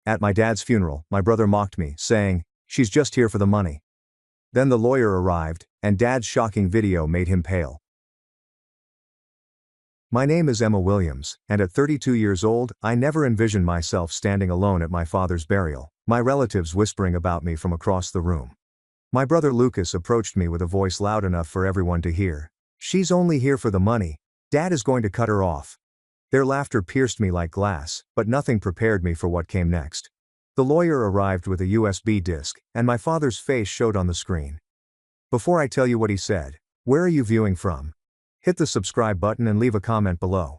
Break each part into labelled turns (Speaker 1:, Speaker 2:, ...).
Speaker 1: At my dad's funeral, my brother mocked me, saying, "She's just here for the money." Then the lawyer arrived, and Dad's shocking video made him pale. My name is Emma Williams, and at 32 years old, I never envisioned myself standing alone at my father's burial, my relatives whispering about me from across the room. My brother Lucas approached me with a voice loud enough for everyone to hear. "She's only here for the money. Dad is going to cut her off." Their laughter pierced me like glass, but nothing prepared me for what came next. The lawyer arrived with a USB disk, and my father's face showed on the screen. Before I tell you what he said, where are you viewing from? Hit the subscribe button and leave a comment below.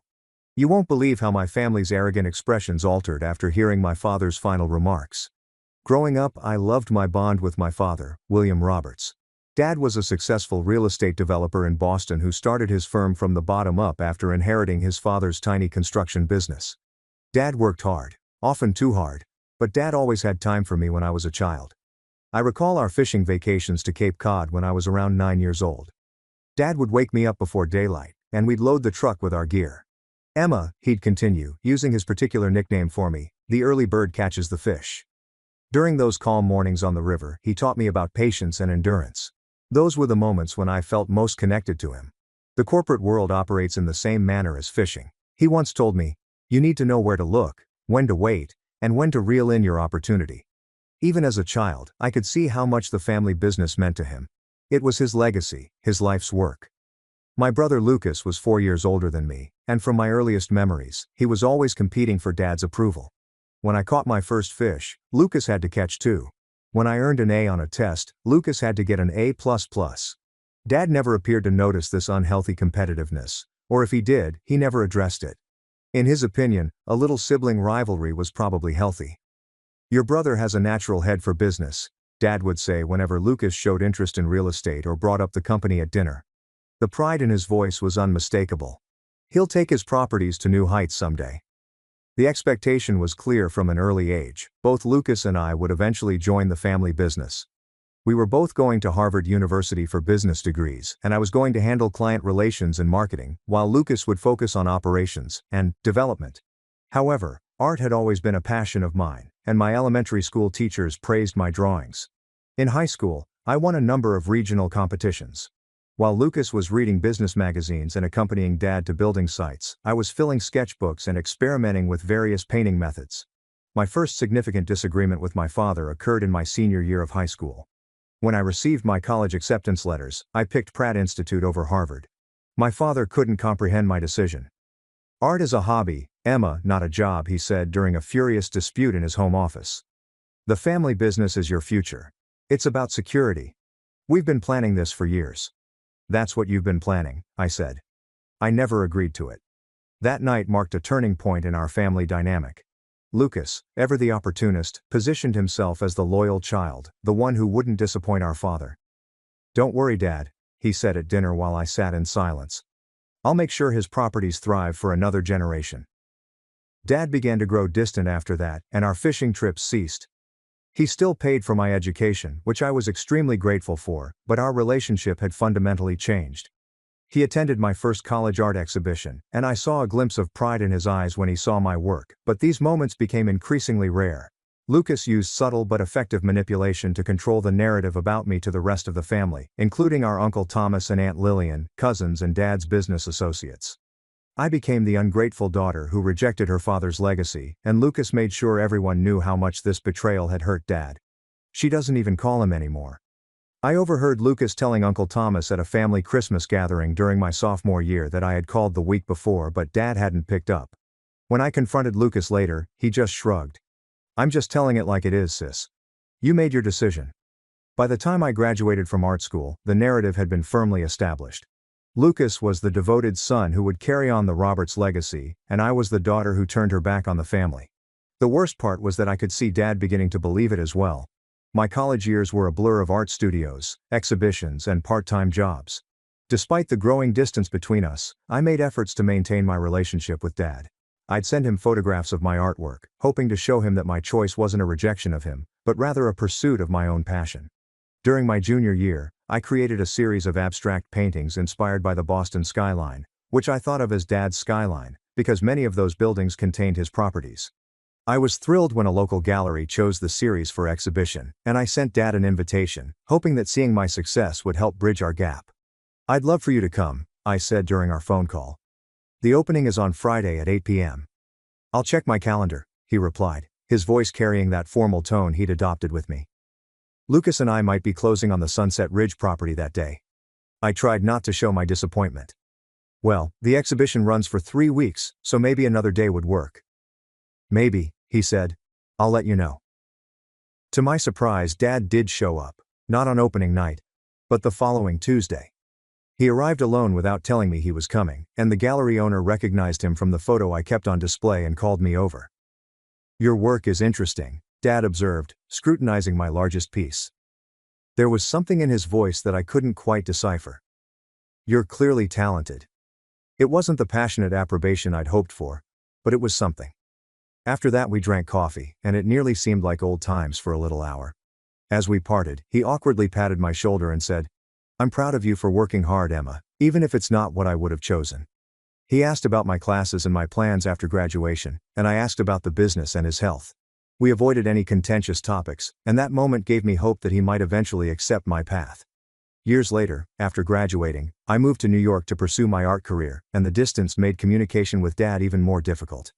Speaker 1: You won't believe how my family's arrogant expressions altered after hearing my father's final remarks. Growing up, I loved my bond with my father, William Roberts. Dad was a successful real estate developer in Boston who started his firm from the bottom up after inheriting his father's tiny construction business. Dad worked hard, often too hard, but Dad always had time for me when I was a child. I recall our fishing vacations to Cape Cod when I was around 9 years old. Dad would wake me up before daylight, and we'd load the truck with our gear. "Emma," he'd continue, using his particular nickname for me, "the early bird catches the fish." During those calm mornings on the river, he taught me about patience and endurance. Those were the moments when I felt most connected to him. The corporate world operates in the same manner as fishing. He once told me, "You need to know where to look, when to wait, and when to reel in your opportunity." Even as a child, I could see how much the family business meant to him. It was his legacy, his life's work. My brother Lucas was 4 years older than me, and from my earliest memories, he was always competing for Dad's approval. When I caught my first fish, Lucas had to catch 2. When I earned an A on a test, Lucas had to get an A++. Dad never appeared to notice this unhealthy competitiveness, or if he did, he never addressed it. In his opinion, a little sibling rivalry was probably healthy. "Your brother has a natural head for business," Dad would say whenever Lucas showed interest in real estate or brought up the company at dinner. The pride in his voice was unmistakable. "He'll take his properties to new heights someday." The expectation was clear from an early age. Both Lucas and I would eventually join the family business. We were both going to Harvard University for business degrees, and I was going to handle client relations and marketing, while Lucas would focus on operations and development. However, art had always been a passion of mine, and my elementary school teachers praised my drawings. In high school, I won a number of regional competitions. While Lucas was reading business magazines and accompanying Dad to building sites, I was filling sketchbooks and experimenting with various painting methods. My first significant disagreement with my father occurred in my senior year of high school. When I received my college acceptance letters, I picked Pratt Institute over Harvard. My father couldn't comprehend my decision. "Art is a hobby, Emma, not a job," he said during a furious dispute in his home office. "The family business is your future. It's about security. We've been planning this for years." "That's what you've been planning," I said. I never agreed to it. That night marked a turning point in our family dynamic. Lucas, ever the opportunist, positioned himself as the loyal child, the one who wouldn't disappoint our father. "Don't worry, Dad," he said at dinner while I sat in silence. "I'll make sure his properties thrive for another generation." Dad began to grow distant after that, and our fishing trips ceased. He still paid for my education, which I was extremely grateful for, but our relationship had fundamentally changed. He attended my first college art exhibition, and I saw a glimpse of pride in his eyes when he saw my work, but these moments became increasingly rare. Lucas used subtle but effective manipulation to control the narrative about me to the rest of the family, including our Uncle Thomas and Aunt Lillian, cousins and Dad's business associates. I became the ungrateful daughter who rejected her father's legacy, and Lucas made sure everyone knew how much this betrayal had hurt Dad. "She doesn't even call him anymore." I overheard Lucas telling Uncle Thomas at a family Christmas gathering during my sophomore year that I had called the week before but Dad hadn't picked up. When I confronted Lucas later, he just shrugged. "I'm just telling it like it is, sis. You made your decision." By the time I graduated from art school, the narrative had been firmly established. Lucas was the devoted son who would carry on the Roberts legacy, and I was the daughter who turned her back on the family. The worst part was that I could see Dad beginning to believe it as well. My college years were a blur of art studios, exhibitions, and part-time jobs. Despite the growing distance between us, I made efforts to maintain my relationship with Dad. I'd send him photographs of my artwork, hoping to show him that my choice wasn't a rejection of him, but rather a pursuit of my own passion. During my junior year, I created a series of abstract paintings inspired by the Boston skyline, which I thought of as Dad's skyline, because many of those buildings contained his properties. I was thrilled when a local gallery chose the series for exhibition, and I sent Dad an invitation, hoping that seeing my success would help bridge our gap. "I'd love for you to come," I said during our phone call. "The opening is on Friday at 8 p.m. "I'll check my calendar," he replied, his voice carrying that formal tone he'd adopted with me. Lucas and I might be closing on the Sunset Ridge property that day. I tried not to show my disappointment. "Well, the exhibition runs for 3 weeks, so maybe another day would work." "Maybe," he said. "I'll let you know." To my surprise, Dad did show up, not on opening night, but the following Tuesday. He arrived alone without telling me he was coming, and the gallery owner recognized him from the photo I kept on display and called me over. "Your work is interesting," Dad observed, scrutinizing my largest piece. There was something in his voice that I couldn't quite decipher. "You're clearly talented." It wasn't the passionate approbation I'd hoped for, but it was something. After that we drank coffee, and it nearly seemed like old times for a little hour. As we parted, he awkwardly patted my shoulder and said, "I'm proud of you for working hard, Emma, even if it's not what I would have chosen." He asked about my classes and my plans after graduation, and I asked about the business and his health. We avoided any contentious topics, and that moment gave me hope that he might eventually accept my path. Years later, after graduating, I moved to New York to pursue my art career, and the distance made communication with Dad even more difficult.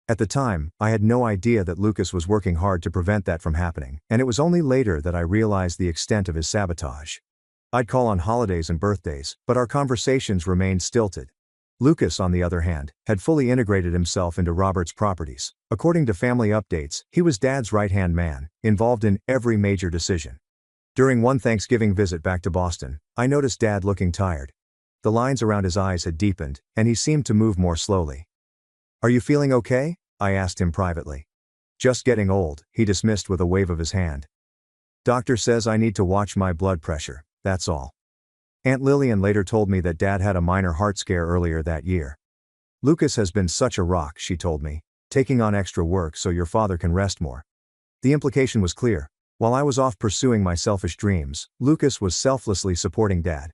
Speaker 1: At the time, I had no idea that Lucas was working hard to prevent that from happening, and it was only later that I realized the extent of his sabotage. I'd call on holidays and birthdays, but our conversations remained stilted. Lucas, on the other hand, had fully integrated himself into Robert's properties. According to family updates, he was Dad's right-hand man, involved in every major decision. During one Thanksgiving visit back to Boston, I noticed Dad looking tired. The lines around his eyes had deepened, and he seemed to move more slowly. "Are you feeling okay?" I asked him privately. "Just getting old," he dismissed with a wave of his hand. "Doctor says I need to watch my blood pressure, that's all." Aunt Lillian later told me that Dad had a minor heart scare earlier that year. "Lucas has been such a rock," she told me, "taking on extra work so your father can rest more." The implication was clear. While I was off pursuing my selfish dreams, Lucas was selflessly supporting Dad.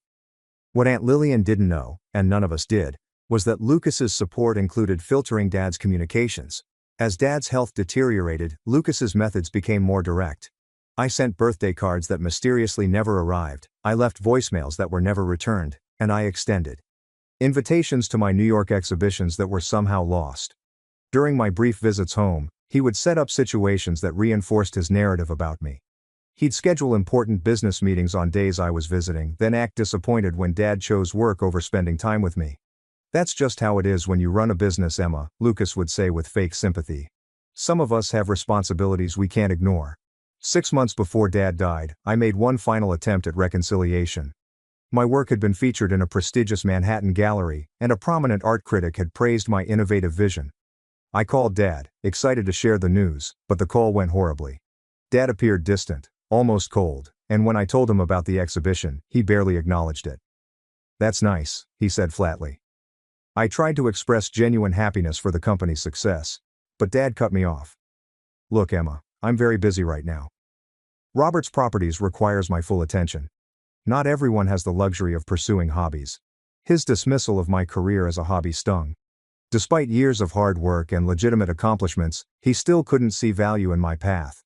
Speaker 1: What Aunt Lillian didn't know, and none of us did, was that Lucas's support included filtering Dad's communications. As Dad's health deteriorated, Lucas's methods became more direct. I sent birthday cards that mysteriously never arrived, I left voicemails that were never returned, and I extended invitations to my New York exhibitions that were somehow lost. During my brief visits home, he would set up situations that reinforced his narrative about me. He'd schedule important business meetings on days I was visiting, then act disappointed when Dad chose work over spending time with me. "That's just how it is when you run a business, Emma," Lucas would say with fake sympathy. "Some of us have responsibilities we can't ignore." 6 months before Dad died, I made one final attempt at reconciliation. My work had been featured in a prestigious Manhattan gallery, and a prominent art critic had praised my innovative vision. I called Dad, excited to share the news, but the call went horribly. Dad appeared distant, almost cold, and when I told him about the exhibition, he barely acknowledged it. "That's nice," he said flatly. I tried to express genuine happiness for the company's success, but Dad cut me off. "Look, Emma, I'm very busy right now. Robert's Properties requires my full attention. Not everyone has the luxury of pursuing hobbies." His dismissal of my career as a hobby stung. Despite years of hard work and legitimate accomplishments, he still couldn't see value in my path.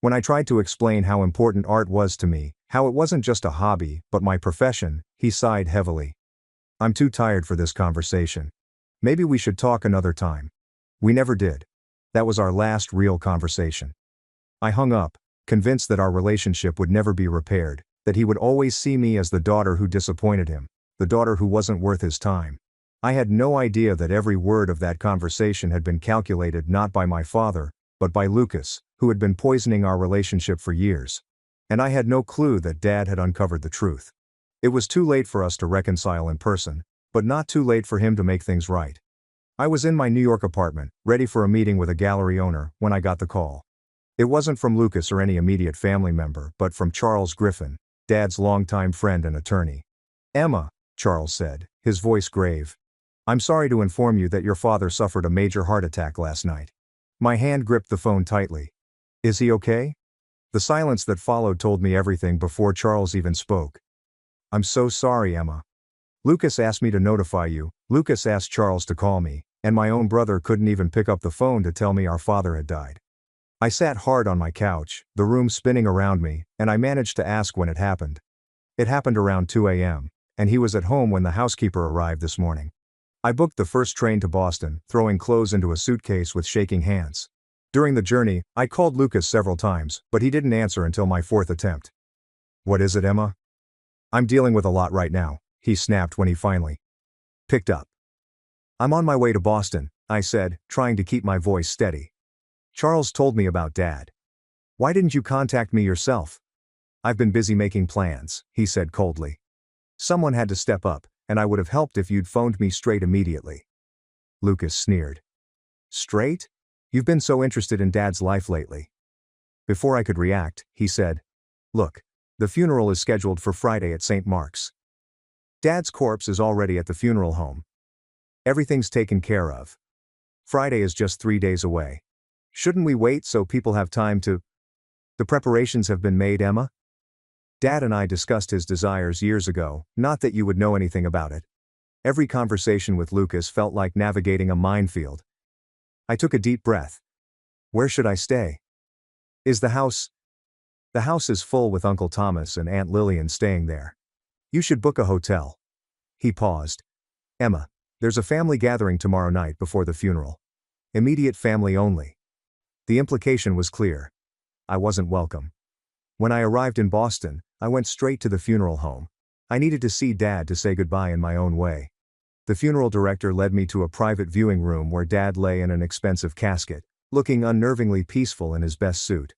Speaker 1: When I tried to explain how important art was to me, how it wasn't just a hobby, but my profession, he sighed heavily. "I'm too tired for this conversation. Maybe we should talk another time." We never did. That was our last real conversation. I hung up, convinced that our relationship would never be repaired, that he would always see me as the daughter who disappointed him, the daughter who wasn't worth his time. I had no idea that every word of that conversation had been calculated not by my father, but by Lucas, who had been poisoning our relationship for years. And I had no clue that Dad had uncovered the truth. It was too late for us to reconcile in person, but not too late for him to make things right. I was in my New York apartment, ready for a meeting with a gallery owner, when I got the call. It wasn't from Lucas or any immediate family member, but from Charles Griffin, Dad's longtime friend and attorney. "Emma," Charles said, his voice grave, "I'm sorry to inform you that your father suffered a major heart attack last night." My hand gripped the phone tightly. "Is he okay?" The silence that followed told me everything before Charles even spoke. "I'm so sorry, Emma. Lucas asked me to notify you." Lucas asked Charles to call me, and my own brother couldn't even pick up the phone to tell me our father had died. I sat hard on my couch, the room spinning around me, and I managed to ask when it happened. It happened around 2 a.m., and he was at home when the housekeeper arrived this morning. I booked the first train to Boston, throwing clothes into a suitcase with shaking hands. During the journey, I called Lucas several times, but he didn't answer until my fourth attempt. "What is it, Emma?" "I'm dealing with a lot right now," he snapped when he finally picked up. "I'm on my way to Boston," I said, trying to keep my voice steady. "Charles told me about Dad." "Why didn't you contact me yourself?" "I've been busy making plans," he said coldly. "Someone had to step up, and I would have helped if you'd phoned me straight immediately." Lucas sneered. "Straight? You've been so interested in Dad's life lately." Before I could react, he said, "Look, the funeral is scheduled for Friday at St. Mark's. Dad's corpse is already at the funeral home. Everything's taken care of. Friday is just 3 days away. Shouldn't we wait so people have time to—" "The preparations have been made, Emma? Dad and I discussed his desires years ago, not that you would know anything about it." Every conversation with Lucas felt like navigating a minefield. I took a deep breath. "Where should I stay? Is the house—" "The house is full with Uncle Thomas and Aunt Lillian staying there. You should book a hotel." He paused. "Emma, there's a family gathering tomorrow night before the funeral. Immediate family only." The implication was clear. I wasn't welcome. When I arrived in Boston, I went straight to the funeral home. I needed to see Dad to say goodbye in my own way. The funeral director led me to a private viewing room where Dad lay in an expensive casket, looking unnervingly peaceful in his best suit.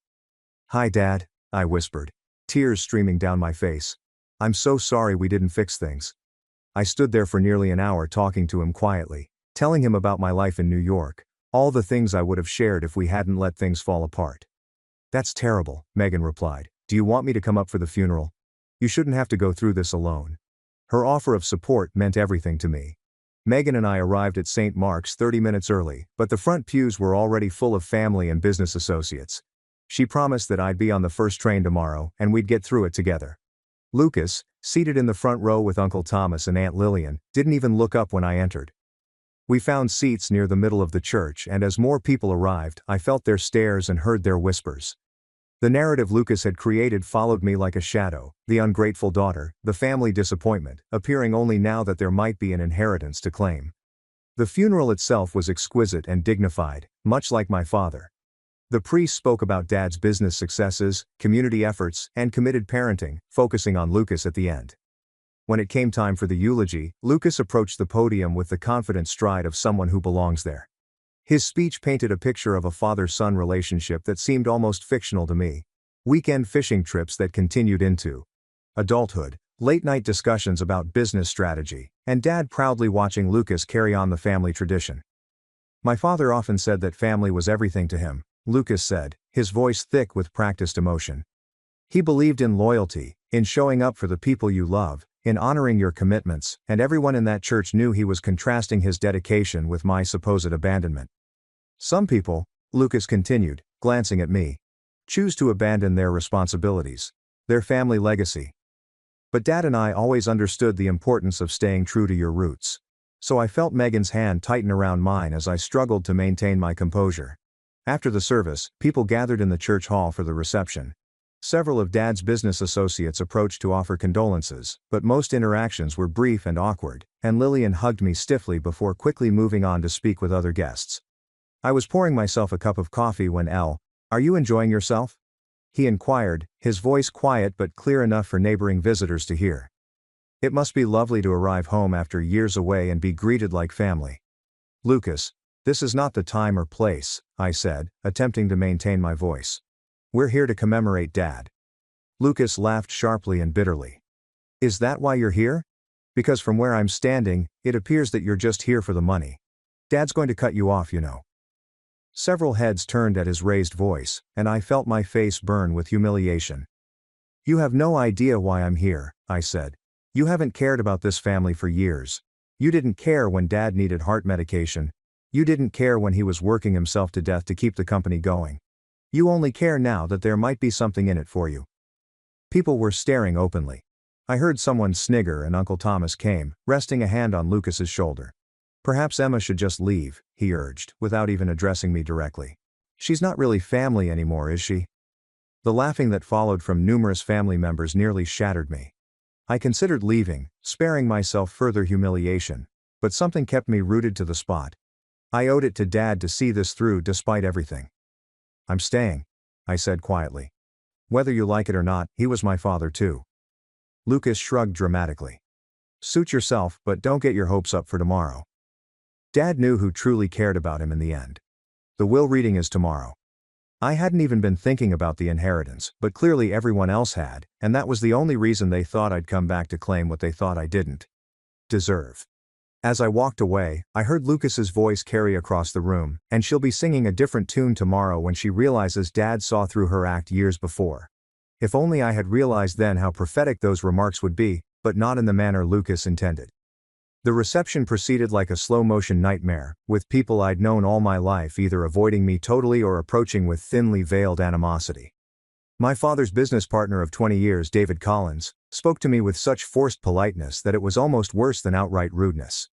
Speaker 1: "Hi, Dad," I whispered, tears streaming down my face. "I'm so sorry we didn't fix things." I stood there for nearly an hour talking to him quietly, telling him about my life in New York, all the things I would have shared if we hadn't let things fall apart. "That's terrible," Megan replied. "Do you want me to come up for the funeral? You shouldn't have to go through this alone." Her offer of support meant everything to me. Megan and I arrived at St. Mark's 30 minutes early, but the front pews were already full of family and business associates. She promised that I'd be on the first train tomorrow, and we'd get through it together. Lucas, seated in the front row with Uncle Thomas and Aunt Lillian, didn't even look up when I entered. We found seats near the middle of the church, and as more people arrived, I felt their stares and heard their whispers. The narrative Lucas had created followed me like a shadow: the ungrateful daughter, the family disappointment, appearing only now that there might be an inheritance to claim. The funeral itself was exquisite and dignified, much like my father. The priest spoke about Dad's business successes, community efforts, and committed parenting, focusing on Lucas at the end. When it came time for the eulogy, Lucas approached the podium with the confident stride of someone who belongs there. His speech painted a picture of a father-son relationship that seemed almost fictional to me. Weekend fishing trips that continued into adulthood, late-night discussions about business strategy, and Dad proudly watching Lucas carry on the family tradition. "My father often said that family was everything to him," Lucas said, his voice thick with practiced emotion. "He believed in loyalty, in showing up for the people you love, in honoring your commitments, and everyone in that church knew he was contrasting his dedication with my supposed abandonment. Some people," Lucas continued, glancing at me, "choose to abandon their responsibilities, their family legacy. But Dad and I always understood the importance of staying true to your roots." So I felt Megan's hand tighten around mine as I struggled to maintain my composure. After the service, people gathered in the church hall for the reception. Several of Dad's business associates approached to offer condolences, but most interactions were brief and awkward, and Lillian hugged me stiffly before quickly moving on to speak with other guests. I was pouring myself a cup of coffee when "Are you enjoying yourself?" he inquired, his voice quiet but clear enough for neighboring visitors to hear. "It must be lovely to arrive home after years away and be greeted like family." "Lucas, this is not the time or place," I said, attempting to maintain my voice. "We're here to commemorate Dad." Lucas laughed sharply and bitterly. "Is that why you're here? Because from where I'm standing, it appears that you're just here for the money. Dad's going to cut you off, you know." Several heads turned at his raised voice, and I felt my face burn with humiliation. "You have no idea why I'm here," I said. "You haven't cared about this family for years. You didn't care when Dad needed heart medication. You didn't care when he was working himself to death to keep the company going. You only care now that there might be something in it for you." People were staring openly. I heard someone snigger and Uncle Thomas came, resting a hand on Lucas's shoulder. Perhaps Emma should just leave, he urged, without even addressing me directly. She's not really family anymore, is she? The laughing that followed from numerous family members nearly shattered me. I considered leaving, sparing myself further humiliation, but something kept me rooted to the spot. I owed it to Dad to see this through despite everything. I'm staying, I said quietly. Whether you like it or not, he was my father too. Lucas shrugged dramatically. Suit yourself, but don't get your hopes up for tomorrow. Dad knew who truly cared about him in the end. The will reading is tomorrow. I hadn't even been thinking about the inheritance, but clearly everyone else had, and that was the only reason they thought I'd come back to claim what they thought I didn't deserve. As I walked away, I heard Lucas's voice carry across the room, and she'll be singing a different tune tomorrow when she realizes Dad saw through her act years before. If only I had realized then how prophetic those remarks would be, but not in the manner Lucas intended. The reception proceeded like a slow-motion nightmare, with people I'd known all my life either avoiding me totally or approaching with thinly veiled animosity. My father's business partner of 20 years, David Collins, spoke to me with such forced politeness that it was almost worse than outright rudeness.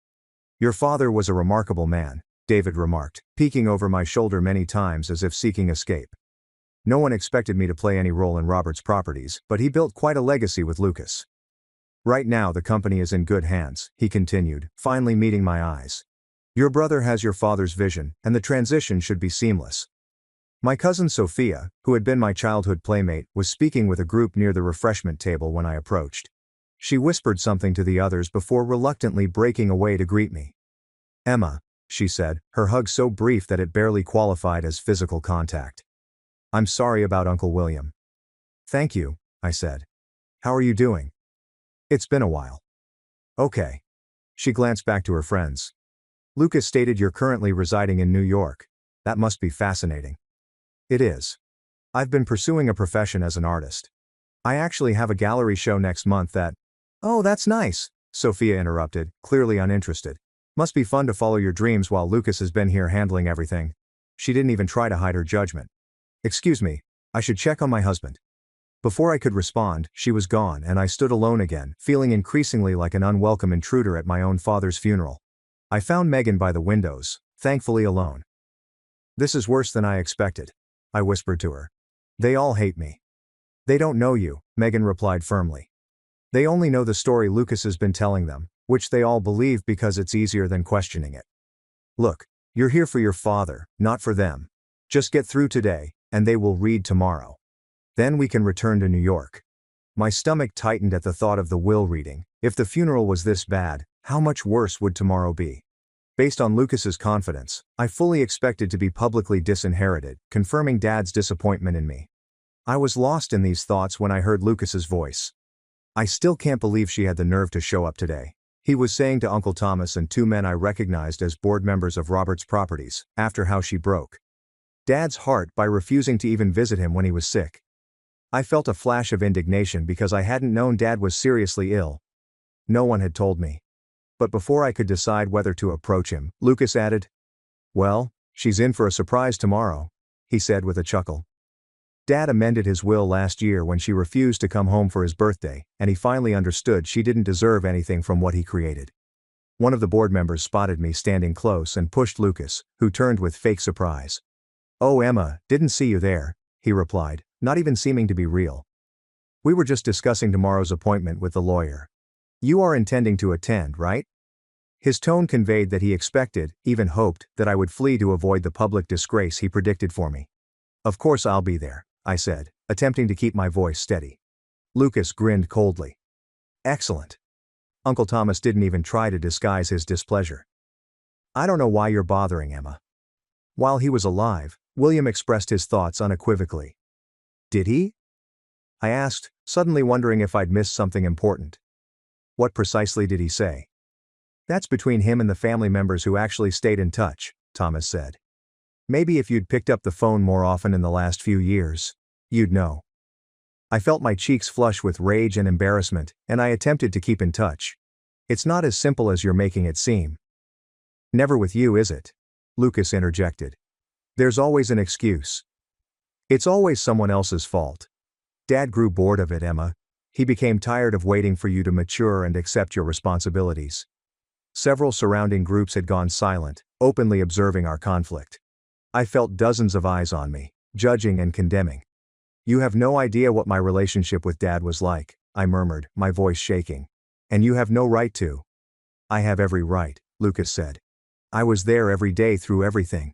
Speaker 1: Your father was a remarkable man, David remarked, peeking over my shoulder many times as if seeking escape. No one expected me to play any role in Robert's properties, but he built quite a legacy with Lucas. Right now the company is in good hands, he continued, finally meeting my eyes. Your brother has your father's vision, and the transition should be seamless. My cousin Sophia, who had been my childhood playmate, was speaking with a group near the refreshment table when I approached. She whispered something to the others before reluctantly breaking away to greet me. Emma, she said, her hug so brief that it barely qualified as physical contact. I'm sorry about Uncle William. Thank you, I said. How are you doing? It's been a while. Okay. She glanced back to her friends. Lucas stated you're currently residing in New York. That must be fascinating. It is. I've been pursuing a profession as an artist. I actually have a gallery show next month that... Oh, that's nice, Sophia interrupted, clearly uninterested. Must be fun to follow your dreams while Lucas has been here handling everything. She didn't even try to hide her judgment. Excuse me, I should check on my husband. Before I could respond, she was gone and I stood alone again, feeling increasingly like an unwelcome intruder at my own father's funeral. I found Megan by the windows, thankfully alone. This is worse than I expected, I whispered to her. They all hate me. They don't know you, Megan replied firmly. They only know the story Lucas has been telling them, which they all believe because it's easier than questioning it. Look, you're here for your father, not for them. Just get through today, and they will read tomorrow. Then we can return to New York. My stomach tightened at the thought of the will reading. If the funeral was this bad, how much worse would tomorrow be? Based on Lucas's confidence, I fully expected to be publicly disinherited, confirming Dad's disappointment in me. I was lost in these thoughts when I heard Lucas's voice. I still can't believe she had the nerve to show up today, he was saying to Uncle Thomas and two men I recognized as board members of Robert's properties, after how she broke Dad's heart by refusing to even visit him when he was sick. I felt a flash of indignation because I hadn't known Dad was seriously ill. No one had told me. But before I could decide whether to approach him, Lucas added, Well, she's in for a surprise tomorrow, he said with a chuckle. Dad amended his will last year when she refused to come home for his birthday, and he finally understood she didn't deserve anything from what he created. One of the board members spotted me standing close and pushed Lucas, who turned with fake surprise. Oh, Emma, didn't see you there, he replied, not even seeming to be real. We were just discussing tomorrow's appointment with the lawyer. You are intending to attend, right? His tone conveyed that he expected, even hoped, that I would flee to avoid the public disgrace he predicted for me. Of course I'll be there, I said, attempting to keep my voice steady. Lucas grinned coldly. Excellent. Uncle Thomas didn't even try to disguise his displeasure. I don't know why you're bothering Emma. While he was alive, William expressed his thoughts unequivocally. Did he? I asked, suddenly wondering if I'd missed something important. What precisely did he say? That's between him and the family members who actually stayed in touch, Thomas said. Maybe if you'd picked up the phone more often in the last few years, you'd know. I felt my cheeks flush with rage and embarrassment, and I attempted to keep in touch. It's not as simple as you're making it seem. Never with you, is it? Lucas interjected. There's always an excuse. It's always someone else's fault. Dad grew bored of it, Emma. He became tired of waiting for you to mature and accept your responsibilities. Several surrounding groups had gone silent, openly observing our conflict. I felt dozens of eyes on me, judging and condemning. "You have no idea what my relationship with Dad was like," I murmured, my voice shaking. "And you have no right to." "I have every right," Lucas said. "I was there every day through everything.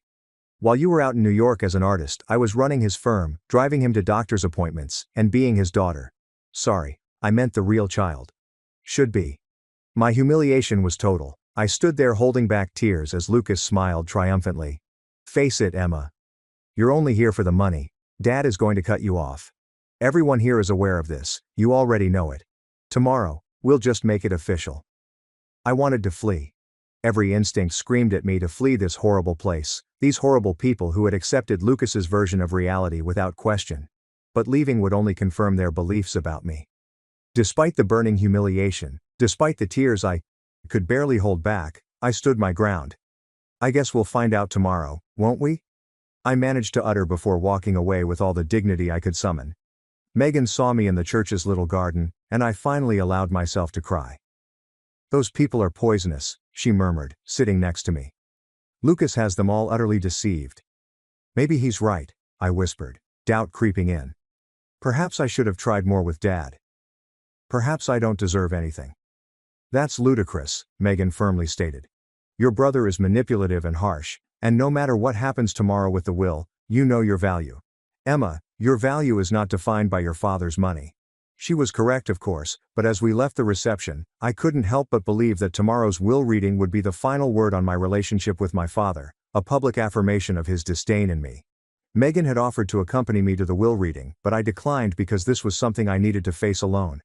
Speaker 1: While you were out in New York as an artist, I was running his firm, driving him to doctor's appointments, and being his daughter." "Sorry, I meant the real child." "Should be." My humiliation was total. I stood there holding back tears as Lucas smiled triumphantly. "Face it, Emma. You're only here for the money. Dad is going to cut you off. Everyone here is aware of this, you already know it. Tomorrow, we'll just make it official." I wanted to flee. Every instinct screamed at me to flee this horrible place, these horrible people who had accepted Lucas's version of reality without question. But leaving would only confirm their beliefs about me. Despite the burning humiliation, despite the tears I could barely hold back, I stood my ground. "I guess we'll find out tomorrow, won't we?" I managed to utter before walking away with all the dignity I could summon. Megan saw me in the church's little garden, and I finally allowed myself to cry. "Those people are poisonous," she murmured, sitting next to me. "Lucas has them all utterly deceived." "Maybe he's right," I whispered, doubt creeping in. "Perhaps I should have tried more with Dad. Perhaps I don't deserve anything." "That's ludicrous," Megan firmly stated. "Your brother is manipulative and harsh, and no matter what happens tomorrow with the will, you know your value. Emma, your value is not defined by your father's money." She was correct, of course, but as we left the reception, I couldn't help but believe that tomorrow's will reading would be the final word on my relationship with my father, a public affirmation of his disdain in me. Megan had offered to accompany me to the will reading, but I declined because this was something I needed to face alone.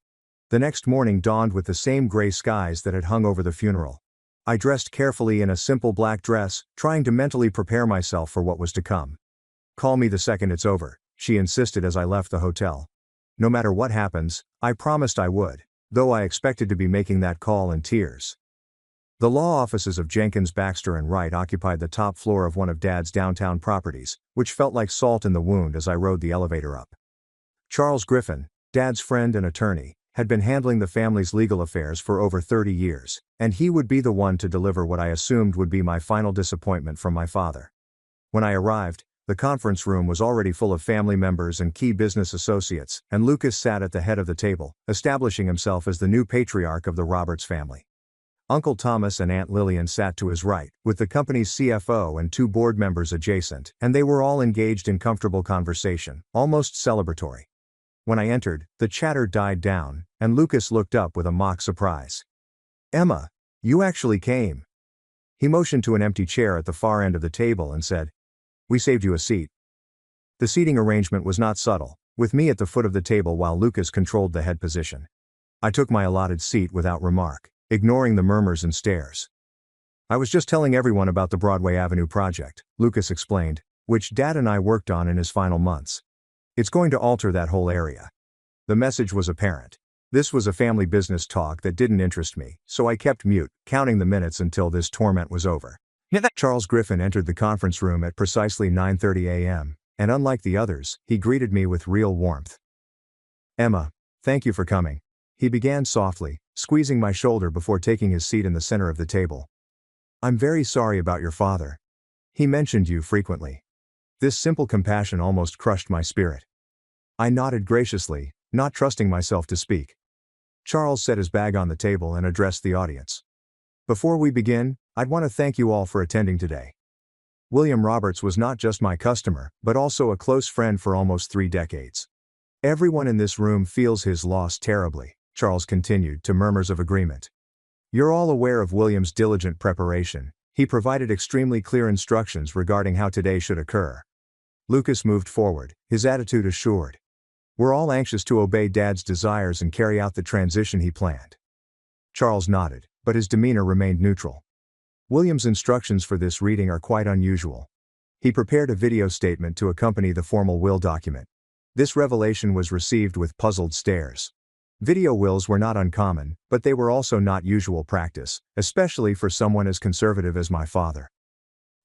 Speaker 1: The next morning dawned with the same gray skies that had hung over the funeral. I dressed carefully in a simple black dress, trying to mentally prepare myself for what was to come. "Call me the second it's over," she insisted as I left the hotel. No matter what happens, I promised I would, though I expected to be making that call in tears. The law offices of Jenkins, Baxter & Wright occupied the top floor of one of Dad's downtown properties, which felt like salt in the wound as I rode the elevator up. Charles Griffin, Dad's friend and attorney, had been handling the family's legal affairs for over 30 years, and he would be the one to deliver what I assumed would be my final disappointment from my father. When I arrived, the conference room was already full of family members and key business associates, and Lucas sat at the head of the table, establishing himself as the new patriarch of the Roberts family. Uncle Thomas and Aunt Lillian sat to his right, with the company's CFO and 2 board members adjacent, and they were all engaged in comfortable conversation, almost celebratory. When I entered, the chatter died down, and Lucas looked up with a mock surprise. "Emma, you actually came." He motioned to an empty chair at the far end of the table and said, "We saved you a seat." The seating arrangement was not subtle, with me at the foot of the table while Lucas controlled the head position. I took my allotted seat without remark, ignoring the murmurs and stares. "I was just telling everyone about the Broadway Avenue project," Lucas explained, "which Dad and I worked on in his final months. It's going to alter that whole area." The message was apparent. This was a family business talk that didn't interest me, so I kept mute, counting the minutes until this torment was over. Charles Griffin entered the conference room at precisely 9:30 a.m., and unlike the others, he greeted me with real warmth. "Emma, thank you for coming," he began softly, squeezing my shoulder before taking his seat in the center of the table. "I'm very sorry about your father. He mentioned you frequently." This simple compassion almost crushed my spirit. I nodded graciously, not trusting myself to speak. Charles set his bag on the table and addressed the audience. "Before we begin, I'd want to thank you all for attending today. William Roberts was not just my customer, but also a close friend for almost 3 decades. Everyone in this room feels his loss terribly," Charles continued to murmurs of agreement. "You're all aware of William's diligent preparation. He provided extremely clear instructions regarding how today should occur." Lucas moved forward, his attitude assured. "We're all anxious to obey Dad's desires and carry out the transition he planned." Charles nodded, but his demeanor remained neutral. "William's instructions for this reading are quite unusual. He prepared a video statement to accompany the formal will document. This revelation was received with puzzled stares. Video wills were not uncommon, but they were also not usual practice, especially for someone as conservative as my father."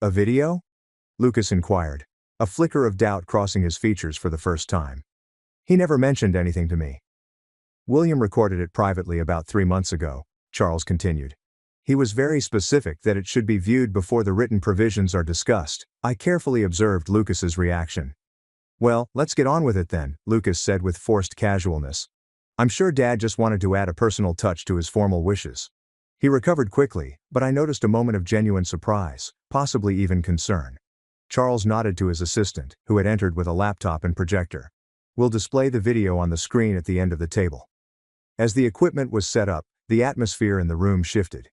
Speaker 1: "A video?" Lucas inquired, a flicker of doubt crossing his features for the first time. "He never mentioned anything to me." "William recorded it privately about 3 months ago," Charles continued. He was very specific that it should be viewed before the written provisions are discussed. I carefully observed Lucas's reaction. "Well, let's get on with it then," Lucas said with forced casualness. I'm sure Dad just wanted to add a personal touch to his formal wishes. He recovered quickly, but I noticed a moment of genuine surprise, possibly even concern. Charles nodded to his assistant, who had entered with a laptop and projector. "We'll display the video on the screen at the end of the table." As the equipment was set up, the atmosphere in the room shifted.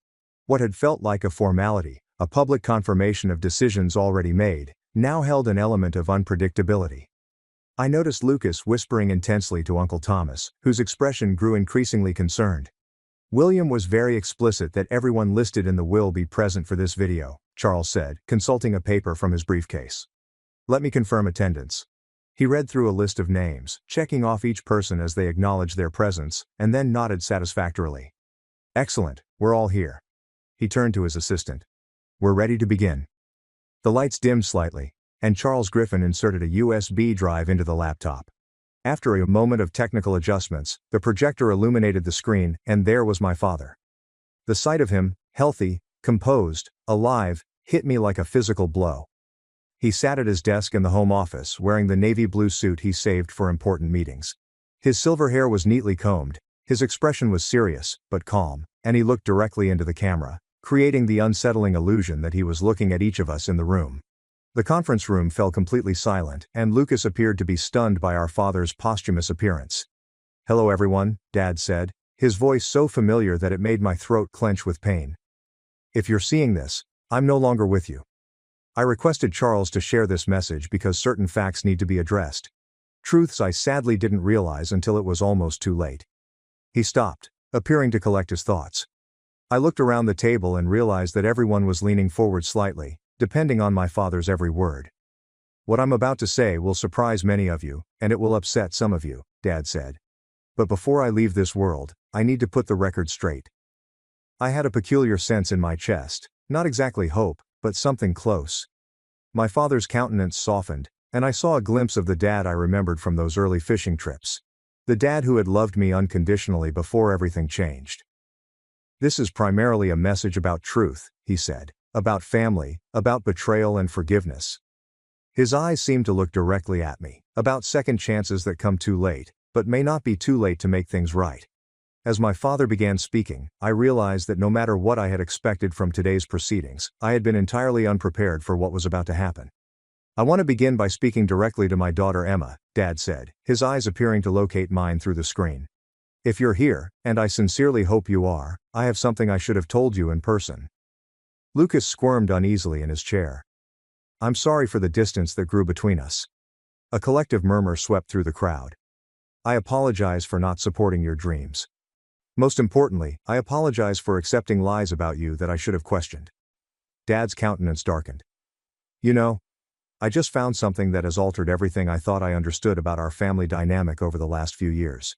Speaker 1: What had felt like a formality, a public confirmation of decisions already made, now held an element of unpredictability. I noticed Lucas whispering intensely to Uncle Thomas, whose expression grew increasingly concerned. "William was very explicit that everyone listed in the will be present for this video," Charles said, consulting a paper from his briefcase. "Let me confirm attendance." He read through a list of names, checking off each person as they acknowledged their presence, and then nodded satisfactorily. "Excellent, we're all here." He turned to his assistant. "We're ready to begin." The lights dimmed slightly, and Charles Griffin inserted a USB drive into the laptop. After a moment of technical adjustments, the projector illuminated the screen, and there was my father. The sight of him, healthy, composed, alive, hit me like a physical blow. He sat at his desk in the home office, wearing the navy blue suit he saved for important meetings. His silver hair was neatly combed, his expression was serious, but calm, and he looked directly into the camera, creating the unsettling illusion that he was looking at each of us in the room. The conference room fell completely silent, and Lucas appeared to be stunned by our father's posthumous appearance. "Hello everyone," Dad said, his voice so familiar that it made my throat clench with pain. "If you're seeing this, I'm no longer with you." I requested Charles to share this message because certain facts need to be addressed. Truths I sadly didn't realize until it was almost too late. He stopped, appearing to collect his thoughts. I looked around the table and realized that everyone was leaning forward slightly, depending on my father's every word. "What I'm about to say will surprise many of you, and it will upset some of you," Dad said. "But before I leave this world, I need to put the record straight." I had a peculiar sense in my chest, not exactly hope, but something close. My father's countenance softened, and I saw a glimpse of the dad I remembered from those early fishing trips. The dad who had loved me unconditionally before everything changed. "This is primarily a message about truth," he said. "About family, about betrayal and forgiveness." His eyes seemed to look directly at me, about second chances that come too late, but may not be too late to make things right. As my father began speaking, I realized that no matter what I had expected from today's proceedings, I had been entirely unprepared for what was about to happen. "I want to begin by speaking directly to my daughter Emma," Dad said, his eyes appearing to locate mine through the screen. "If you're here, and I sincerely hope you are, I have something I should have told you in person." Lucas squirmed uneasily in his chair. "I'm sorry for the distance that grew between us." A collective murmur swept through the crowd. "I apologize for not supporting your dreams. Most importantly, I apologize for accepting lies about you that I should have questioned." Dad's countenance darkened. "You know, I just found something that has altered everything I thought I understood about our family dynamic over the last few years.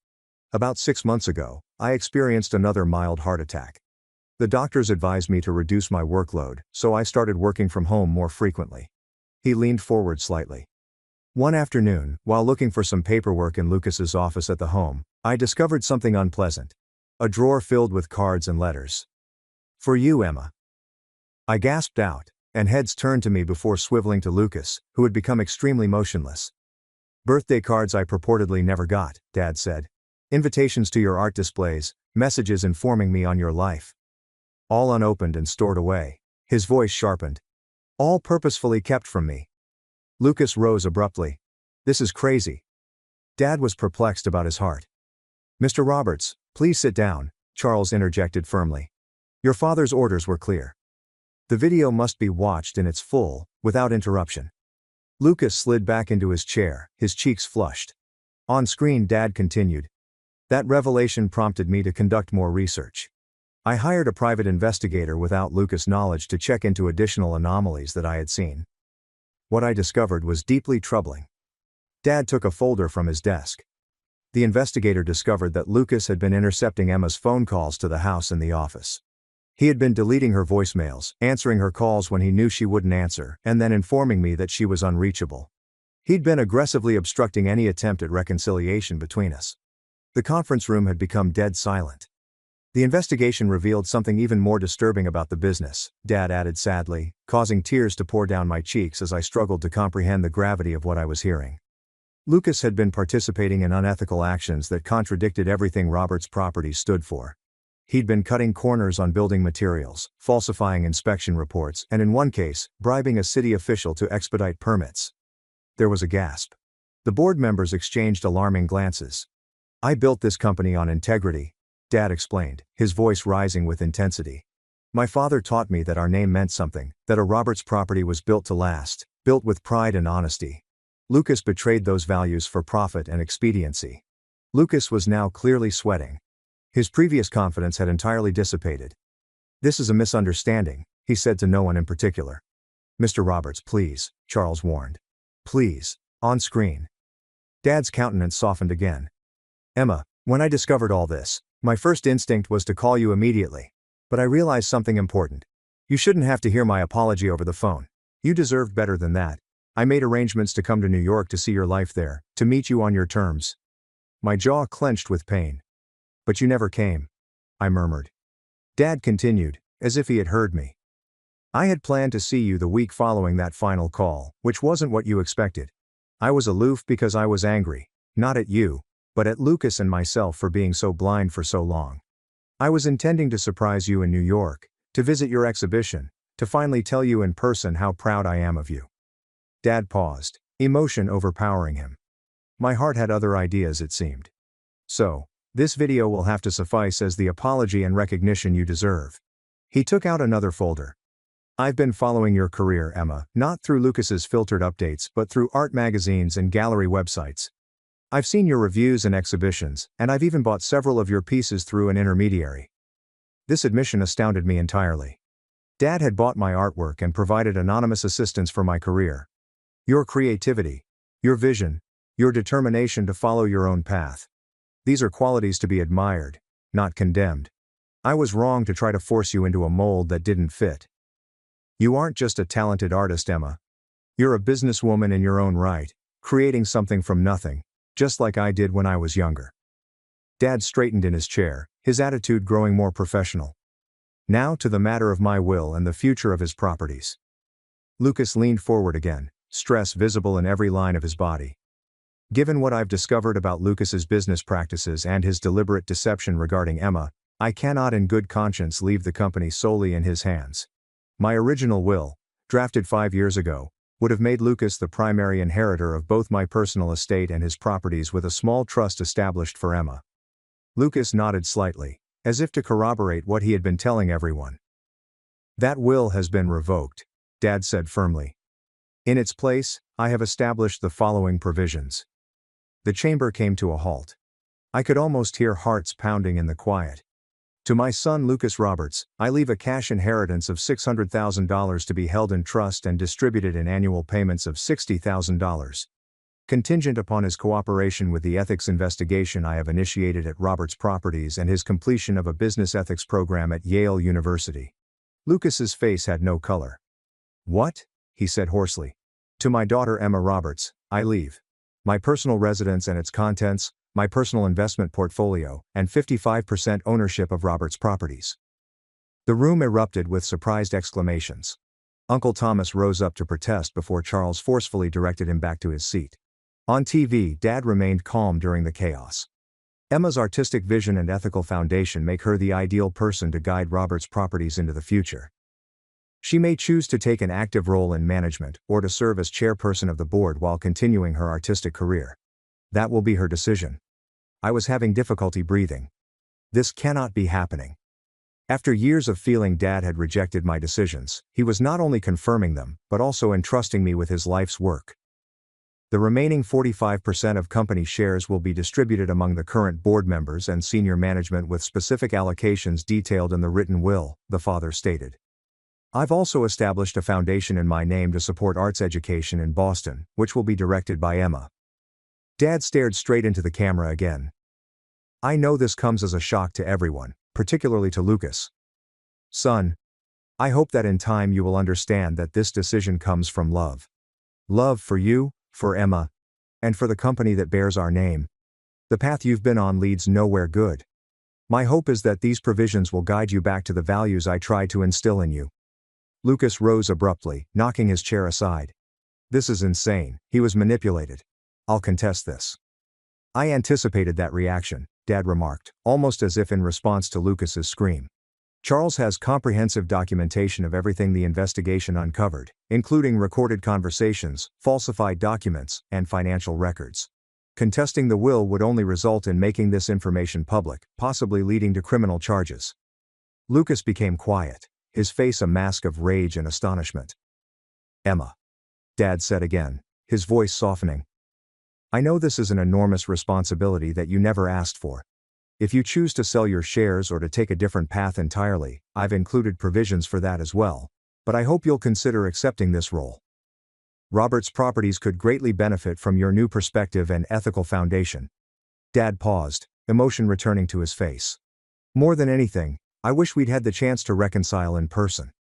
Speaker 1: About 6 months ago, I experienced another mild heart attack. The doctors advised me to reduce my workload, so I started working from home more frequently." He leaned forward slightly. "One afternoon, while looking for some paperwork in Lucas's office at the home, I discovered something unpleasant. A drawer filled with cards and letters. 'For you, Emma.'" I gasped out, and heads turned to me before swiveling to Lucas, who had become extremely motionless. "Birthday cards I purportedly never got," Dad said. "Invitations to your art displays, messages informing me on your life. All unopened and stored away." His voice sharpened. "All purposefully kept from me." Lucas rose abruptly. "This is crazy." Dad was perplexed about his heart. "Mr. Roberts, please sit down," Charles interjected firmly. "Your father's orders were clear. The video must be watched in its full, without interruption." Lucas slid back into his chair, his cheeks flushed. On screen, Dad continued. "That revelation prompted me to conduct more research. I hired a private investigator without Lucas' knowledge to check into additional anomalies that I had seen. What I discovered was deeply troubling." Dad took a folder from his desk. The investigator discovered that Lucas had been intercepting Emma's phone calls to the house and the office. He had been deleting her voicemails, answering her calls when he knew she wouldn't answer, and then informing me that she was unreachable. He'd been aggressively obstructing any attempt at reconciliation between us. The conference room had become dead silent. The investigation revealed something even more disturbing about the business, Dad added sadly, causing tears to pour down my cheeks as I struggled to comprehend the gravity of what I was hearing. Lucas had been participating in unethical actions that contradicted everything Roberts Properties stood for. He'd been cutting corners on building materials, falsifying inspection reports, and in one case, bribing a city official to expedite permits. There was a gasp. The board members exchanged alarming glances. "I built this company on integrity," Dad explained, his voice rising with intensity. "My father taught me that our name meant something, that a Roberts property was built to last, built with pride and honesty. Lucas betrayed those values for profit and expediency." Lucas was now clearly sweating. His previous confidence had entirely dissipated. "This is a misunderstanding," he said to no one in particular. "Mr. Roberts, please," Charles warned. "Please." On screen. Dad's countenance softened again. "Emma, when I discovered all this, my first instinct was to call you immediately. But I realized something important. You shouldn't have to hear my apology over the phone. You deserved better than that. I made arrangements to come to New York to see your life there, to meet you on your terms." My jaw clenched with pain. "But you never came," I murmured. Dad continued, as if he had heard me. "I had planned to see you the week following that final call, which wasn't what you expected. I was aloof because I was angry, not at you, but at Lucas and myself for being so blind for so long. I was intending to surprise you in New York, to visit your exhibition, to finally tell you in person how proud I am of you." Dad paused, emotion overpowering him. My heart had other ideas, it seemed. "So, this video will have to suffice as the apology and recognition you deserve." He took out another folder. "I've been following your career, Emma, not through Lucas's filtered updates but through art magazines and gallery websites. I've seen your reviews and exhibitions, and I've even bought several of your pieces through an intermediary." This admission astounded me entirely. Dad had bought my artwork and provided anonymous assistance for my career. Your creativity, your vision, your determination to follow your own path. These are qualities to be admired, not condemned. I was wrong to try to force you into a mold that didn't fit. You aren't just a talented artist, Emma. You're a businesswoman in your own right, creating something from nothing, just like I did when I was younger." Dad straightened in his chair, his attitude growing more professional. "Now to the matter of my will and the future of his properties." Lucas leaned forward again, stress visible in every line of his body. "Given what I've discovered about Lucas's business practices and his deliberate deception regarding Emma, I cannot in good conscience leave the company solely in his hands. My original will, drafted 5 years ago, would have made Lucas the primary inheritor of both my personal estate and his properties with a small trust established for Emma." Lucas nodded slightly, as if to corroborate what he had been telling everyone. "That will has been revoked," Dad said firmly. "In its place, I have established the following provisions." The chamber came to a halt. I could almost hear hearts pounding in the quiet. "To my son Lucas Roberts, I leave a cash inheritance of $600,000 to be held in trust and distributed in annual payments of $60,000. Contingent upon his cooperation with the ethics investigation I have initiated at Roberts Properties and his completion of a business ethics program at Yale University." Lucas's face had no color. "What?" he said hoarsely. "To my daughter Emma Roberts, I leave my personal residence and its contents, my personal investment portfolio, and 55% ownership of Roberts Properties." The room erupted with surprised exclamations. Uncle Thomas rose up to protest before Charles forcefully directed him back to his seat. On TV, Dad remained calm during the chaos. Emma's artistic vision and ethical foundation make her the ideal person to guide Roberts Properties into the future. She may choose to take an active role in management or to serve as chairperson of the board while continuing her artistic career. That will be her decision. I was having difficulty breathing. This cannot be happening. After years of feeling Dad had rejected my decisions, he was not only confirming them, but also entrusting me with his life's work. The remaining 45% of company shares will be distributed among the current board members and senior management with specific allocations detailed in the written will, the father stated. "I've also established a foundation in my name to support arts education in Boston, which will be directed by Emma." Dad stared straight into the camera again. "I know this comes as a shock to everyone, particularly to Lucas. Son, I hope that in time you will understand that this decision comes from love. Love for you, for Emma, and for the company that bears our name. The path you've been on leads nowhere good. My hope is that these provisions will guide you back to the values I tried to instill in you." Lucas rose abruptly, knocking his chair aside. "This is insane," he was manipulated. "I'll contest this." "I anticipated that reaction," Dad remarked, almost as if in response to Lucas's scream. "Charles has comprehensive documentation of everything the investigation uncovered, including recorded conversations, falsified documents, and financial records. Contesting the will would only result in making this information public, possibly leading to criminal charges." Lucas became quiet, his face a mask of rage and astonishment. "Emma," Dad said again, his voice softening. "I know this is an enormous responsibility that you never asked for. If you choose to sell your shares or to take a different path entirely, I've included provisions for that as well, but I hope you'll consider accepting this role. Robert's properties could greatly benefit from your new perspective and ethical foundation." Dad paused, emotion returning to his face. "More than anything, I wish we'd had the chance to reconcile in person.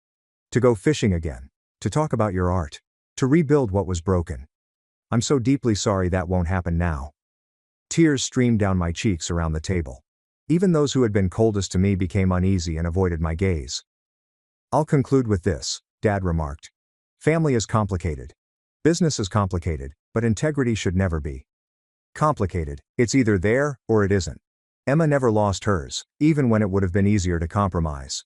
Speaker 1: To go fishing again. To talk about your art. To rebuild what was broken. I'm so deeply sorry that won't happen now." Tears streamed down my cheeks around the table. Even those who had been coldest to me became uneasy and avoided my gaze. "I'll conclude with this," Dad remarked. "Family is complicated. Business is complicated, but integrity should never be complicated. It's either there, or it isn't. Emma never lost hers, even when it would have been easier to compromise.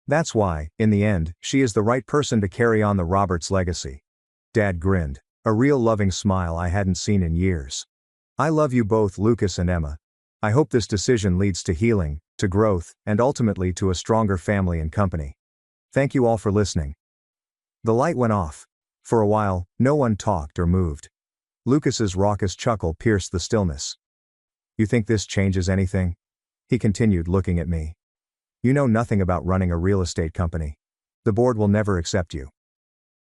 Speaker 1: That's why, in the end, she is the right person to carry on the Roberts legacy." Dad grinned, a real loving smile I hadn't seen in years. "I love you both, Lucas and Emma. I hope this decision leads to healing, to growth, and ultimately to a stronger family and company. Thank you all for listening." The light went off. For a while, no one talked or moved. Lucas's raucous chuckle pierced the stillness. "You think this changes anything?" he continued, looking at me. "You know nothing about running a real estate company. The board will never accept you."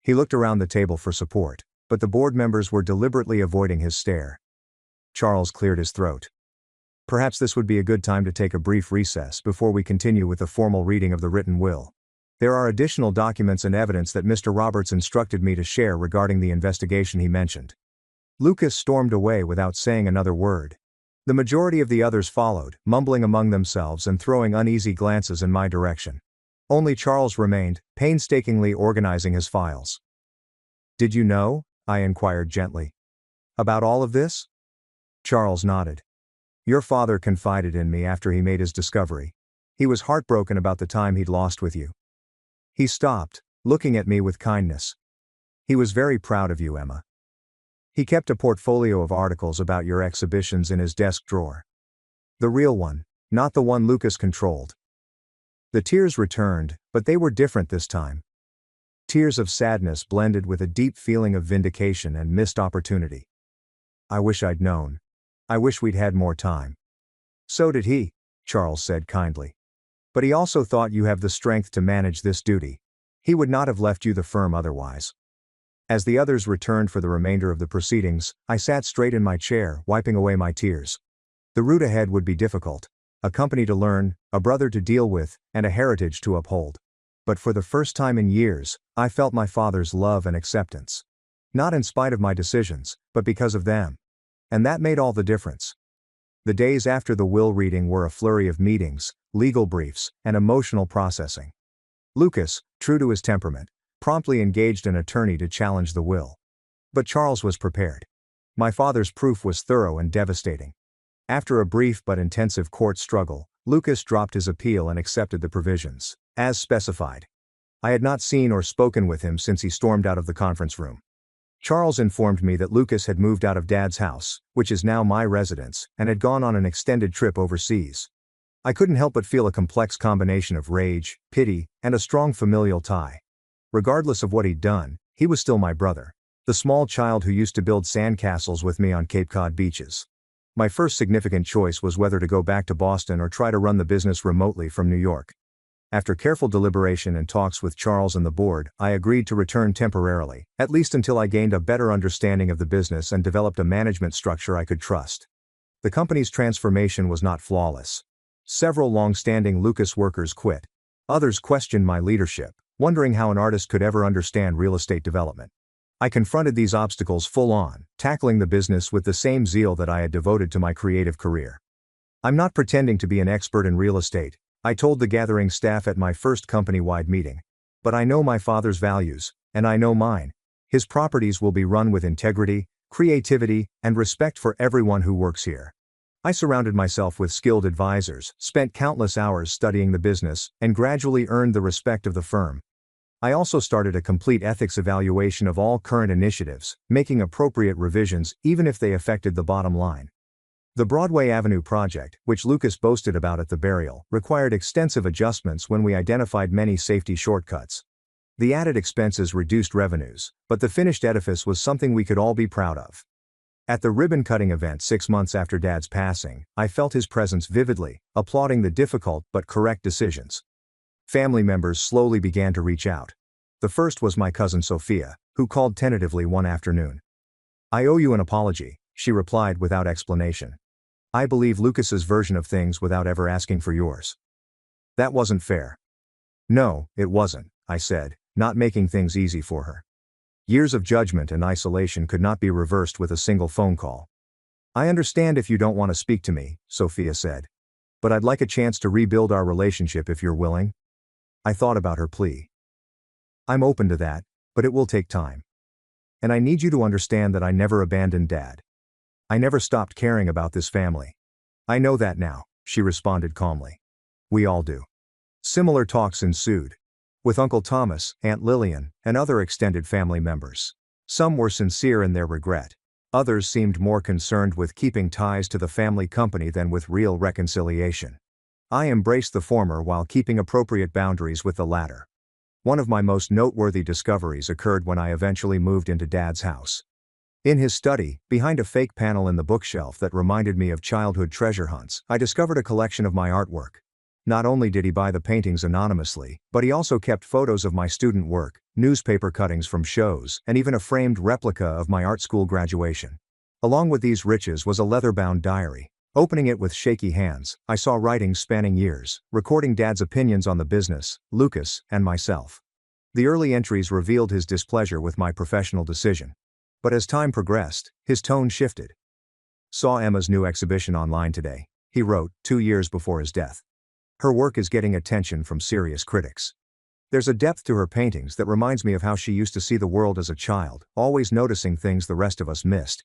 Speaker 1: He looked around the table for support, but the board members were deliberately avoiding his stare. Charles cleared his throat. "Perhaps this would be a good time to take a brief recess before we continue with the formal reading of the written will. There are additional documents and evidence that Mr. Roberts instructed me to share regarding the investigation he mentioned." Lucas stormed away without saying another word. The majority of the others followed, mumbling among themselves and throwing uneasy glances in my direction. Only Charles remained, painstakingly organizing his files. "Did you know?" I inquired gently. "About all of this?" Charles nodded. "Your father confided in me after he made his discovery. He was heartbroken about the time he'd lost with you." He stopped, looking at me with kindness. "He was very proud of you, Emma. He kept a portfolio of articles about your exhibitions in his desk drawer. The real one, not the one Lucas controlled." The tears returned, but they were different this time. Tears of sadness blended with a deep feeling of vindication and missed opportunity. "I wish I'd known. I wish we'd had more time." "So did he," Charles said kindly. "But he also thought you have the strength to manage this duty. He would not have left you the firm otherwise." As the others returned for the remainder of the proceedings, I sat straight in my chair, wiping away my tears. The route ahead would be difficult. A company to learn, a brother to deal with, and a heritage to uphold. But for the first time in years, I felt my father's love and acceptance. Not in spite of my decisions, but because of them. And that made all the difference. The days after the will reading were a flurry of meetings, legal briefs, and emotional processing. Lucas, true to his temperament, promptly engaged an attorney to challenge the will. But Charles was prepared. My father's proof was thorough and devastating. After a brief but intensive court struggle, Lucas dropped his appeal and accepted the provisions, as specified. I had not seen or spoken with him since he stormed out of the conference room. Charles informed me that Lucas had moved out of Dad's house, which is now my residence, and had gone on an extended trip overseas. I couldn't help but feel a complex combination of rage, pity, and a strong familial tie. Regardless of what he'd done, he was still my brother, the small child who used to build sandcastles with me on Cape Cod beaches. My first significant choice was whether to go back to Boston or try to run the business remotely from New York. After careful deliberation and talks with Charles and the board, I agreed to return temporarily, at least until I gained a better understanding of the business and developed a management structure I could trust. The company's transformation was not flawless. Several long-standing Lucas workers quit. Others questioned my leadership, wondering how an artist could ever understand real estate development. I confronted these obstacles full on, tackling the business with the same zeal that I had devoted to my creative career. I'm not pretending to be an expert in real estate, I told the gathering staff at my first company-wide meeting. But I know my father's values, and I know mine. His properties will be run with integrity, creativity, and respect for everyone who works here. I surrounded myself with skilled advisors, spent countless hours studying the business, and gradually earned the respect of the firm. I also started a complete ethics evaluation of all current initiatives, making appropriate revisions even if they affected the bottom line. The Broadway Avenue project, which Lucas boasted about at the burial, required extensive adjustments when we identified many safety shortcuts. The added expenses reduced revenues, but the finished edifice was something we could all be proud of. At the ribbon-cutting event 6 months after Dad's passing, I felt his presence vividly, applauding the difficult but correct decisions. Family members slowly began to reach out. The first was my cousin Sophia, who called tentatively one afternoon. "I owe you an apology," she replied without explanation. "I believe Lucas's version of things without ever asking for yours." "That wasn't fair." "No, it wasn't," I said, not making things easy for her. Years of judgment and isolation could not be reversed with a single phone call. "I understand if you don't want to speak to me," Sophia said. "But I'd like a chance to rebuild our relationship if you're willing." I thought about her plea. "I'm open to that, but it will take time. And I need you to understand that I never abandoned Dad. I never stopped caring about this family." "I know that now," she responded calmly. "We all do." Similar talks ensued. With Uncle Thomas, Aunt Lillian, and other extended family members. Some were sincere in their regret. Others seemed more concerned with keeping ties to the family company than with real reconciliation. I embraced the former while keeping appropriate boundaries with the latter. One of my most noteworthy discoveries occurred when I eventually moved into Dad's house. In his study, behind a fake panel in the bookshelf that reminded me of childhood treasure hunts, I discovered a collection of my artwork. Not only did he buy the paintings anonymously, but he also kept photos of my student work, newspaper cuttings from shows, and even a framed replica of my art school graduation. Along with these riches was a leather-bound diary. Opening it with shaky hands, I saw writings spanning years, recording Dad's opinions on the business, Lucas, and myself. The early entries revealed his displeasure with my professional decision. But as time progressed, his tone shifted. "Saw Emma's new exhibition online today," he wrote, 2 years before his death. "Her work is getting attention from serious critics. There's a depth to her paintings that reminds me of how she used to see the world as a child, always noticing things the rest of us missed.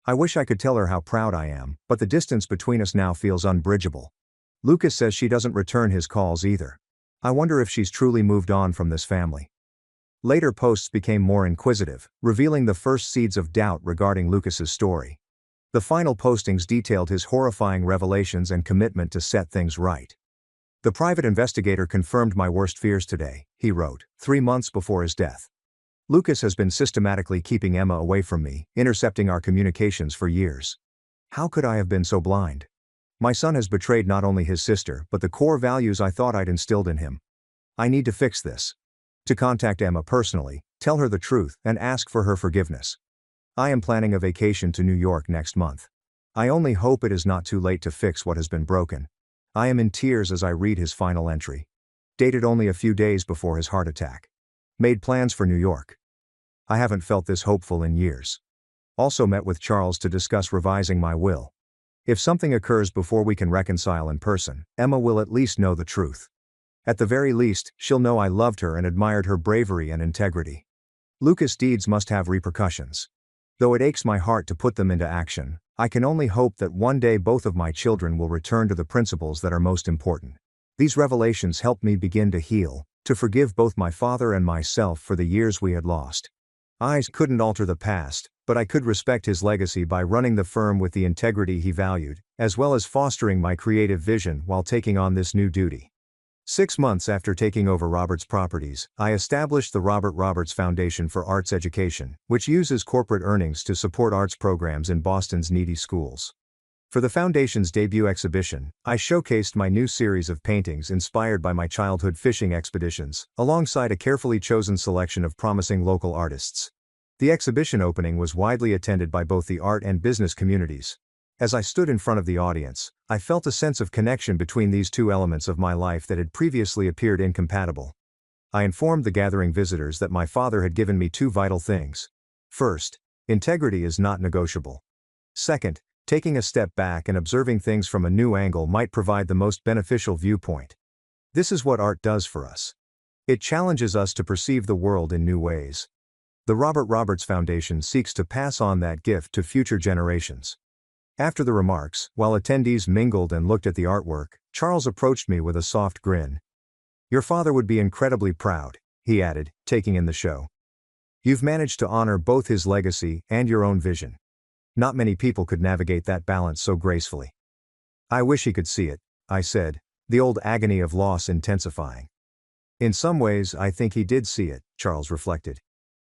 Speaker 1: I wish I could tell her how proud I am, but the distance between us now feels unbridgeable. Lucas says she doesn't return his calls either. I wonder if she's truly moved on from this family." Later posts became more inquisitive, revealing the first seeds of doubt regarding Lucas's story. The final postings detailed his horrifying revelations and commitment to set things right. "The private investigator confirmed my worst fears today," he wrote, 3 months before his death. "Lucas has been systematically keeping Emma away from me, intercepting our communications for years. How could I have been so blind? My son has betrayed not only his sister but the core values I thought I'd instilled in him. I need to fix this. To contact Emma personally, tell her the truth, and ask for her forgiveness. I am planning a vacation to New York next month. I only hope it is not too late to fix what has been broken." I am in tears as I read his final entry. Dated only a few days before his heart attack. "Made plans for New York. I haven't felt this hopeful in years. Also met with Charles to discuss revising my will. If something occurs before we can reconcile in person, Emma will at least know the truth. At the very least, she'll know I loved her and admired her bravery and integrity. Lucas' deeds must have repercussions. Though it aches my heart to put them into action, I can only hope that one day both of my children will return to the principles that are most important. These revelations helped me begin to heal, to forgive both my father and myself for the years we had lost. I couldn't alter the past, but I could respect his legacy by running the firm with the integrity he valued, as well as fostering my creative vision while taking on this new duty." 6 months after taking over Roberts Properties, I established the Robert Roberts Foundation for Arts Education, which uses corporate earnings to support arts programs in Boston's needy schools. For the Foundation's debut exhibition, I showcased my new series of paintings inspired by my childhood fishing expeditions, alongside a carefully chosen selection of promising local artists. The exhibition opening was widely attended by both the art and business communities. As I stood in front of the audience, I felt a sense of connection between these two elements of my life that had previously appeared incompatible. I informed the gathering visitors that my father had given me 2 vital things. First, integrity is not negotiable. Second, Taking a step back and observing things from a new angle might provide the most beneficial viewpoint. This is what art does for us. It challenges us to perceive the world in new ways. The Robert Roberts Foundation seeks to pass on that gift to future generations. After the remarks, while attendees mingled and looked at the artwork, Charles approached me with a soft grin. "Your father would be incredibly proud," he added, taking in the show. "You've managed to honor both his legacy and your own vision. Not many people could navigate that balance so gracefully." "I wish he could see it," I said, the old agony of loss intensifying. "In some ways I think he did see it," Charles reflected.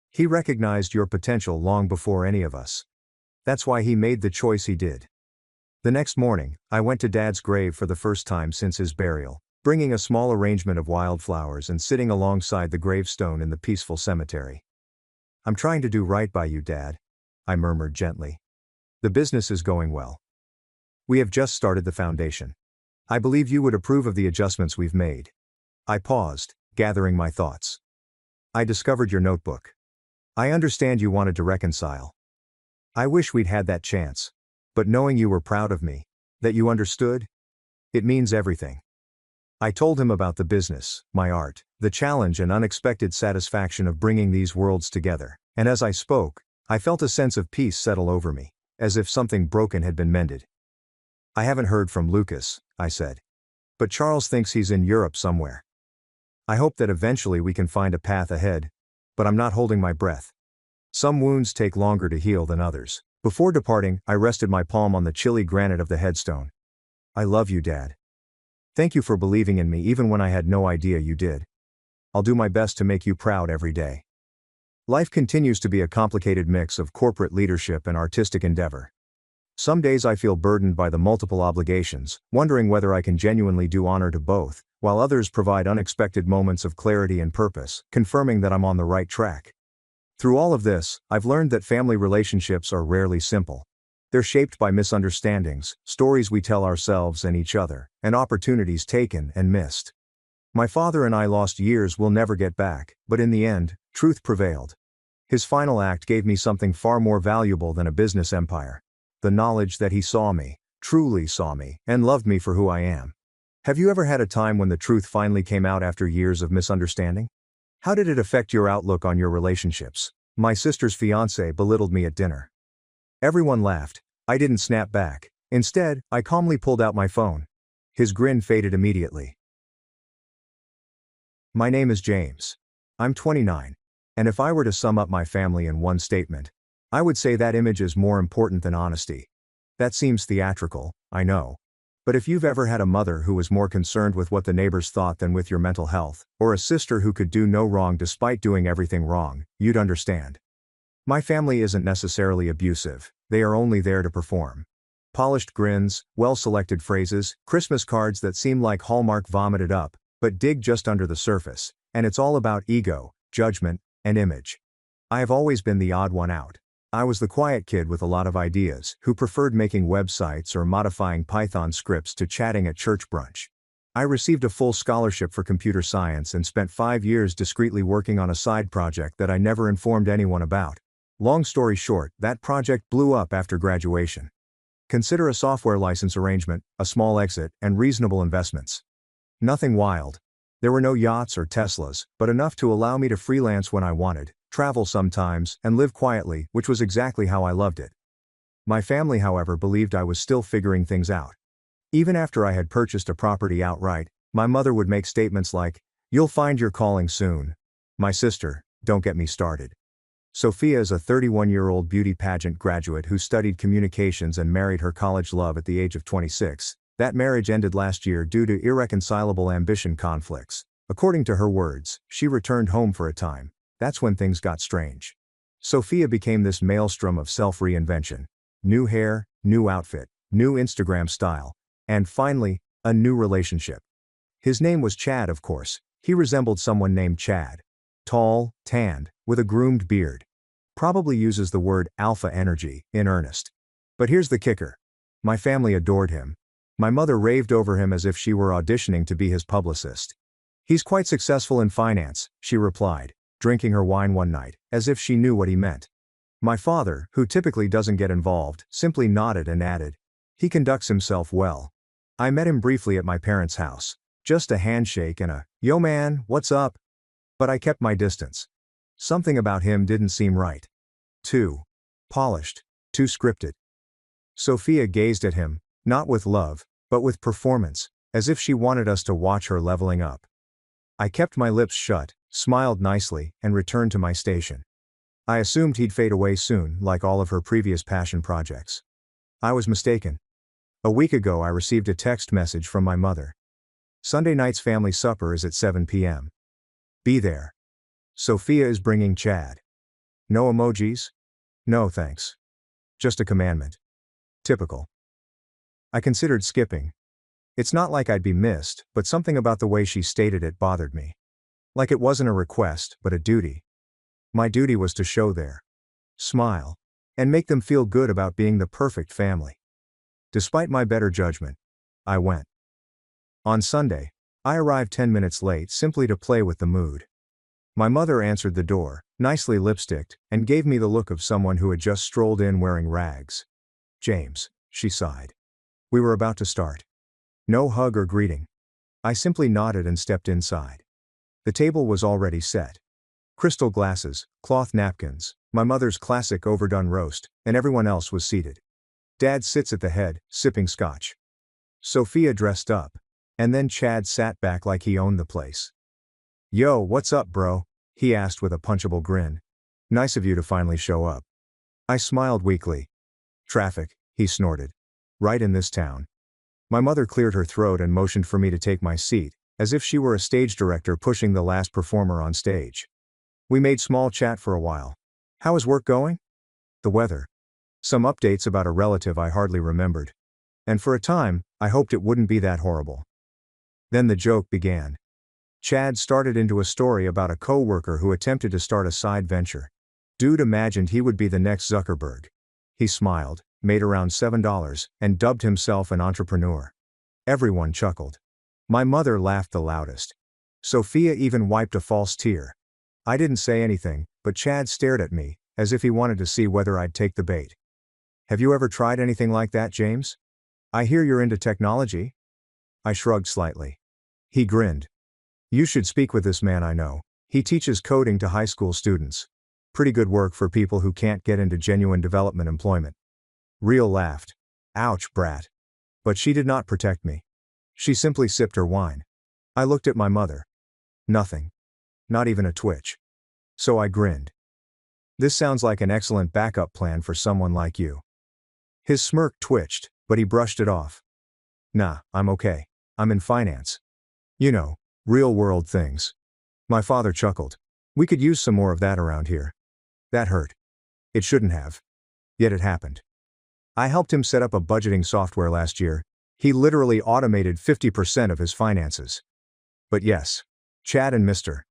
Speaker 1: "He recognized your potential long before any of us. That's why he made the choice he did." The next morning, I went to Dad's grave for the first time since his burial, bringing a small arrangement of wildflowers and sitting alongside the gravestone in the peaceful cemetery. "I'm trying to do right by you, Dad," I murmured gently. "The business is going well. We have just started the foundation. I believe you would approve of the adjustments we've made." I paused, gathering my thoughts. "I discovered your notebook. I understand you wanted to reconcile. I wish we'd had that chance. But knowing you were proud of me, that you understood, it means everything." I told him about the business, my art, the challenge and unexpected satisfaction of bringing these worlds together, and as I spoke, I felt a sense of peace settle over me, as if something broken had been mended. "I haven't heard from Lucas," I said. "But Charles thinks he's in Europe somewhere. I hope that eventually we can find a path ahead, but I'm not holding my breath. Some wounds take longer to heal than others." Before departing, I rested my palm on the chilly granite of the headstone. "I love you, Dad. Thank you for believing in me even when I had no idea you did. I'll do my best to make you proud every day." Life continues to be a complicated mix of corporate leadership and artistic endeavor. Some days I feel burdened by the multiple obligations, wondering whether I can genuinely do honor to both, while others provide unexpected moments of clarity and purpose, confirming that I'm on the right track. Through all of this, I've learned that family relationships are rarely simple. They're shaped by misunderstandings, stories we tell ourselves and each other, and opportunities taken and missed. My father and I lost years we'll never get back, but in the end, truth prevailed. His final act gave me something far more valuable than a business empire: the knowledge that he saw me, truly saw me, and loved me for who I am. Have you ever had a time when the truth finally came out after years of misunderstanding? How did it affect your outlook on your relationships? My sister's fiancé belittled me at dinner. Everyone laughed. I didn't snap back. Instead, I calmly pulled out my phone. His grin faded immediately. "My name is James. I'm 29. And if I were to sum up my family in one statement, I would say that image is more important than honesty." That seems theatrical, I know. But if you've ever had a mother who was more concerned with what the neighbors thought than with your mental health, or a sister who could do no wrong despite doing everything wrong, you'd understand. My family isn't necessarily abusive, they are only there to perform. Polished grins, well-selected phrases, Christmas cards that seem like Hallmark vomited up, but dig just under the surface, and it's all about ego, judgment, and image. I have always been the odd one out. I was the quiet kid with a lot of ideas, who preferred making websites or modifying Python scripts to chatting at church brunch. I received a full scholarship for computer science and spent 5 years discreetly working on a side project that I never informed anyone about. Long story short, that project blew up after graduation. Consider a software license arrangement, a small exit, and reasonable investments. Nothing wild. There were no yachts or Teslas, but enough to allow me to freelance when I wanted, travel sometimes, and live quietly, which was exactly how I loved it. My family, however, believed I was still figuring things out. Even after I had purchased a property outright, my mother would make statements like, "You'll find your calling soon." My sister, don't get me started. Sophia is a 31-year-old beauty pageant graduate who studied communications and married her college love at the age of 26. That marriage ended last year due to irreconcilable ambition conflicts. According to her words, she returned home for a time. That's when things got strange. Sophia became this maelstrom of self-reinvention. New hair, new outfit, new Instagram style, and finally, a new relationship. His name was Chad, of course. He resembled someone named Chad. Tall, tanned, with a groomed beard. Probably uses the word alpha energy in earnest. But here's the kicker. My family adored him. My mother raved over him as if she were auditioning to be his publicist. "He's quite successful in finance," she replied, drinking her wine one night, as if she knew what he meant. My father, who typically doesn't get involved, simply nodded and added, "He conducts himself well." I met him briefly at my parents' house. Just a handshake and a, "Yo man, what's up?" But I kept my distance. Something about him didn't seem right. Too polished, too scripted. Sophia gazed at him, not with love, but with performance, as if she wanted us to watch her leveling up. I kept my lips shut, smiled nicely, and returned to my station. I assumed he'd fade away soon, like all of her previous passion projects. I was mistaken. A week ago I received a text message from my mother. "Sunday night's family supper is at 7 p.m. Be there. Sophia is bringing Chad." No emojis? No thanks. Just a commandment. Typical. I considered skipping. It's not like I'd be missed, but something about the way she stated it bothered me. Like it wasn't a request, but a duty. My duty was to show their smile and make them feel good about being the perfect family. Despite my better judgment, I went. On Sunday, I arrived 10 minutes late simply to play with the mood. My mother answered the door, nicely lipsticked, and gave me the look of someone who had just strolled in wearing rags. "James," she sighed. We were about to start. No hug or greeting. I simply nodded and stepped inside. The table was already set. Crystal glasses, cloth napkins, my mother's classic overdone roast, and everyone else was seated. Dad sits at the head, sipping scotch. Sophia dressed up. And then Chad sat back like he owned the place. "Yo, what's up, bro?" he asked with a punchable grin. "Nice of you to finally show up." I smiled weakly. "Traffic," he snorted. "Right in this town." My mother cleared her throat and motioned for me to take my seat, as if she were a stage director pushing the last performer on stage. We made small chat for a while. "How is work going?" "The weather." Some updates about a relative I hardly remembered. And for a time, I hoped it wouldn't be that horrible. Then the joke began. Chad started into a story about a co-worker who attempted to start a side venture. Dude imagined he would be the next Zuckerberg. He smiled, made around $7, and dubbed himself an entrepreneur. Everyone chuckled. My mother laughed the loudest. Sophia even wiped a false tear. I didn't say anything, but Chad stared at me, as if he wanted to see whether I'd take the bait. "Have you ever tried anything like that, James? I hear you're into technology?" I shrugged slightly. He grinned. "You should speak with this man I know. He teaches coding to high school students. Pretty good work for people who can't get into genuine development employment." Real laughed. "Ouch, brat." But she did not protect me. She simply sipped her wine. I looked at my mother. Nothing. Not even a twitch. So I grinned. "This sounds like an excellent backup plan for someone like you." His smirk twitched, but he brushed it off. "Nah, I'm okay. I'm in finance. You know, real-world things." My father chuckled. "We could use some more of that around here." That hurt. It shouldn't have. Yet it happened. I helped him set up a budgeting software last year. He literally automated 50% of his finances. But yes, Chad and Mr.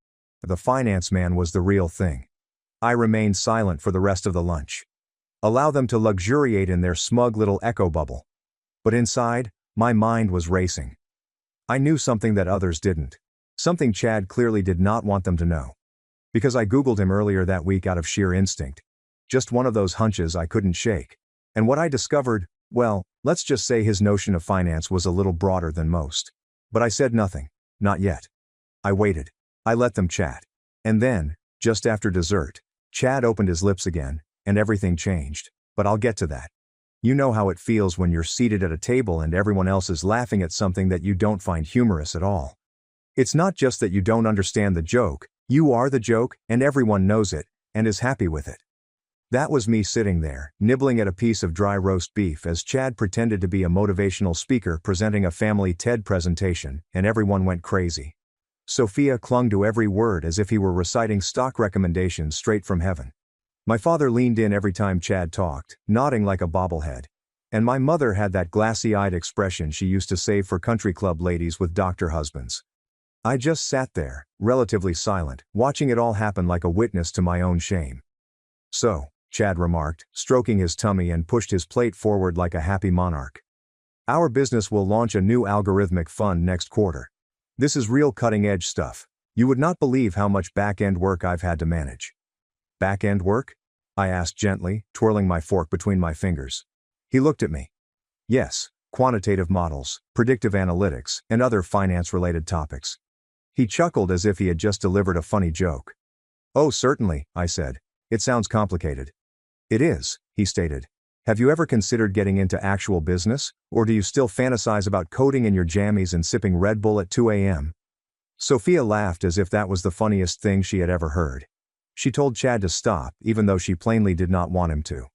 Speaker 1: the finance man was the real thing. I remained silent for the rest of the lunch. Allow them to luxuriate in their smug little echo bubble. But inside, my mind was racing. I knew something that others didn't. Something Chad clearly did not want them to know. Because I Googled him earlier that week out of sheer instinct. Just one of those hunches I couldn't shake. And what I discovered, well, let's just say his notion of finance was a little broader than most. But I said nothing. Not yet. I waited. I let them chat. And then, just after dessert, Chad opened his lips again, and everything changed. But I'll get to that. You know how it feels when you're seated at a table and everyone else is laughing at something that you don't find humorous at all. It's not just that you don't understand the joke, you are the joke, and everyone knows it, and is happy with it. That was me sitting there, nibbling at a piece of dry roast beef as Chad pretended to be a motivational speaker presenting a family TED presentation, and everyone went crazy. Sophia clung to every word as if he were reciting stock recommendations straight from heaven. My father leaned in every time Chad talked, nodding like a bobblehead. And my mother had that glassy-eyed expression she used to save for country club ladies with doctor husbands. I just sat there, relatively silent, watching it all happen like a witness to my own shame. "So," Chad remarked, stroking his tummy and pushed his plate forward like a happy monarch. "Our business will launch a new algorithmic fund next quarter. This is real cutting-edge stuff. You would not believe how much back-end work I've had to manage." "Back-end work?" I asked gently, twirling my fork between my fingers. He looked at me. Yes, quantitative models, predictive analytics, and other finance-related topics. He chuckled as if he had just delivered a funny joke. Oh, certainly, I said. It sounds complicated. It is, he stated. Have you ever considered getting into actual business, or do you still fantasize about coding in your jammies and sipping Red Bull at 2 a.m.? Sophia laughed as if that was the funniest thing she had ever heard. She told Chad to stop, even though she plainly did not want him to.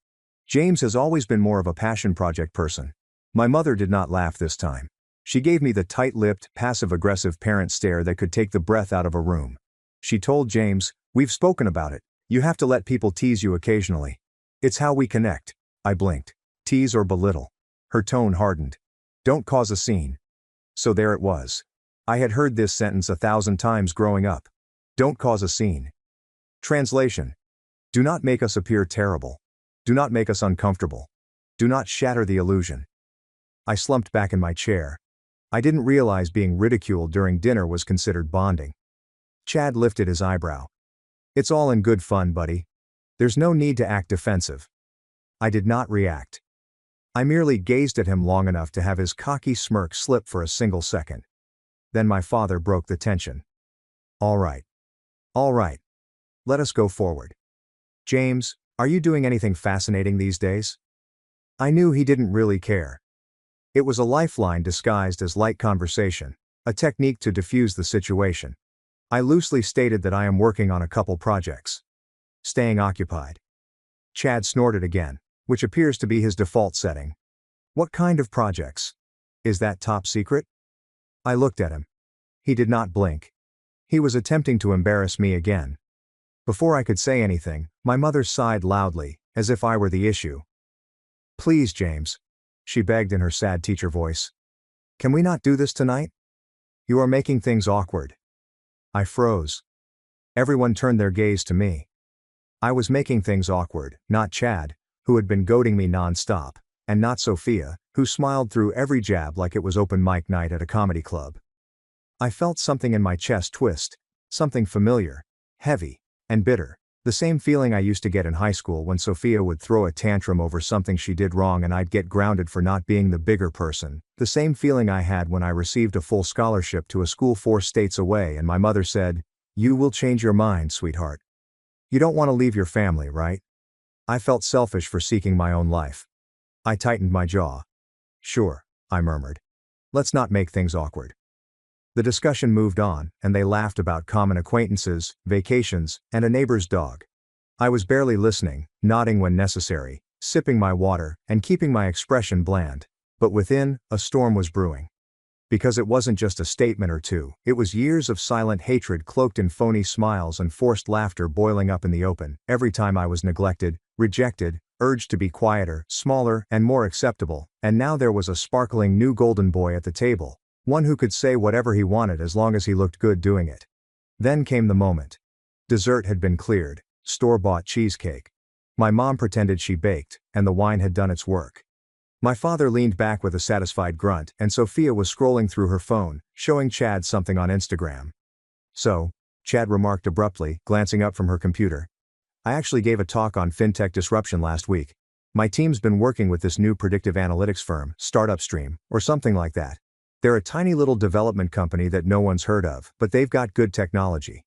Speaker 1: James has always been more of a passion project person. My mother did not laugh this time. She gave me the tight-lipped, passive-aggressive parent stare that could take the breath out of a room. She told James, "We've spoken about it. You have to let people tease you occasionally. It's how we connect." I blinked. Tease or belittle. Her tone hardened. Don't cause a scene. So there it was. I had heard this sentence 1,000 times growing up. Don't cause a scene. Translation. Do not make us appear terrible. Do not make us uncomfortable. Do not shatter the illusion. I slumped back in my chair. I didn't realize being ridiculed during dinner was considered bonding. Chad lifted his eyebrow. It's all in good fun, buddy. There's no need to act defensive. I did not react. I merely gazed at him long enough to have his cocky smirk slip for a single second. Then my father broke the tension. All right. All right. Let us go forward. James, are you doing anything fascinating these days? I knew he didn't really care. It was a lifeline disguised as light conversation, a technique to diffuse the situation. I loosely stated that I am working on a couple projects. Staying occupied. Chad snorted again, which appears to be his default setting. What kind of projects? Is that top secret? I looked at him. He did not blink. He was attempting to embarrass me again. Before I could say anything, my mother sighed loudly, as if I were the issue. Please, James, she begged in her sad teacher voice. Can we not do this tonight? You are making things awkward. I froze. Everyone turned their gaze to me. I was making things awkward, not Chad, who had been goading me non-stop, and not Sophia, who smiled through every jab like it was open mic night at a comedy club. I felt something in my chest twist, something familiar, heavy, and bitter, the same feeling I used to get in high school when Sophia would throw a tantrum over something she did wrong and I'd get grounded for not being the bigger person, the same feeling I had when I received a full scholarship to a school 4 states away and my mother said, "You will change your mind, sweetheart. You don't want to leave your family, right?" I felt selfish for seeking my own life. I tightened my jaw. Sure, I murmured. Let's not make things awkward. The discussion moved on, and they laughed about common acquaintances, vacations, and a neighbor's dog. I was barely listening, nodding when necessary, sipping my water, and keeping my expression bland. But within, a storm was brewing. Because it wasn't just a statement or two, it was years of silent hatred cloaked in phony smiles and forced laughter boiling up in the open, every time I was neglected, rejected, urged to be quieter, smaller, and more acceptable, and now there was a sparkling new golden boy at the table. One who could say whatever he wanted as long as he looked good doing it. Then came the moment. Dessert had been cleared, store-bought cheesecake. My mom pretended she baked, and the wine had done its work. My father leaned back with a satisfied grunt, and Sophia was scrolling through her phone, showing Chad something on Instagram. So, Chad remarked abruptly, glancing up from her computer. I actually gave a talk on fintech disruption last week. My team's been working with this new predictive analytics firm, Startup Stream, or something like that. They're a tiny little development company that no one's heard of, but they've got good technology.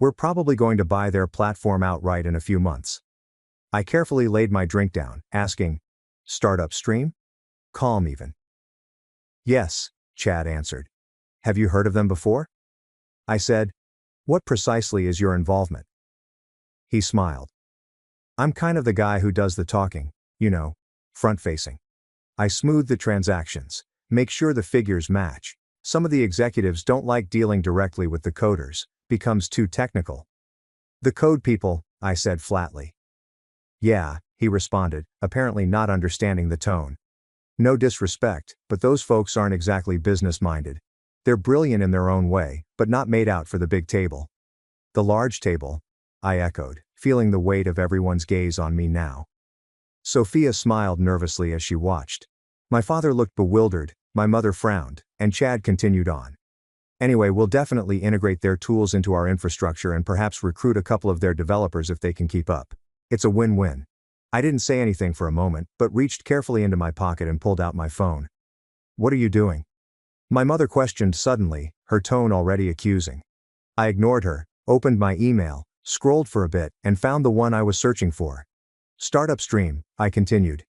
Speaker 1: We're probably going to buy their platform outright in a few months. I carefully laid my drink down, asking, Startup Stream? Calm even. Yes, Chad answered. Have you heard of them before? I said, what precisely is your involvement? He smiled. I'm kind of the guy who does the talking, front-facing. I smooth the transactions. Make sure the figures match. Some of the executives don't like dealing directly with the coders, becomes too technical. The code people, I said flatly. Yeah, he responded, apparently not understanding the tone. No disrespect, but those folks aren't exactly business-minded. They're brilliant in their own way, but not made out for the big table. The large table, I echoed, feeling the weight of everyone's gaze on me now. Sophia smiled nervously as she watched. My father looked bewildered. My mother frowned, and Chad continued on. Anyway, we'll definitely integrate their tools into our infrastructure and perhaps recruit a couple of their developers if they can keep up. It's a win-win. I didn't say anything for a moment, but reached carefully into my pocket and pulled out my phone. What are you doing? My mother questioned suddenly, her tone already accusing. I ignored her, opened my email, scrolled for a bit, and found the one I was searching for. Startup Stream, I continued.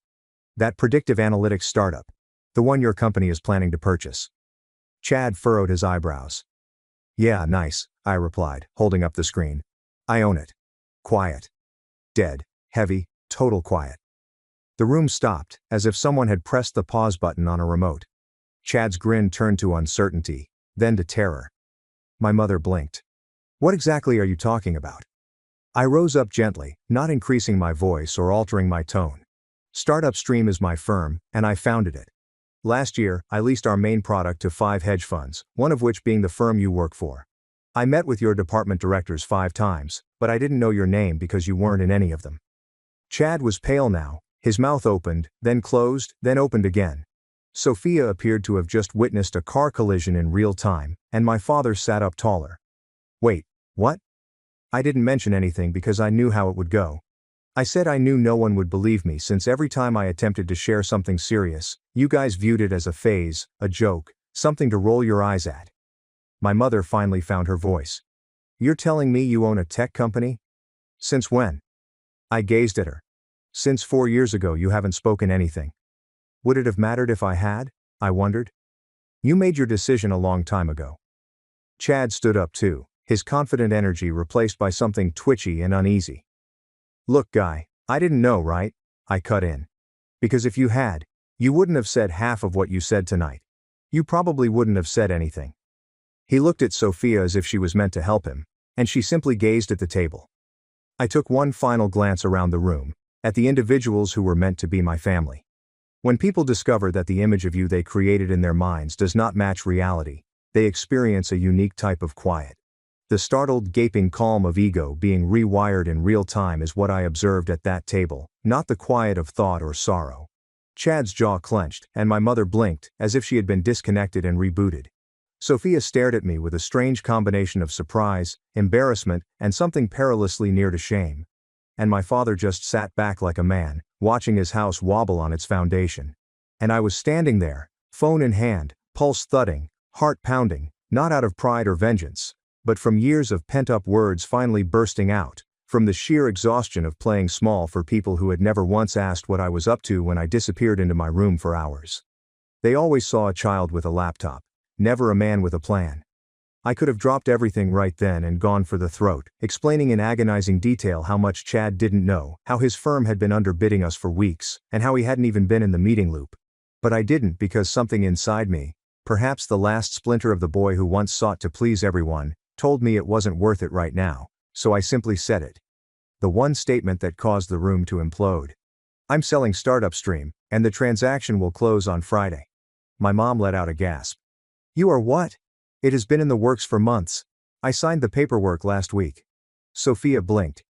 Speaker 1: That predictive analytics startup. The one your company is planning to purchase. Chad furrowed his eyebrows. Yeah, nice, I replied, holding up the screen. I own it. Quiet. Dead, heavy, total quiet. The room stopped, as if someone had pressed the pause button on a remote. Chad's grin turned to uncertainty, then to terror. My mother blinked. What exactly are you talking about? I rose up gently, not increasing my voice or altering my tone. Startup Stream is my firm, and I founded it. Last year, I leased our main product to 5 hedge funds, one of which being the firm you work for. I met with your department directors 5 times, but I didn't know your name because you weren't in any of them. Chad was pale now, his mouth opened, then closed, then opened again. Sophia appeared to have just witnessed a car collision in real time, and my father sat up taller. Wait, what? I didn't mention anything because I knew how it would go. I said I knew no one would believe me since every time I attempted to share something serious, you guys viewed it as a phase, a joke, something to roll your eyes at. My mother finally found her voice. You're telling me you own a tech company? Since when? I gazed at her. Since 4 years ago you haven't spoken anything. Would it have mattered if I had? I wondered. You made your decision a long time ago. Chad stood up too, his confident energy replaced by something twitchy and uneasy. Look, guy, I didn't know, right? I cut in. Because if you had, you wouldn't have said half of what you said tonight. You probably wouldn't have said anything. He looked at Sophia as if she was meant to help him, and she simply gazed at the table. I took one final glance around the room, at the individuals who were meant to be my family. When people discover that the image of you they created in their minds does not match reality, they experience a unique type of quiet. The startled, gaping calm of ego being rewired in real time is what I observed at that table, not the quiet of thought or sorrow. Chad's jaw clenched, and my mother blinked, as if she had been disconnected and rebooted. Sophia stared at me with a strange combination of surprise, embarrassment, and something perilously near to shame. And my father just sat back like a man, watching his house wobble on its foundation. And I was standing there, phone in hand, pulse thudding, heart pounding, not out of pride or vengeance, but from years of pent-up words finally bursting out, from the sheer exhaustion of playing small for people who had never once asked what I was up to when I disappeared into my room for hours. They always saw a child with a laptop, never a man with a plan. I could have dropped everything right then and gone for the throat, explaining in agonizing detail how much Chad didn't know, how his firm had been underbidding us for weeks, and how he hadn't even been in the meeting loop. But I didn't because something inside me, perhaps the last splinter of the boy who once sought to please everyone, told me it wasn't worth it right now, so I simply said it. The one statement that caused the room to implode. I'm selling Startup Stream, and the transaction will close on Friday. My mom let out a gasp. You are what? It has been in the works for months. I signed the paperwork last week. Sophia blinked.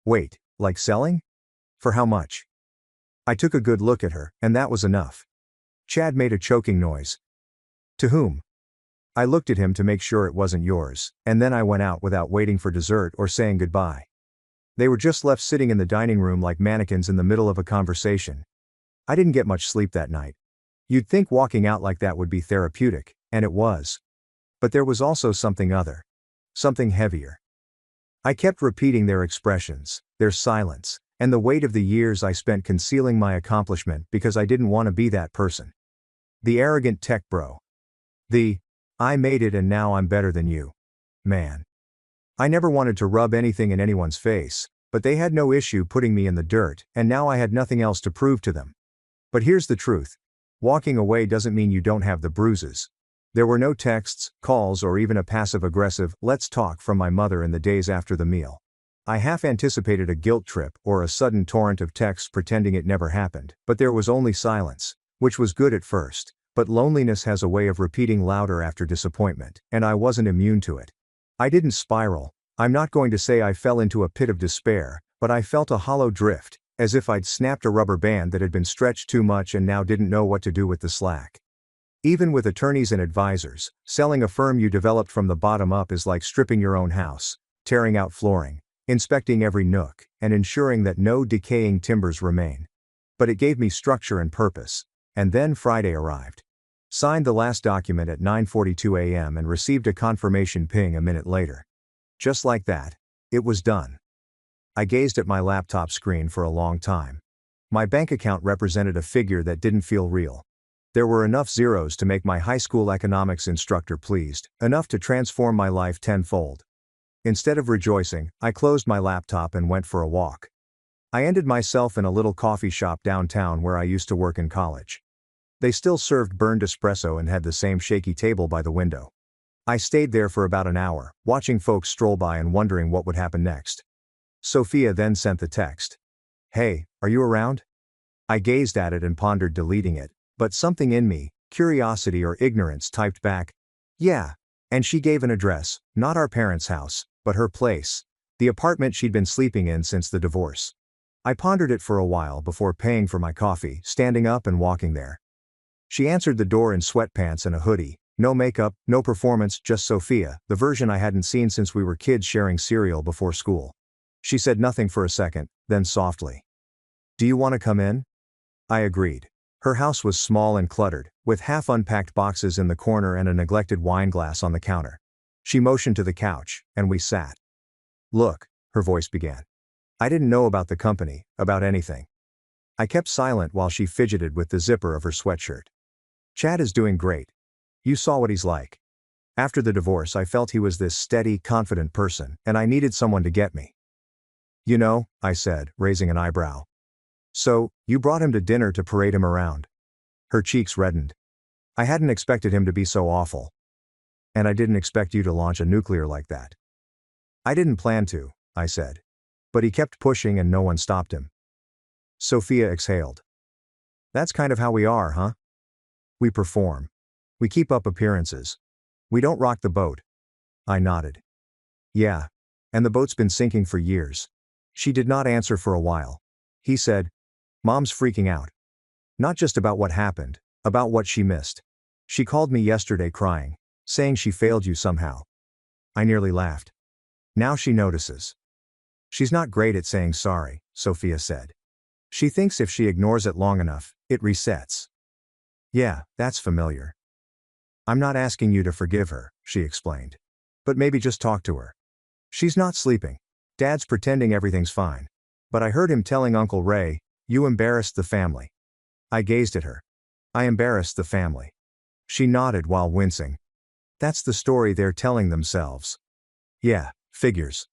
Speaker 1: Wait, like selling? For how much? I took a good look at her, and that was enough. Chad made a choking noise. To whom? I looked at him to make sure it wasn't yours, and then I went out without waiting for dessert or saying goodbye. They were just left sitting in the dining room like mannequins in the middle of a conversation. I didn't get much sleep that night. You'd think walking out like that would be therapeutic, and it was. But there was also something other. Something heavier. I kept repeating their expressions, their silence, and the weight of the years I spent concealing my accomplishment because I didn't want to be that person. The arrogant tech bro. I made it and now I'm better than you. Man. I never wanted to rub anything in anyone's face, but they had no issue putting me in the dirt, and now I had nothing else to prove to them. But here's the truth. Walking away doesn't mean you don't have the bruises. There were no texts, calls, or even a passive-aggressive, let's talk from my mother in the days after the meal. I half anticipated a guilt trip or a sudden torrent of texts pretending it never happened, but there was only silence, which was good at first, but loneliness has a way of repeating louder after disappointment, and I wasn't immune to it. I didn't spiral. I'm not going to say I fell into a pit of despair, but I felt a hollow drift, as if I'd snapped a rubber band that had been stretched too much and now didn't know what to do with the slack. Even with attorneys and advisors, selling a firm you developed from the bottom up is like stripping your own house, tearing out flooring, inspecting every nook and ensuring that no decaying timbers remain. But it gave me structure and purpose. And then Friday arrived. Signed the last document at 9:42 a.m. and received a confirmation ping a minute later. Just like that, it was done. I gazed at my laptop screen for a long time. My bank account represented a figure that didn't feel real. There were enough zeros to make my high school economics instructor pleased, enough to transform my life tenfold. Instead of rejoicing, I closed my laptop and went for a walk. I ended myself in a little coffee shop downtown where I used to work in college. They still served burned espresso and had the same shaky table by the window. I stayed there for about an hour, watching folks stroll by and wondering what would happen next. Sophia then sent the text. "Hey, are you around?" I gazed at it and pondered deleting it, but something in me, curiosity or ignorance, typed back, "Yeah." And she gave an address, not our parents' house, but her place, the apartment she'd been sleeping in since the divorce. I pondered it for a while before paying for my coffee, standing up and walking there. She answered the door in sweatpants and a hoodie, no makeup, no performance, just Sophia, the version I hadn't seen since we were kids sharing cereal before school. She said nothing for a second, then softly, "Do you want to come in?" I agreed. Her house was small and cluttered, with half-unpacked boxes in the corner and a neglected wine glass on the counter. She motioned to the couch, and we sat. "Look," her voice began. I didn't know about the company, about anything. I kept silent while she fidgeted with the zipper of her sweatshirt. "Chad is doing great. You saw what he's like. After the divorce I felt he was this steady, confident person, and I needed someone to get me." "You know," I said, raising an eyebrow. "So, you brought him to dinner to parade him around?" Her cheeks reddened. "I hadn't expected him to be so awful. And I didn't expect you to launch a nuclear like that." "I didn't plan to," I said. "But he kept pushing and no one stopped him." Sophia exhaled. "That's kind of how we are, huh? We perform. We keep up appearances. We don't rock the boat." I nodded. "Yeah. And the boat's been sinking for years." She did not answer for a while. He said, "Mom's freaking out. Not just about what happened, about what she missed. She called me yesterday crying, saying she failed you somehow." I nearly laughed. "Now she notices." "She's not great at saying sorry," Sophia said. "She thinks if she ignores it long enough, it resets." "Yeah, that's familiar." "I'm not asking you to forgive her," she explained. "But maybe just talk to her. She's not sleeping. Dad's pretending everything's fine. But I heard him telling Uncle Ray, you embarrassed the family." I gazed at her. "I embarrassed the family." She nodded while wincing. "That's the story they're telling themselves." "Yeah, figures."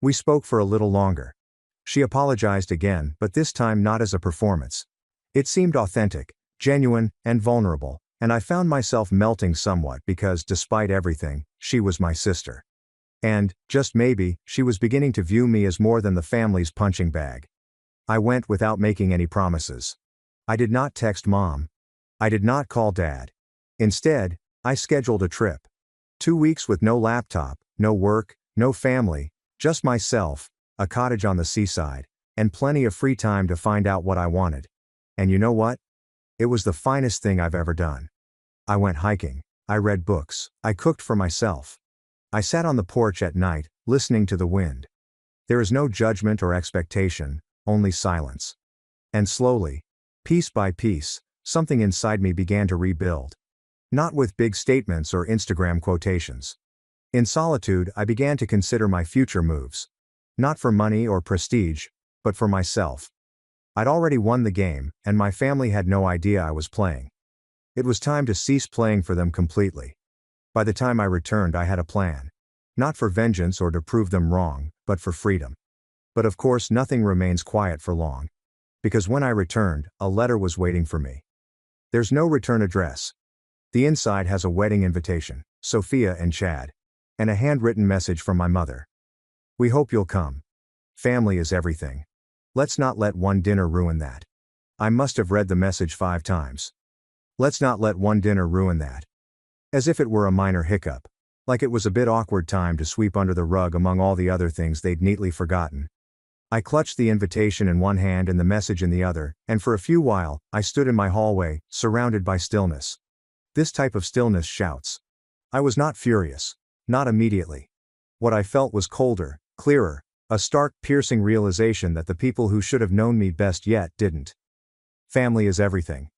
Speaker 1: We spoke for a little longer. She apologized again, but this time not as a performance. It seemed authentic, genuine, and vulnerable, and I found myself melting somewhat because, despite everything, she was my sister. And, just maybe, she was beginning to view me as more than the family's punching bag. I went without making any promises. I did not text Mom. I did not call Dad. Instead, I scheduled a trip. 2 weeks with no laptop, no work, no family, just myself, a cottage on the seaside, and plenty of free time to find out what I wanted. And you know what? It was the finest thing I've ever done. I went hiking. I read books. I cooked for myself. I sat on the porch at night, listening to the wind. There is no judgment or expectation, only silence. And slowly, piece by piece, something inside me began to rebuild. Not with big statements or Instagram quotations. In solitude, I began to consider my future moves. Not for money or prestige, but for myself. I'd already won the game, and my family had no idea I was playing. It was time to cease playing for them completely. By the time I returned, I had a plan. Not for vengeance or to prove them wrong, but for freedom. But of course, nothing remains quiet for long. Because when I returned, a letter was waiting for me. There's no return address. The inside has a wedding invitation, Sophia and Chad. And a handwritten message from my mother. "We hope you'll come. Family is everything. Let's not let one dinner ruin that." I must have read the message 5 times. Let's not let one dinner ruin that. As if it were a minor hiccup. Like it was a bit awkward time to sweep under the rug among all the other things they'd neatly forgotten. I clutched the invitation in one hand and the message in the other, and for a few while, I stood in my hallway, surrounded by stillness. This type of stillness shouts. I was not furious. Not immediately. What I felt was colder, clearer, A stark, piercing realization that the people who should have known me best yet didn't. Family is everything.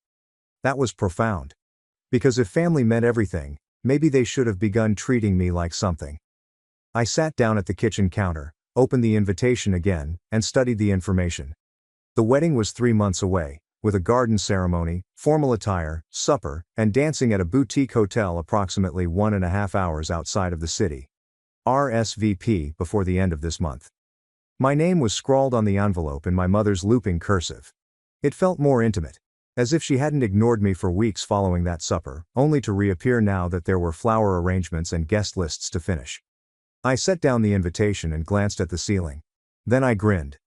Speaker 1: That was profound. Because if family meant everything, maybe they should have begun treating me like something. I sat down at the kitchen counter, opened the invitation again, and studied the information. The wedding was 3 months away, with a garden ceremony, formal attire, supper, and dancing at a boutique hotel approximately 1.5 hours outside of the city. RSVP before the end of this month. My name was scrawled on the envelope in my mother's looping cursive. It felt more intimate. As if she hadn't ignored me for weeks following that supper, only to reappear now that there were flower arrangements and guest lists to finish. I set down the invitation and glanced at the ceiling. Then I grinned.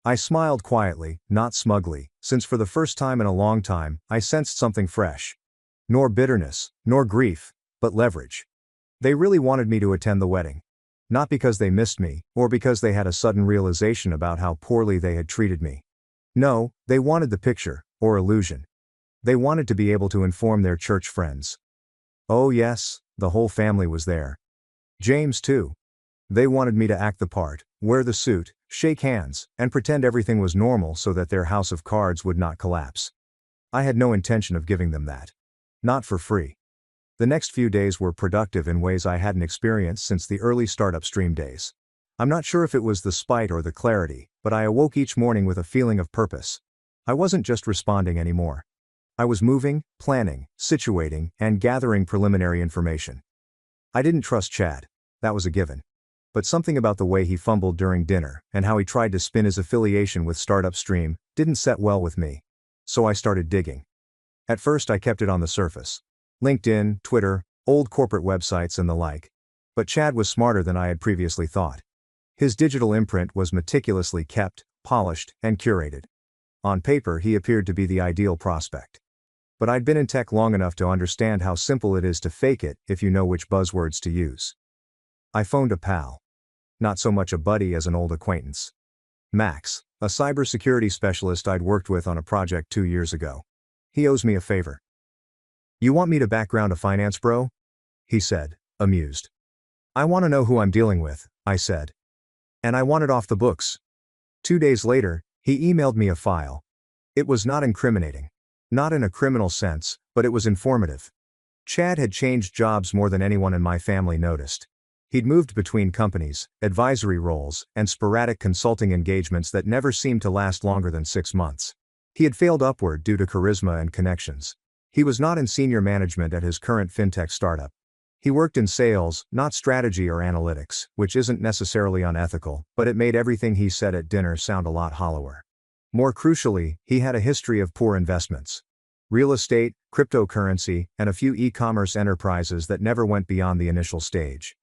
Speaker 1: I smiled quietly, not smugly, since for the first time in a long time, I sensed something fresh. Nor bitterness, nor grief, but leverage. They really wanted me to attend the wedding. Not because they missed me, or because they had a sudden realization about how poorly they had treated me. No, they wanted the picture, or illusion. They wanted to be able to inform their church friends. Oh yes, the whole family was there. James too. They wanted me to act the part, wear the suit, shake hands, and pretend everything was normal so that their house of cards would not collapse. I had no intention of giving them that. Not for free. The next few days were productive in ways I hadn't experienced since the early startup stream days. I'm not sure if it was the spite or the clarity, but I awoke each morning with a feeling of purpose. I wasn't just responding anymore. I was moving, planning, situating, and gathering preliminary information. I didn't trust Chad. That was a given. But something about the way he fumbled during dinner, and how he tried to spin his affiliation with Startup Stream, didn't set well with me. So I started digging. At first I kept it on the surface. LinkedIn, Twitter, old corporate websites and the like. But Chad was smarter than I had previously thought. His digital imprint was meticulously kept, polished, and curated. On paper he appeared to be the ideal prospect. But I'd been in tech long enough to understand how simple it is to fake it if you know which buzzwords to use. I phoned a pal. Not so much a buddy as an old acquaintance. Max, a cybersecurity specialist I'd worked with on a project 2 years ago. He owes me a favor. You want me to background a finance bro? He said, amused. I want to know who I'm dealing with, I said. And I want it off the books. 2 days later, he emailed me a file. It was not incriminating. Not in a criminal sense, but it was informative. Chad had changed jobs more than anyone in my family noticed. He'd moved between companies, advisory roles, and sporadic consulting engagements that never seemed to last longer than 6 months. He had failed upward due to charisma and connections. He was not in senior management at his current fintech startup. He worked in sales, not strategy or analytics, which isn't necessarily unethical, but it made everything he said at dinner sound a lot hollower. More crucially, he had a history of poor investments. Real estate, cryptocurrency, and a few e-commerce enterprises that never went beyond the initial stage.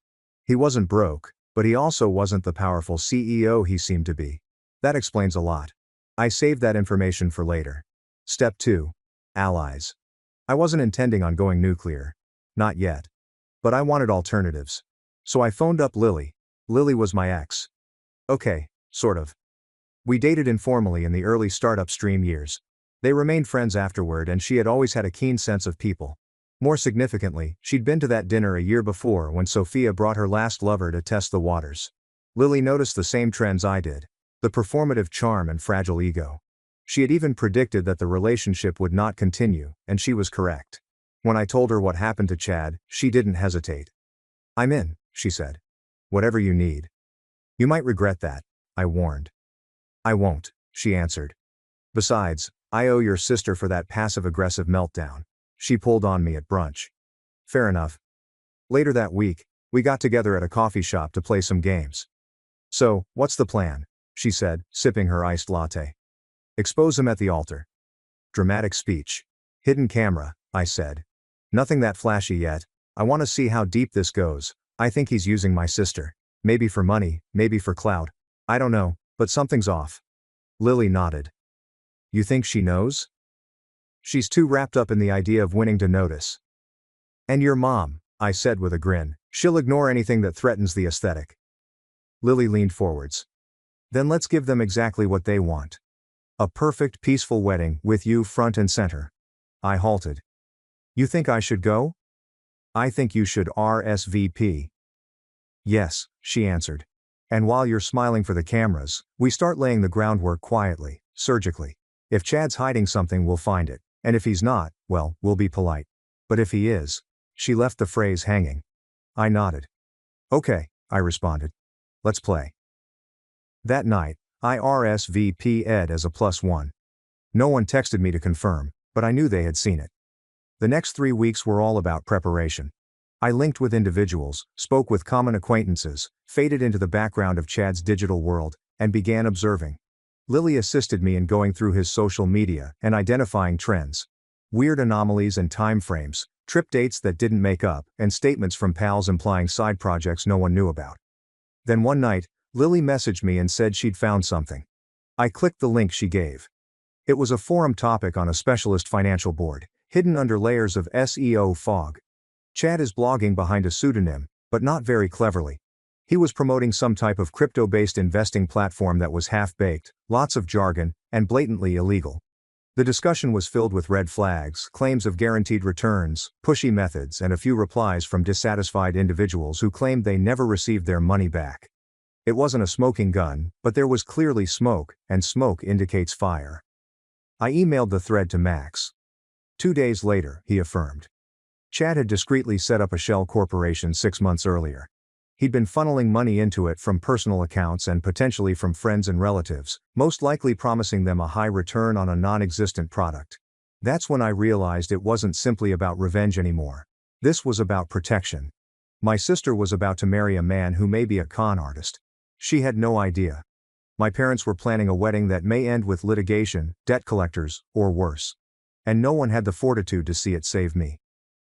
Speaker 1: He wasn't broke, but he also wasn't the powerful CEO he seemed to be. That explains a lot. I saved that information for later. Step 2. Allies. I wasn't intending on going nuclear. Not yet. But I wanted alternatives. So I phoned up Lily. Lily was my ex. Okay, sort of. We dated informally in the early startup stream years. They remained friends afterward, and she had always had a keen sense of people. More significantly, she'd been to that dinner a year before when Sophia brought her last lover to test the waters. Lily noticed the same trends I did. The performative charm and fragile ego. She had even predicted that the relationship would not continue, and she was correct. When I told her what happened to Chad, she didn't hesitate. I'm in, she said. Whatever you need. You might regret that, I warned. I won't, she answered. Besides, I owe your sister for that passive-aggressive meltdown. She pulled on me at brunch. Fair enough. Later that week, we got together at a coffee shop to play some games. So, what's the plan? She said, sipping her iced latte. Expose him at the altar. Dramatic speech. Hidden camera, I said. Nothing that flashy yet. I want to see how deep this goes. I think he's using my sister. Maybe for money, maybe for clout. I don't know, but something's off. Lily nodded. You think she knows? She's too wrapped up in the idea of winning to notice. And your mom, I said with a grin. She'll ignore anything that threatens the aesthetic. Lily leaned forwards. Then let's give them exactly what they want. A perfect, peaceful wedding with you front and center. I halted. You think I should go? I think you should RSVP. Yes, she answered. And while you're smiling for the cameras, we start laying the groundwork quietly, surgically. If Chad's hiding something, we'll find it. And if he's not, well, we'll be polite. But if he is. She left the phrase hanging. I nodded. Okay, I responded. Let's play. That night, I RSVP'd as a +1. No one texted me to confirm, but I knew they had seen it. The next 3 weeks were all about preparation. I linked with individuals, spoke with common acquaintances, faded into the background of Chad's digital world, and began observing. Lily assisted me in going through his social media and identifying trends. Weird anomalies and time frames, trip dates that didn't make up, and statements from pals implying side projects no one knew about. Then one night, Lily messaged me and said she'd found something. I clicked the link she gave. It was a forum topic on a specialist financial board, hidden under layers of SEO fog. Chad is blogging behind a pseudonym, but not very cleverly. He was promoting some type of crypto-based investing platform that was half-baked, lots of jargon, and blatantly illegal. The discussion was filled with red flags, claims of guaranteed returns, pushy methods, and a few replies from dissatisfied individuals who claimed they never received their money back. It wasn't a smoking gun, but there was clearly smoke, and smoke indicates fire. I emailed the thread to Max. 2 days later, he affirmed. Chad had discreetly set up a shell corporation 6 months earlier. He'd been funneling money into it from personal accounts and potentially from friends and relatives, most likely promising them a high return on a non-existent product. That's when I realized it wasn't simply about revenge anymore. This was about protection. My sister was about to marry a man who may be a con artist. She had no idea. My parents were planning a wedding that may end with litigation, debt collectors, or worse. And no one had the fortitude to see it save me.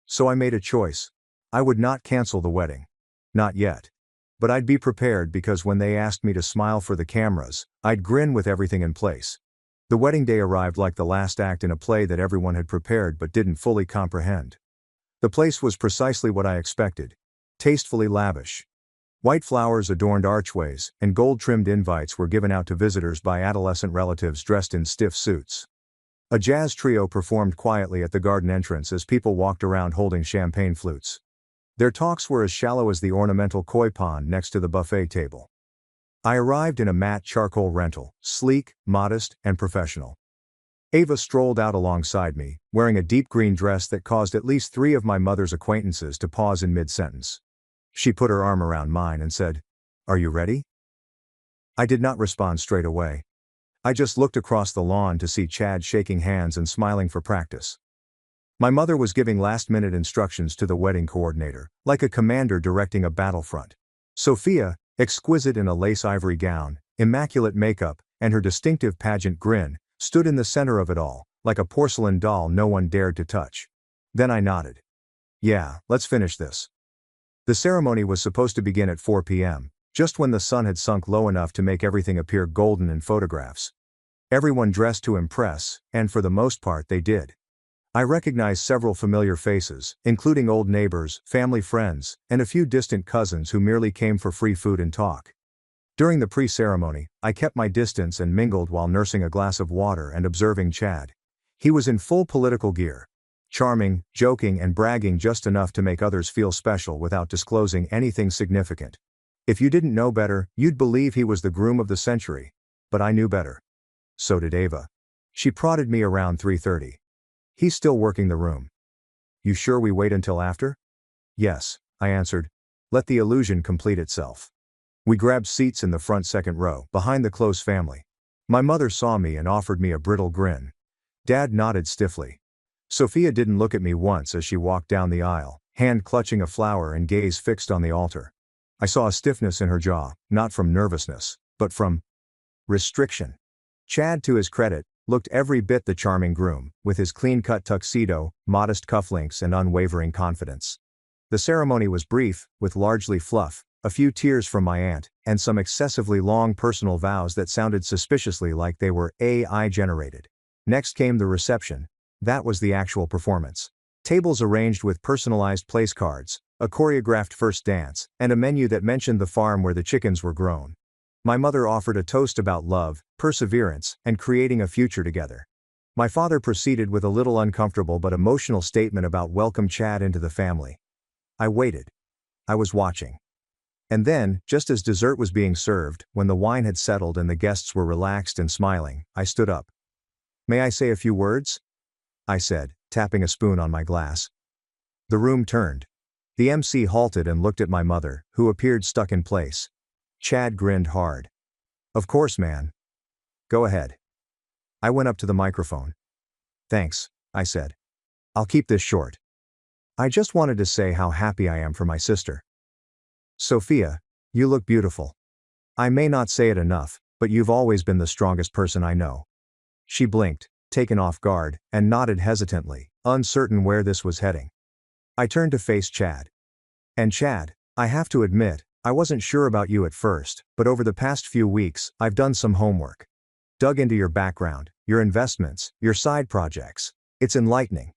Speaker 1: So I made a choice. I would not cancel the wedding. Not yet. But I'd be prepared because when they asked me to smile for the cameras, I'd grin with everything in place. The wedding day arrived like the last act in a play that everyone had prepared but didn't fully comprehend. The place was precisely what I expected. Tastefully lavish. White flowers adorned archways, and gold-trimmed invites were given out to visitors by adolescent relatives dressed in stiff suits. A jazz trio performed quietly at the garden entrance as people walked around holding champagne flutes. Their talks were as shallow as the ornamental koi pond next to the buffet table. I arrived in a matte charcoal rental, sleek, modest, and professional. Ava strolled out alongside me, wearing a deep green dress that caused at least 3 of my mother's acquaintances to pause in mid-sentence. She put her arm around mine and said, "Are you ready?" I did not respond straight away. I just looked across the lawn to see Chad shaking hands and smiling for practice. My mother was giving last-minute instructions to the wedding coordinator, like a commander directing a battlefront. Sophia, exquisite in a lace ivory gown, immaculate makeup, and her distinctive pageant grin, stood in the center of it all, like a porcelain doll no one dared to touch. Then I nodded. Yeah, let's finish this. The ceremony was supposed to begin at 4 p.m., just when the sun had sunk low enough to make everything appear golden in photographs. Everyone dressed to impress, and for the most part they did. I recognized several familiar faces, including old neighbors, family friends, and a few distant cousins who merely came for free food and talk. During the pre-ceremony, I kept my distance and mingled while nursing a glass of water and observing Chad. He was in full political gear. Charming, joking, and bragging just enough to make others feel special without disclosing anything significant. If you didn't know better, you'd believe he was the groom of the century. But I knew better. So did Ava. She prodded me around 3:30. He's still working the room. You sure we wait until after? Yes, I answered. Let the illusion complete itself. We grabbed seats in the front second row, behind the close family. My mother saw me and offered me a brittle grin. Dad nodded stiffly. Sophia didn't look at me once as she walked down the aisle, hand clutching a flower and gaze fixed on the altar. I saw a stiffness in her jaw, not from nervousness, but from restriction. Chad, to his credit, looked every bit the charming groom, with his clean-cut tuxedo, modest cufflinks, and unwavering confidence. The ceremony was brief, with largely fluff, a few tears from my aunt, and some excessively long personal vows that sounded suspiciously like they were AI-generated. Next came the reception. That was the actual performance. Tables arranged with personalized place cards, a choreographed first dance, and a menu that mentioned the farm where the chickens were grown. My mother offered a toast about love, perseverance, and creating a future together. My father proceeded with a little uncomfortable but emotional statement about welcome Chad into the family. I waited. I was watching. And then, just as dessert was being served, when the wine had settled and the guests were relaxed and smiling, I stood up. "May I say a few words?" I said, tapping a spoon on my glass. The room turned. The MC halted and looked at my mother, who appeared stuck in place. Chad grinned hard. "Of course, man. Go ahead." I went up to the microphone. "Thanks," I said. "I'll keep this short. I just wanted to say how happy I am for my sister. Sophia, you look beautiful. I may not say it enough, but you've always been the strongest person I know." She blinked, taken off guard, and nodded hesitantly, uncertain where this was heading. I turned to face Chad. "And Chad, I have to admit, I wasn't sure about you at first, but over the past few weeks, I've done some homework. Dug into your background, your investments, your side projects. It's enlightening."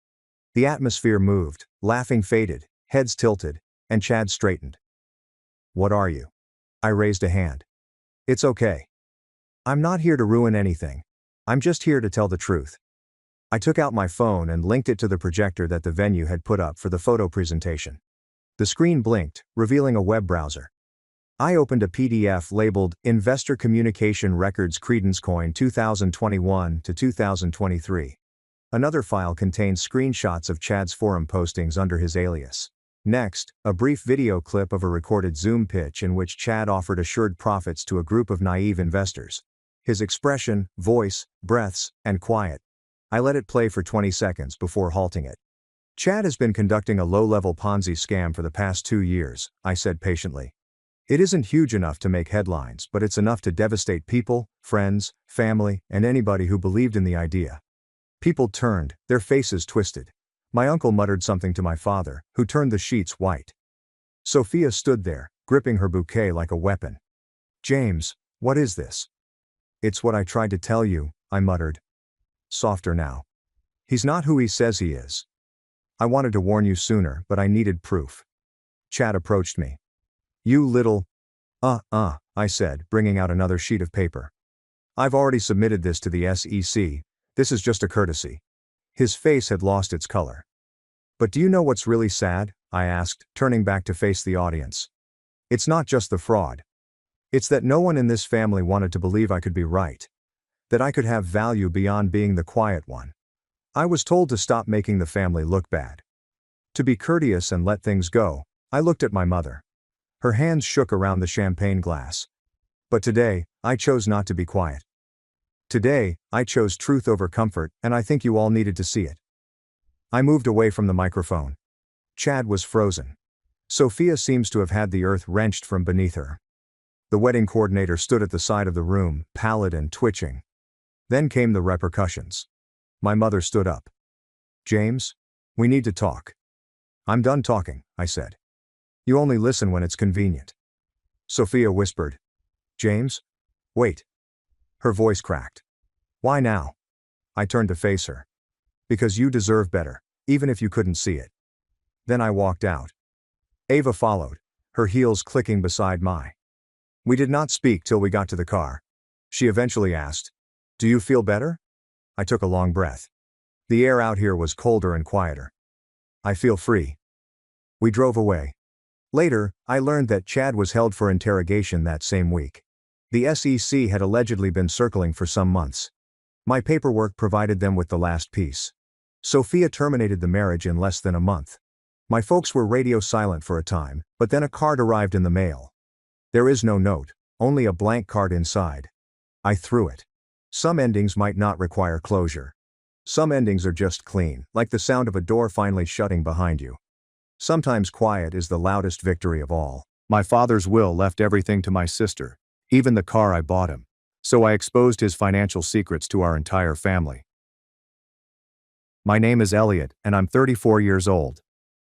Speaker 1: The atmosphere moved, laughing faded, heads tilted, and Chad straightened. "What are you?" I raised a hand. "It's okay. I'm not here to ruin anything. I'm just here to tell the truth." I took out my phone and linked it to the projector that the venue had put up for the photo presentation. The screen blinked, revealing a web browser. I opened a PDF labeled Investor Communication Records Credence Coin 2021 to 2023. Another file contained screenshots of Chad's forum postings under his alias. Next, a brief video clip of a recorded Zoom pitch in which Chad offered assured profits to a group of naive investors. His expression, voice, breaths, and quiet. I let it play for 20 seconds before halting it. "Chad has been conducting a low-level Ponzi scam for the past 2 years, I said patiently. "It isn't huge enough to make headlines, but it's enough to devastate people, friends, family, and anybody who believed in the idea." People turned, their faces twisted. My uncle muttered something to my father, who turned the sheets white. Sophia stood there, gripping her bouquet like a weapon. "James, what is this?" "It's what I tried to tell you," I muttered. Softer now. "He's not who he says he is. I wanted to warn you sooner, but I needed proof." Chad approached me. "You little..." I said, bringing out another sheet of paper. "I've already submitted this to the SEC. This is just a courtesy." His face had lost its color. "But do you know what's really sad?" I asked, turning back to face the audience. "It's not just the fraud. It's that no one in this family wanted to believe I could be right. That I could have value beyond being the quiet one. I was told to stop making the family look bad. To be courteous and let things go." I looked at my mother. Her hands shook around the champagne glass. "But today, I chose not to be quiet. Today, I chose truth over comfort, and I think you all needed to see it." I moved away from the microphone. Chad was frozen. Sophia seems to have had the earth wrenched from beneath her. The wedding coordinator stood at the side of the room, pallid and twitching. Then came the repercussions. My mother stood up. "James, we need to talk." "I'm done talking," I said. "You only listen when it's convenient." Sophia whispered. "James? Wait." Her voice cracked. "Why now?" I turned to face her. "Because you deserve better, even if you couldn't see it." Then I walked out. Ava followed, her heels clicking beside my. We did not speak till we got to the car. She eventually asked, "Do you feel better?" I took a long breath. The air out here was colder and quieter. "I feel free." We drove away. Later, I learned that Chad was held for interrogation that same week. The SEC had allegedly been circling for some months. My paperwork provided them with the last piece. Sophia terminated the marriage in less than a month. My folks were radio silent for a time, but then a card arrived in the mail. There is no note, only a blank card inside. I threw it. Some endings might not require closure. Some endings are just clean, like the sound of a door finally shutting behind you. Sometimes quiet is the loudest victory of all. My father's will left everything to my sister, even the car I bought him. So I exposed his financial secrets to our entire family. My name is Elliot, and I'm 34 years old.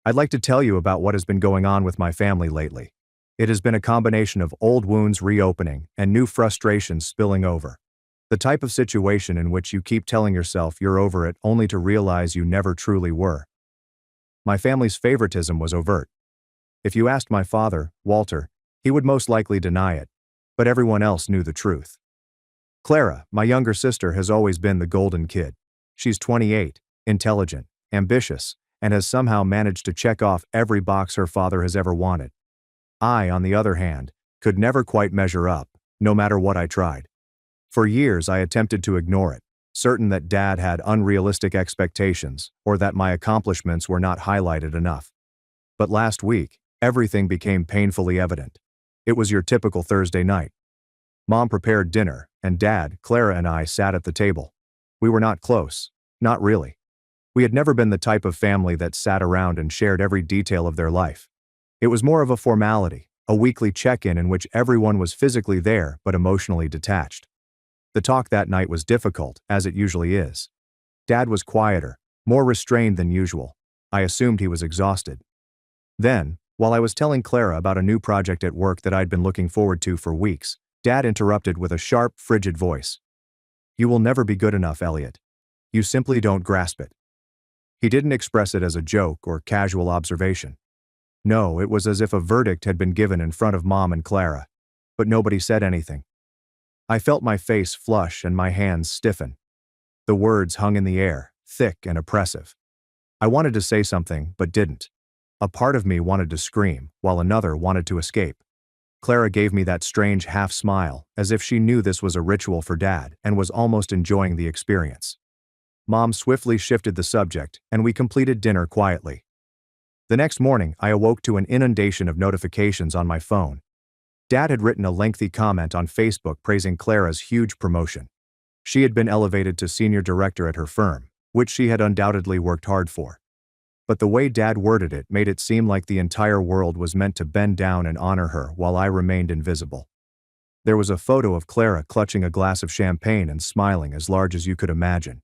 Speaker 1: I'd like to tell you about what has been going on with my family lately. It has been a combination of old wounds reopening and new frustrations spilling over. The type of situation in which you keep telling yourself you're over it only to realize you never truly were. My family's favoritism was overt. If you asked my father, Walter, he would most likely deny it, but everyone else knew the truth. Clara, my younger sister, has always been the golden kid. She's 28, intelligent, ambitious, and has somehow managed to check off every box her father has ever wanted. I, on the other hand, could never quite measure up, no matter what I tried. For years I attempted to ignore it, certain that Dad had unrealistic expectations or that my accomplishments were not highlighted enough. But last week, everything became painfully evident. It was your typical Thursday night. Mom prepared dinner, and Dad, Clara, and I sat at the table. We were not close, not really. We had never been the type of family that sat around and shared every detail of their life. It was more of a formality, a weekly check-in in which everyone was physically there but emotionally detached. The talk that night was difficult, as it usually is. Dad was quieter, more restrained than usual. I assumed he was exhausted. Then, while I was telling Clara about a new project at work that I'd been looking forward to for weeks, Dad interrupted with a sharp, frigid voice. "You will never be good enough, Elliot. You simply don't grasp it." He didn't express it as a joke or casual observation. No, it was as if a verdict had been given in front of Mom and Clara. But nobody said anything. I felt my face flush and my hands stiffen. The words hung in the air, thick and oppressive. I wanted to say something, but didn't. A part of me wanted to scream, while another wanted to escape. Clara gave me that strange half-smile, as if she knew this was a ritual for Dad and was almost enjoying the experience. Mom swiftly shifted the subject, and we completed dinner quietly. The next morning, I awoke to an inundation of notifications on my phone. Dad had written a lengthy comment on Facebook praising Clara's huge promotion. She had been elevated to senior director at her firm, which she had undoubtedly worked hard for. But the way Dad worded it made it seem like the entire world was meant to bend down and honor her while I remained invisible. There was a photo of Clara clutching a glass of champagne and smiling as large as you could imagine.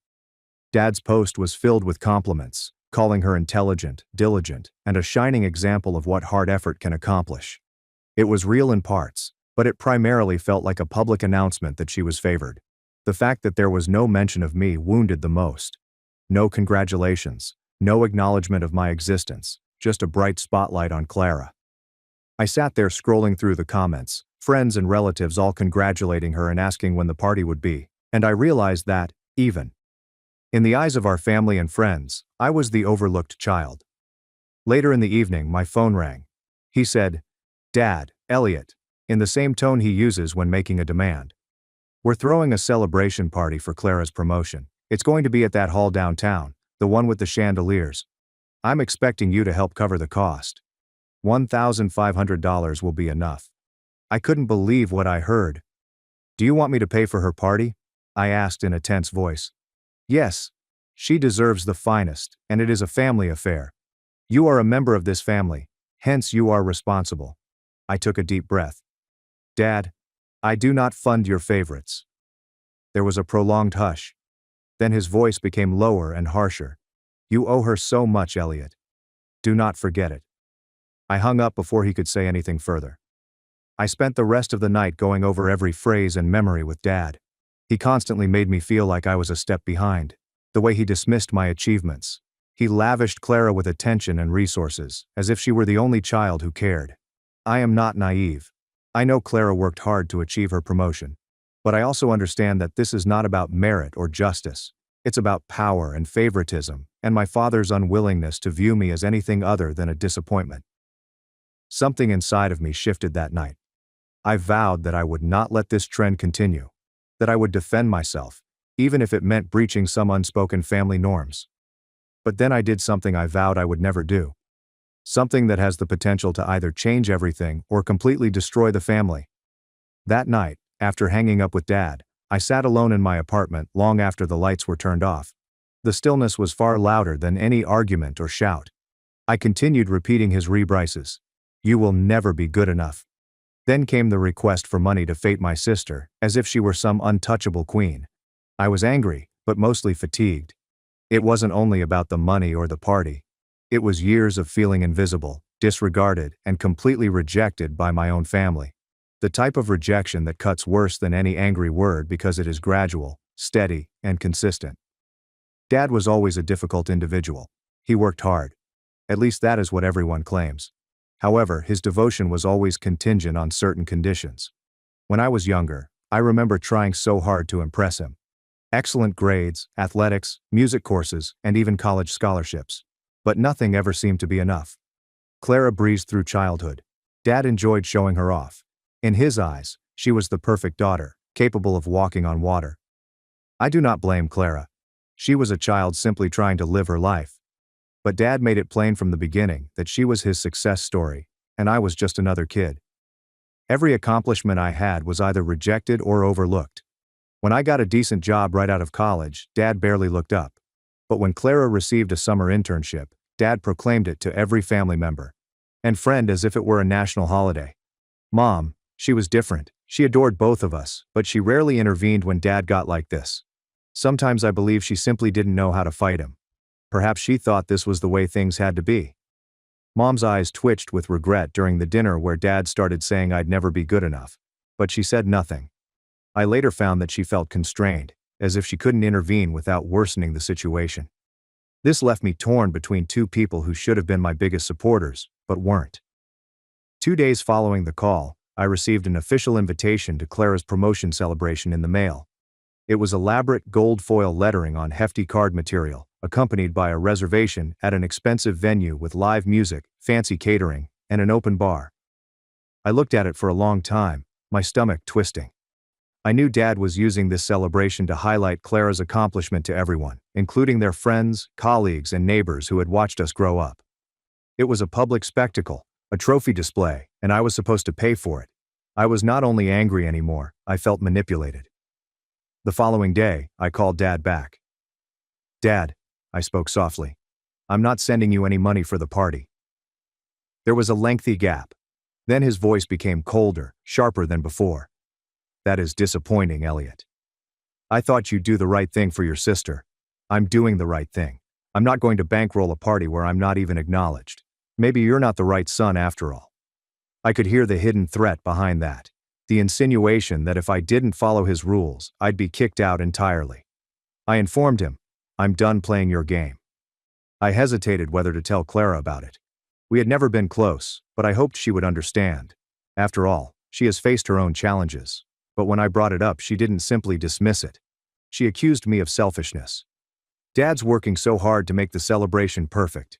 Speaker 1: Dad's post was filled with compliments, calling her intelligent, diligent, and a shining example of what hard effort can accomplish. It was real in parts, but it primarily felt like a public announcement that she was favored. The fact that there was no mention of me wounded the most. No congratulations, no acknowledgement of my existence, just a bright spotlight on Clara. I sat there scrolling through the comments, friends and relatives all congratulating her and asking when the party would be, and I realized that, even in the eyes of our family and friends, I was the overlooked child. Later in the evening, my phone rang. He said, "Dad, Elliot," in the same tone he uses when making a demand. "We're throwing a celebration party for Clara's promotion. It's going to be at that hall downtown, the one with the chandeliers. I'm expecting you to help cover the cost. $1,500 will be enough." I couldn't believe what I heard. "Do you want me to pay for her party?" I asked in a tense voice. "Yes. She deserves the finest, and it is a family affair. You are a member of this family, hence you are responsible." I took a deep breath. "Dad, I do not fund your favorites." There was a prolonged hush. Then his voice became lower and harsher. "You owe her so much, Elliot. Do not forget it." I hung up before he could say anything further. I spent the rest of the night going over every phrase and memory with Dad. He constantly made me feel like I was a step behind. The way he dismissed my achievements. He lavished Clara with attention and resources, as if she were the only child who cared. I am not naive. I know Clara worked hard to achieve her promotion. But I also understand that this is not about merit or justice. It's about power and favoritism, and my father's unwillingness to view me as anything other than a disappointment. Something inside of me shifted that night. I vowed that I would not let this trend continue. That I would defend myself, even if it meant breaching some unspoken family norms. But then I did something I vowed I would never do. Something that has the potential to either change everything or completely destroy the family. That night, after hanging up with Dad, I sat alone in my apartment long after the lights were turned off. The stillness was far louder than any argument or shout. I continued repeating his rebrices. "You will never be good enough." Then came the request for money to fate my sister, as if she were some untouchable queen. I was angry, but mostly fatigued. It wasn't only about the money or the party. It was years of feeling invisible, disregarded, and completely rejected by my own family. The type of rejection that cuts worse than any angry word because it is gradual, steady, and consistent. Dad was always a difficult individual. He worked hard. At least that is what everyone claims. However, his devotion was always contingent on certain conditions. When I was younger, I remember trying so hard to impress him. Excellent grades, athletics, music courses, and even college scholarships. But nothing ever seemed to be enough. Clara breezed through childhood. Dad enjoyed showing her off. In his eyes, she was the perfect daughter, capable of walking on water. I do not blame Clara. She was a child simply trying to live her life. But Dad made it plain from the beginning that she was his success story, and I was just another kid. Every accomplishment I had was either rejected or overlooked. When I got a decent job right out of college, Dad barely looked up. But when Clara received a summer internship, Dad proclaimed it to every family member and friend as if it were a national holiday. Mom, she was different. She adored both of us, but she rarely intervened when Dad got like this. Sometimes I believe she simply didn't know how to fight him. Perhaps she thought this was the way things had to be. Mom's eyes twitched with regret during the dinner where Dad started saying I'd never be good enough. But she said nothing. I later found that she felt constrained, as if she couldn't intervene without worsening the situation. This left me torn between two people who should have been my biggest supporters, but weren't. 2 days following the call, I received an official invitation to Clara's promotion celebration in the mail. It was elaborate gold foil lettering on hefty card material, accompanied by a reservation at an expensive venue with live music, fancy catering, and an open bar. I looked at it for a long time, my stomach twisting. I knew Dad was using this celebration to highlight Clara's accomplishment to everyone, including their friends, colleagues, and neighbors who had watched us grow up. It was a public spectacle, a trophy display, and I was supposed to pay for it. I was not only angry anymore, I felt manipulated. The following day, I called Dad back. Dad, I spoke softly. I'm not sending you any money for the party. There was a lengthy gap. Then his voice became colder, sharper than before. That is disappointing, Elliot. I thought you'd do the right thing for your sister. I'm doing the right thing. I'm not going to bankroll a party where I'm not even acknowledged. Maybe you're not the right son after all. I could hear the hidden threat behind that. The insinuation that if I didn't follow his rules, I'd be kicked out entirely. I informed him, I'm done playing your game. I hesitated whether to tell Clara about it. We had never been close, but I hoped she would understand. After all, she has faced her own challenges. But when I brought it up, she didn't simply dismiss it. She accused me of selfishness. Dad's working so hard to make the celebration perfect.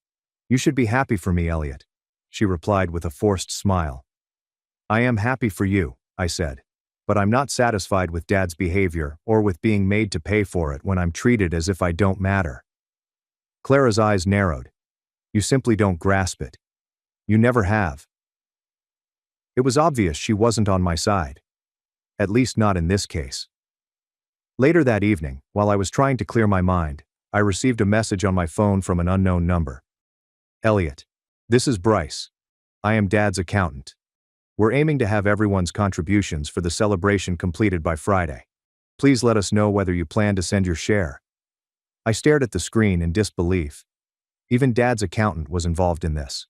Speaker 1: You should be happy for me, Elliot, she replied with a forced smile. I am happy for you, I said. But I'm not satisfied with Dad's behavior or with being made to pay for it when I'm treated as if I don't matter. Clara's eyes narrowed. You simply don't grasp it. You never have. It was obvious she wasn't on my side. At least not in this case. Later that evening, while I was trying to clear my mind, I received a message on my phone from an unknown number. Elliot, this is Bryce. I am Dad's accountant. We're aiming to have everyone's contributions for the celebration completed by Friday. Please let us know whether you plan to send your share. I stared at the screen in disbelief. Even Dad's accountant was involved in this.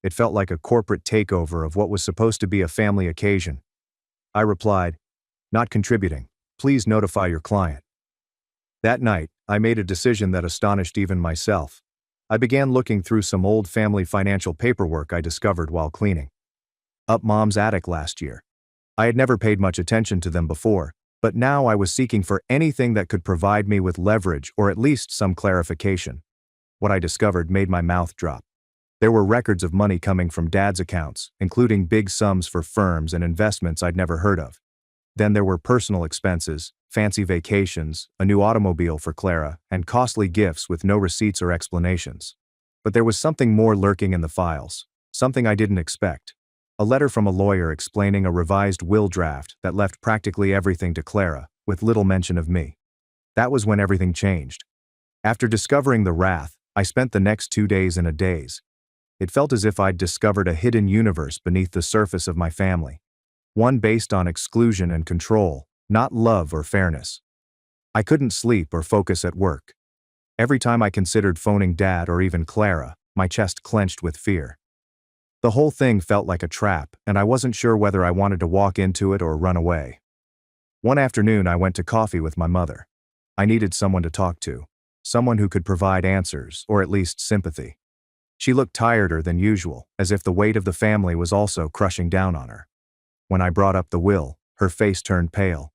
Speaker 1: It felt like a corporate takeover of what was supposed to be a family occasion. I replied, not contributing. Please notify your client. That night, I made a decision that astonished even myself. I began looking through some old family financial paperwork I discovered while cleaning up Mom's attic last year. I had never paid much attention to them before, but now I was seeking for anything that could provide me with leverage or at least some clarification. What I discovered made my mouth drop. There were records of money coming from Dad's accounts, including big sums for firms and investments I'd never heard of. Then there were personal expenses, fancy vacations, a new automobile for Clara, and costly gifts with no receipts or explanations. But there was something more lurking in the files, something I didn't expect. A letter from a lawyer explaining a revised will draft that left practically everything to Clara, with little mention of me. That was when everything changed. After discovering the wrath, I spent the next 2 days in a daze. It felt as if I'd discovered a hidden universe beneath the surface of my family. One based on exclusion and control, not love or fairness. I couldn't sleep or focus at work. Every time I considered phoning Dad or even Clara, my chest clenched with fear. The whole thing felt like a trap, and I wasn't sure whether I wanted to walk into it or run away. One afternoon I went to coffee with my mother. I needed someone to talk to, someone who could provide answers, or at least sympathy. She looked tireder than usual, as if the weight of the family was also crushing down on her. When I brought up the will, her face turned pale.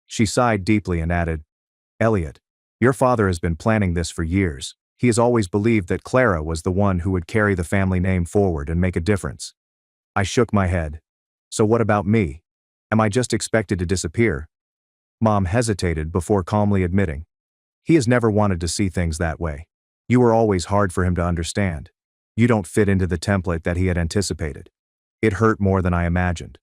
Speaker 1: She sighed deeply and added, Elliot, your father has been planning this for years. He has always believed that Clara was the one who would carry the family name forward and make a difference. I shook my head. So what about me? Am I just expected to disappear? Mom hesitated before calmly admitting. He has never wanted to see things that way. You were always hard for him to understand. You don't fit into the template that he had anticipated. It hurt more than I imagined.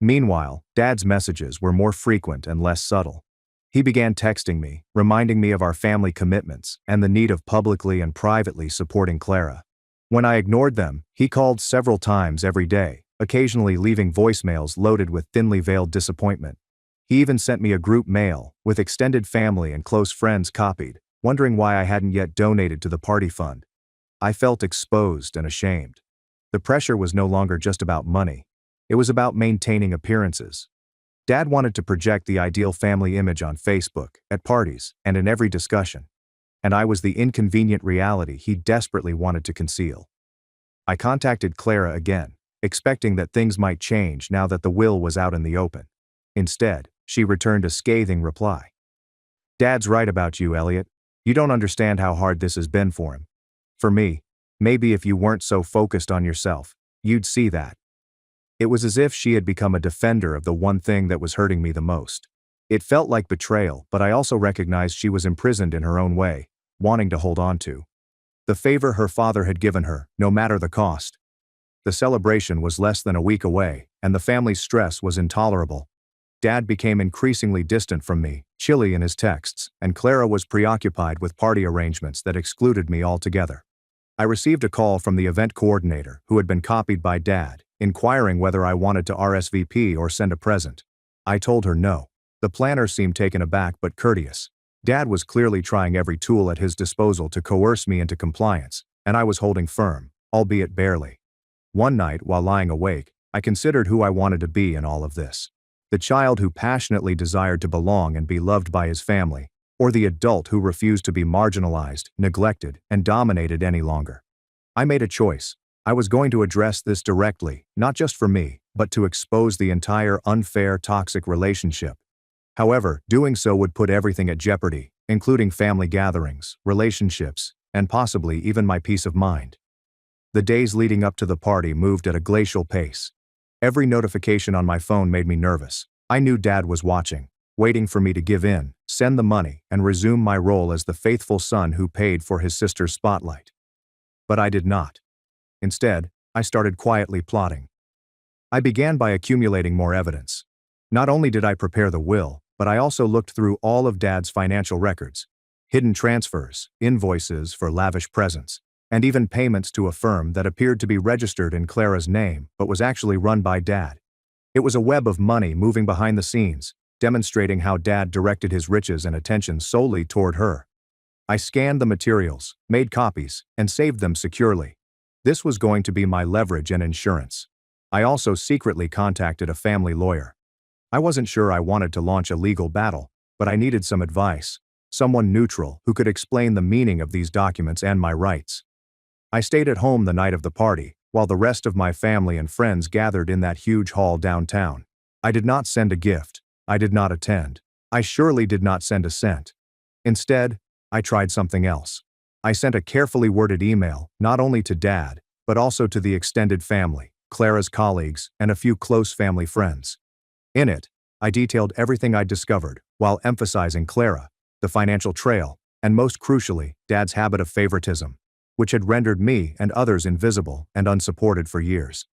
Speaker 1: Meanwhile, Dad's messages were more frequent and less subtle. He began texting me, reminding me of our family commitments and the need of publicly and privately supporting Clara. When I ignored them, he called several times every day, occasionally leaving voicemails loaded with thinly veiled disappointment. He even sent me a group mail, with extended family and close friends copied, wondering why I hadn't yet donated to the party fund. I felt exposed and ashamed. The pressure was no longer just about money. It was about maintaining appearances. Dad wanted to project the ideal family image on Facebook, at parties, and in every discussion. And I was the inconvenient reality he desperately wanted to conceal. I contacted Clara again, expecting that things might change now that the will was out in the open. Instead, she returned a scathing reply. Dad's right about you, Elliot. You don't understand how hard this has been for him. For me, maybe if you weren't so focused on yourself, you'd see that. It was as if she had become a defender of the one thing that was hurting me the most. It felt like betrayal, but I also recognized she was imprisoned in her own way, wanting to hold on to the favor her father had given her, no matter the cost. The celebration was less than a week away, and the family's stress was intolerable. Dad became increasingly distant from me, chilly in his texts, and Clara was preoccupied with party arrangements that excluded me altogether. I received a call from the event coordinator, who had been copied by Dad, inquiring whether I wanted to RSVP or send a present. I told her no. The planner seemed taken aback but courteous. Dad was clearly trying every tool at his disposal to coerce me into compliance, and I was holding firm, albeit barely. One night, while lying awake, I considered who I wanted to be in all of this. The child who passionately desired to belong and be loved by his family, or the adult who refused to be marginalized, neglected, and dominated any longer. I made a choice. I was going to address this directly, not just for me, but to expose the entire unfair, toxic relationship. However, doing so would put everything at jeopardy, including family gatherings, relationships, and possibly even my peace of mind. The days leading up to the party moved at a glacial pace. Every notification on my phone made me nervous. I knew Dad was watching, waiting for me to give in, send the money, and resume my role as the faithful son who paid for his sister's spotlight. But I did not. Instead, I started quietly plotting. I began by accumulating more evidence. Not only did I prepare the will, but I also looked through all of Dad's financial records, hidden transfers, invoices for lavish presents, and even payments to a firm that appeared to be registered in Clara's name but was actually run by Dad. It was a web of money moving behind the scenes, demonstrating how Dad directed his riches and attention solely toward her. I scanned the materials, made copies, and saved them securely. This was going to be my leverage and insurance. I also secretly contacted a family lawyer. I wasn't sure I wanted to launch a legal battle, but I needed some advice, someone neutral who could explain the meaning of these documents and my rights. I stayed at home the night of the party, while the rest of my family and friends gathered in that huge hall downtown. I did not send a gift. I did not attend. I surely did not send a cent. Instead, I tried something else. I sent a carefully worded email, not only to Dad, but also to the extended family, Clara's colleagues, and a few close family friends. In it, I detailed everything I'd discovered, while emphasizing Clara, the financial trail, and most crucially, Dad's habit of favoritism, which had rendered me and others invisible and unsupported for years.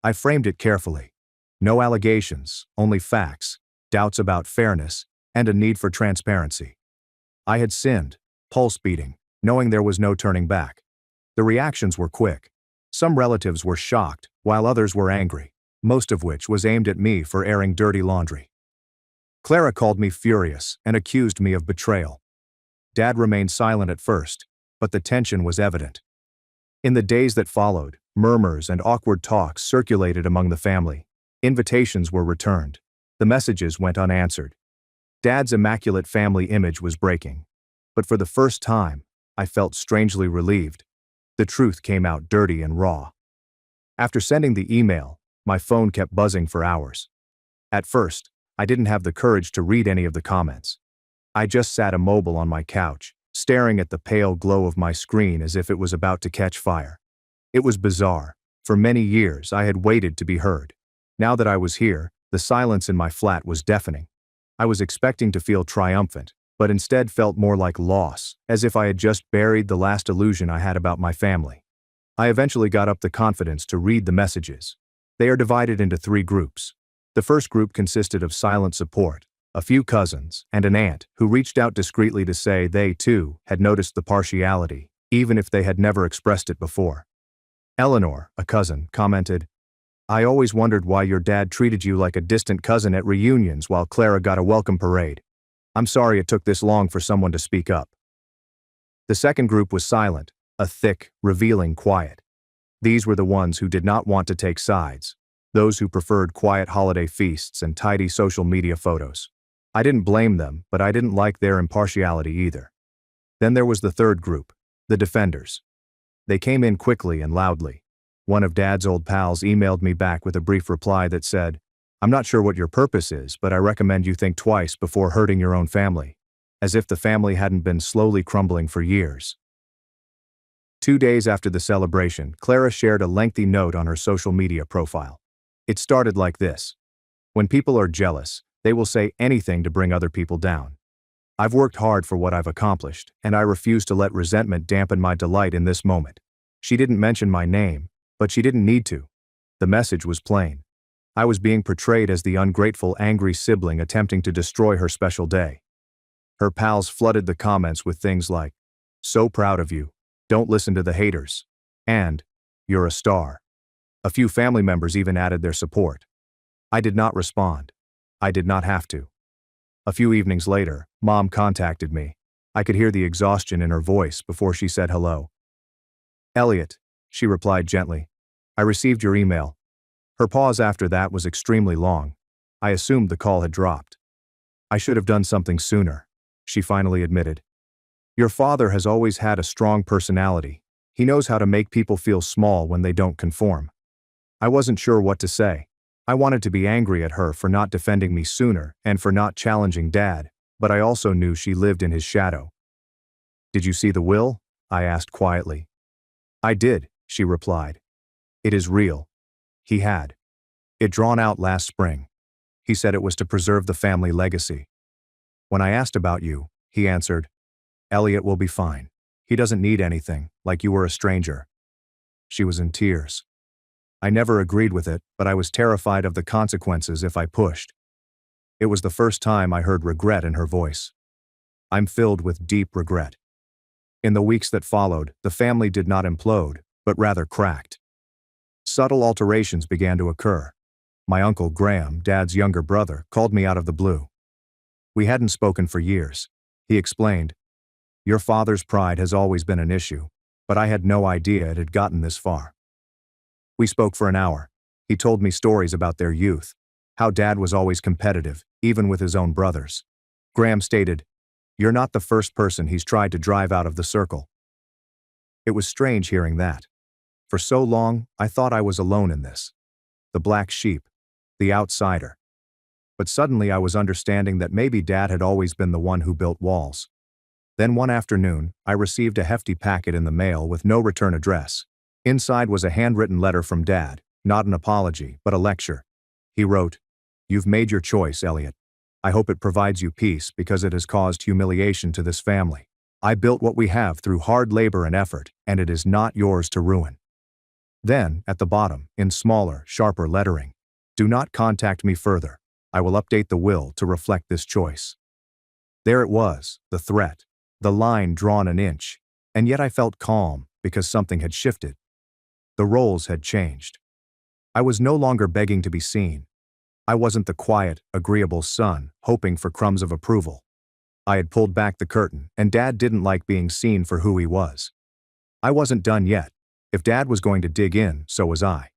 Speaker 1: I framed it carefully. No allegations, only facts, doubts about fairness, and a need for transparency. I had sinned, pulse beating, knowing there was no turning back. The reactions were quick. Some relatives were shocked, while others were angry, most of which was aimed at me for airing dirty laundry. Clara called me furious and accused me of betrayal. Dad remained silent at first, but the tension was evident. In the days that followed, murmurs and awkward talks circulated among the family. Invitations were returned. The messages went unanswered. Dad's immaculate family image was breaking. But for the first time, I felt strangely relieved. The truth came out dirty and raw. After sending the email, my phone kept buzzing for hours. At first, I didn't have the courage to read any of the comments. I just sat immobile on my couch, staring at the pale glow of my screen as if it was about to catch fire. It was bizarre. For many years I had waited to be heard. Now that I was here, the silence in my flat was deafening. I was expecting to feel triumphant, but instead felt more like loss, as if I had just buried the last illusion I had about my family. I eventually got up the confidence to read the messages. They are divided into 3 groups. The first group consisted of silent support, a few cousins, and an aunt who reached out discreetly to say they, too, had noticed the partiality, even if they had never expressed it before. Eleanor, a cousin, commented, "I always wondered why your dad treated you like a distant cousin at reunions while Clara got a welcome parade. I'm sorry it took this long for someone to speak up." The second group was silent, a thick, revealing quiet. These were the ones who did not want to take sides, those who preferred quiet holiday feasts and tidy social media photos. I didn't blame them, but I didn't like their impartiality either. Then there was the third group, the defenders. They came in quickly and loudly. One of Dad's old pals emailed me back with a brief reply that said, "I'm not sure what your purpose is, but I recommend you think twice before hurting your own family," as if the family hadn't been slowly crumbling for years. 2 days after the celebration, Clara shared a lengthy note on her social media profile. It started like this: "When people are jealous, they will say anything to bring other people down. I've worked hard for what I've accomplished, and I refuse to let resentment dampen my delight in this moment." She didn't mention my name, but she didn't need to. The message was plain. I was being portrayed as the ungrateful, angry sibling attempting to destroy her special day. Her pals flooded the comments with things like, "So proud of you," "Don't listen to the haters," and "You're a star." A few family members even added their support. I did not respond. I did not have to. A few evenings later, Mom contacted me. I could hear the exhaustion in her voice before she said hello. "Elliot," she replied gently, "I received your email." Her pause after that was extremely long. I assumed the call had dropped. "I should have done something sooner," she finally admitted. "Your father has always had a strong personality. He knows how to make people feel small when they don't conform." I wasn't sure what to say. I wanted to be angry at her for not defending me sooner and for not challenging Dad, but I also knew she lived in his shadow. "Did you see the will?" I asked quietly. "I did," she replied. "It is real." He had it drawn out last spring. He said it was to preserve the family legacy. "When I asked about you," he answered, "Elliot will be fine. He doesn't need anything, like you were a stranger." She was in tears. I never agreed with it, but I was terrified of the consequences if I pushed. It was the first time I heard regret in her voice. I'm filled with deep regret. In the weeks that followed, the family did not implode, but rather cracked. Subtle alterations began to occur. My uncle Graham, Dad's younger brother, called me out of the blue. We hadn't spoken for years. He explained, "Your father's pride has always been an issue, but I had no idea it had gotten this far." We spoke for an hour. He told me stories about their youth, how Dad was always competitive, even with his own brothers. Graham stated, "You're not the first person he's tried to drive out of the circle." It was strange hearing that. For so long, I thought I was alone in this. The black sheep, the outsider. But suddenly I was understanding that maybe Dad had always been the one who built walls. Then one afternoon, I received a hefty packet in the mail with no return address. Inside was a handwritten letter from Dad, not an apology, but a lecture. He wrote, "You've made your choice, Elliot. I hope it provides you peace because it has caused humiliation to this family. I built what we have through hard labor and effort, and it is not yours to ruin." Then, at the bottom, in smaller, sharper lettering, "Do not contact me further. I will update the will to reflect this choice." There it was, the threat, the line drawn an inch, and yet I felt calm because something had shifted. The roles had changed. I was no longer begging to be seen. I wasn't the quiet, agreeable son, hoping for crumbs of approval. I had pulled back the curtain, and Dad didn't like being seen for who he was. I wasn't done yet. If Dad was going to dig in, so was I.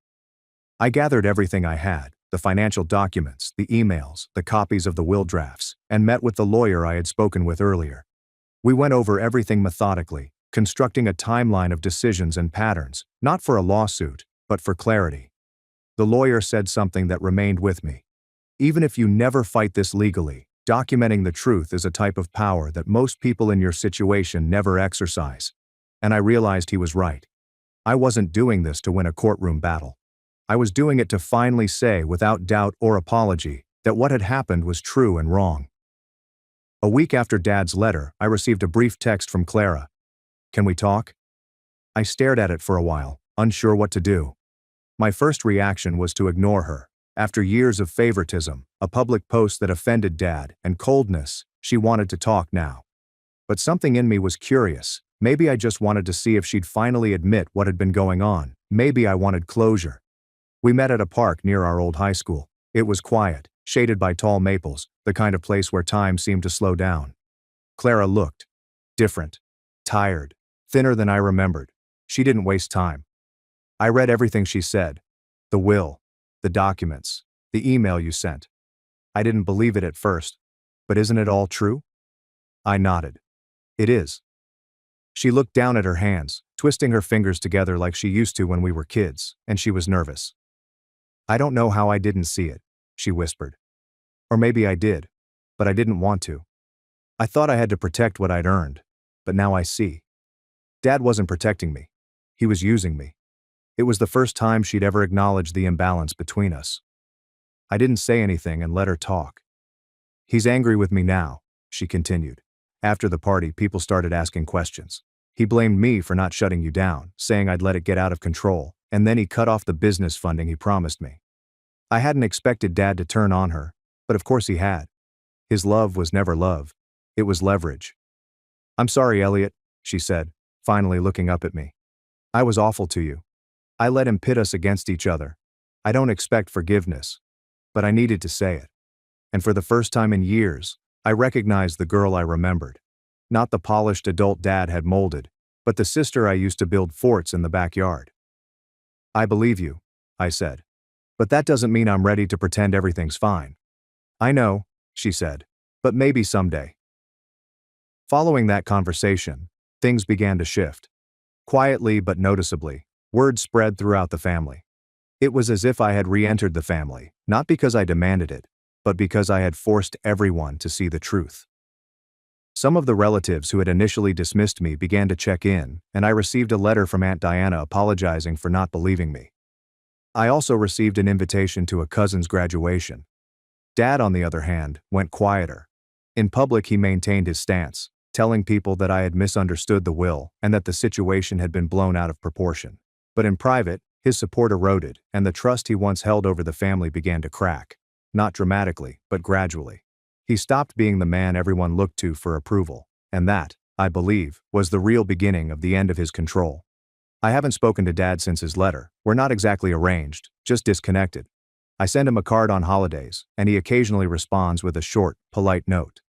Speaker 1: I gathered everything I had, the financial documents, the emails, the copies of the will drafts, and met with the lawyer I had spoken with earlier. We went over everything methodically, constructing a timeline of decisions and patterns, not for a lawsuit, but for clarity. The lawyer said something that remained with me. Even if you never fight this legally, documenting the truth is a type of power that most people in your situation never exercise. And I realized he was right. I wasn't doing this to win a courtroom battle. I was doing it to finally say, without doubt or apology, that what had happened was true and wrong. A week after Dad's letter, I received a brief text from Clara. "Can we talk?" I stared at it for a while, unsure what to do. My first reaction was to ignore her. After years of favoritism, a public post that offended Dad, and coldness, she wanted to talk now. But something in me was curious. Maybe I just wanted to see if she'd finally admit what had been going on. Maybe I wanted closure. We met at a park near our old high school. It was quiet, shaded by tall maples, the kind of place where time seemed to slow down. Clara looked different, tired, thinner than I remembered. She didn't waste time. I read everything she said. The will, the documents, the email you sent. I didn't believe it at first. But isn't it all true? I nodded. It is. She looked down at her hands, twisting her fingers together like she used to when we were kids, and she was nervous. "I don't know how I didn't see it," she whispered. "Or maybe I did, but I didn't want to. I thought I had to protect what I'd earned, but now I see. Dad wasn't protecting me. He was using me." It was the first time she'd ever acknowledged the imbalance between us. I didn't say anything and let her talk. "He's angry with me now," she continued. "After the party, people started asking questions. He blamed me for not shutting you down, saying I'd let it get out of control, and then he cut off the business funding he promised me. I hadn't expected Dad to turn on her, but of course he had. His love was never love. It was leverage." "I'm sorry, Elliot," she said, finally looking up at me. "I was awful to you. I let him pit us against each other. I don't expect forgiveness, but I needed to say it. And for the first time in years, I recognized the girl I remembered. Not the polished adult Dad had molded, but the sister I used to build forts in the backyard." "I believe you," I said. "But that doesn't mean I'm ready to pretend everything's fine." "I know," she said, "but maybe someday." Following that conversation, things began to shift. Quietly but noticeably, word spread throughout the family. It was as if I had re-entered the family, not because I demanded it, but because I had forced everyone to see the truth. Some of the relatives who had initially dismissed me began to check in, and I received a letter from Aunt Diana apologizing for not believing me. I also received an invitation to a cousin's graduation. Dad, on the other hand, went quieter. In public, he maintained his stance, telling people that I had misunderstood the will and that the situation had been blown out of proportion. But in private, his support eroded, and the trust he once held over the family began to crack. Not dramatically, but gradually. He stopped being the man everyone looked to for approval, and that, I believe, was the real beginning of the end of his control. I haven't spoken to Dad since his letter. We're not exactly arranged, just disconnected. I send him a card on holidays, and he occasionally responds with a short, polite note.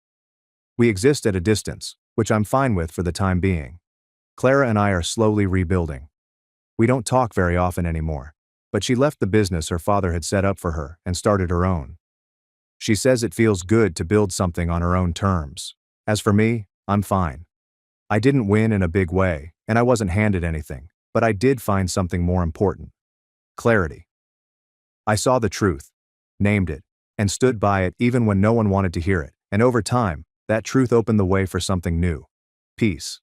Speaker 1: We exist at a distance, which I'm fine with for the time being. Clara and I are slowly rebuilding. We don't talk very often anymore, but she left the business her father had set up for her and started her own. She says it feels good to build something on her own terms. As for me, I'm fine. I didn't win in a big way, and I wasn't handed anything, but I did find something more important. Clarity. I saw the truth, named it, and stood by it even when no one wanted to hear it, and over time, that truth opened the way for something new. Peace.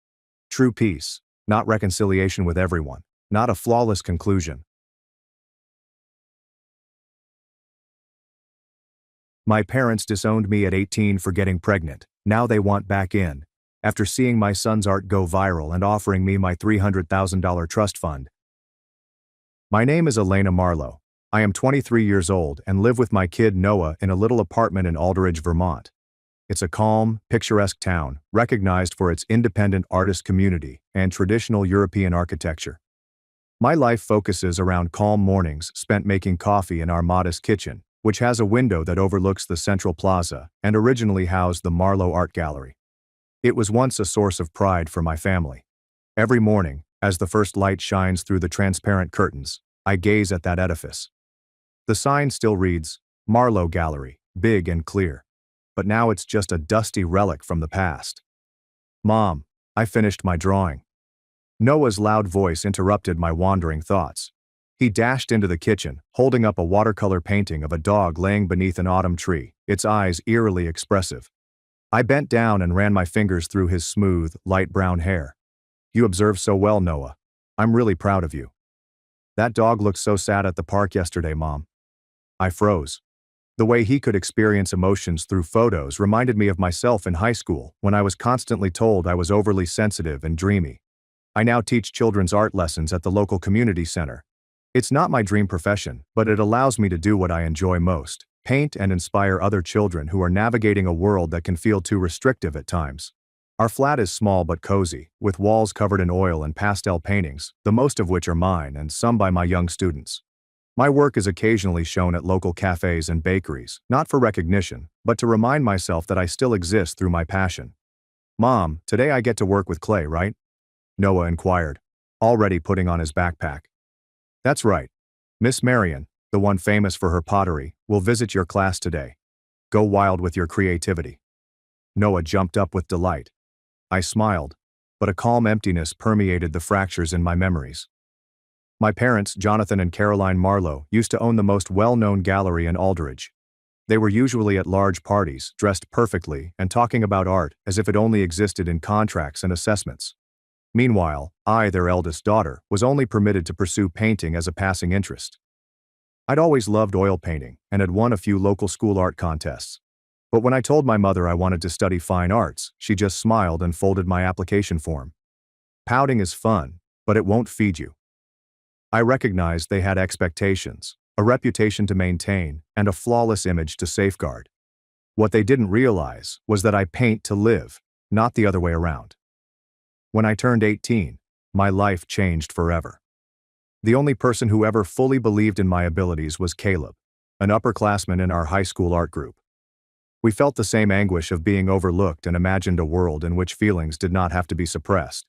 Speaker 1: True peace, not reconciliation with everyone, not a flawless conclusion. My parents disowned me at 18 for getting pregnant. Now they want back in. After seeing my son's art go viral and offering me my $300,000 trust fund. My name is Elena Marlowe. I am 23 years old and live with my kid Noah in a little apartment in Aldridge, Vermont. It's a calm, picturesque town, recognized for its independent artist community and traditional European architecture. My life focuses around calm mornings spent making coffee in our modest kitchen, which has a window that overlooks the central plaza and originally housed the Marlowe Art Gallery. It was once a source of pride for my family. Every morning, as the first light shines through the transparent curtains, I gaze at that edifice. The sign still reads, Marlowe Gallery, big and clear. But now it's just a dusty relic from the past. Mom, I finished my drawing. Noah's loud voice interrupted my wandering thoughts. He dashed into the kitchen, holding up a watercolor painting of a dog laying beneath an autumn tree, its eyes eerily expressive. I bent down and ran my fingers through his smooth, light brown hair. You observe so well, Noah.
Speaker 2: I'm really proud of you. That dog looked so sad at the park yesterday, Mom. I froze. The way he could experience emotions through photos reminded me of myself in high school when I was constantly told I was overly sensitive and dreamy. I now teach children's art lessons at the local community center. It's not my dream profession, but it allows me to do what I enjoy most: paint and inspire other children who are navigating a world that can feel too restrictive at times. Our flat is small but cozy, with walls covered in oil and pastel paintings, the most of which are mine and some by my young students. My work is occasionally shown at local cafes and bakeries, not for recognition, but to remind myself that I still exist through my passion. Mom, today I get to work with clay, right? Noah inquired, already putting on his backpack. That's right. Miss Marion, the one famous for her pottery, will visit your class today. Go wild with your creativity. Noah jumped up with delight. I smiled, but a calm emptiness permeated the fractures in my memories. My parents, Jonathan and Caroline Marlowe, used to own the most well-known gallery in Aldridge. They were usually at large parties, dressed perfectly, and talking about art as if it only existed in contracts and assessments. Meanwhile, I, their eldest daughter, was only permitted to pursue painting as a passing interest. I'd always loved oil painting and had won a few local school art contests. But when I told my mother I wanted to study fine arts, she just smiled and folded my application form. Pouting is fun, but it won't feed you. I recognized they had expectations, a reputation to maintain, and a flawless image to safeguard. What they didn't realize was that I paint to live, not the other way around. When I turned 18, my life changed forever. The only person who ever fully believed in my abilities was Caleb, an upperclassman in our high school art group. We felt the same anguish of being overlooked and imagined a world in which feelings did not have to be suppressed.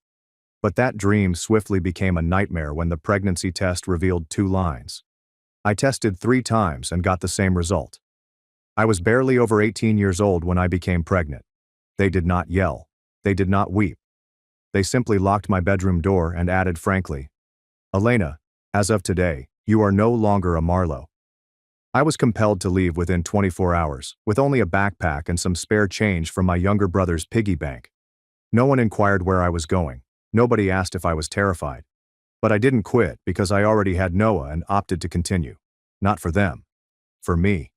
Speaker 2: But that dream swiftly became a nightmare when the pregnancy test revealed 2 lines. I tested 3 times and got the same result. I was barely over 18 years old when I became pregnant. They did not yell. They did not weep. They simply locked my bedroom door and added frankly, "Elena, as of today, you are no longer a Marlowe." I was compelled to leave within 24 hours, with only a backpack and some spare change from my younger brother's piggy bank. No one inquired where I was going. Nobody asked if I was terrified. But I didn't quit because I already had Noah and opted to continue. Not for them. For me.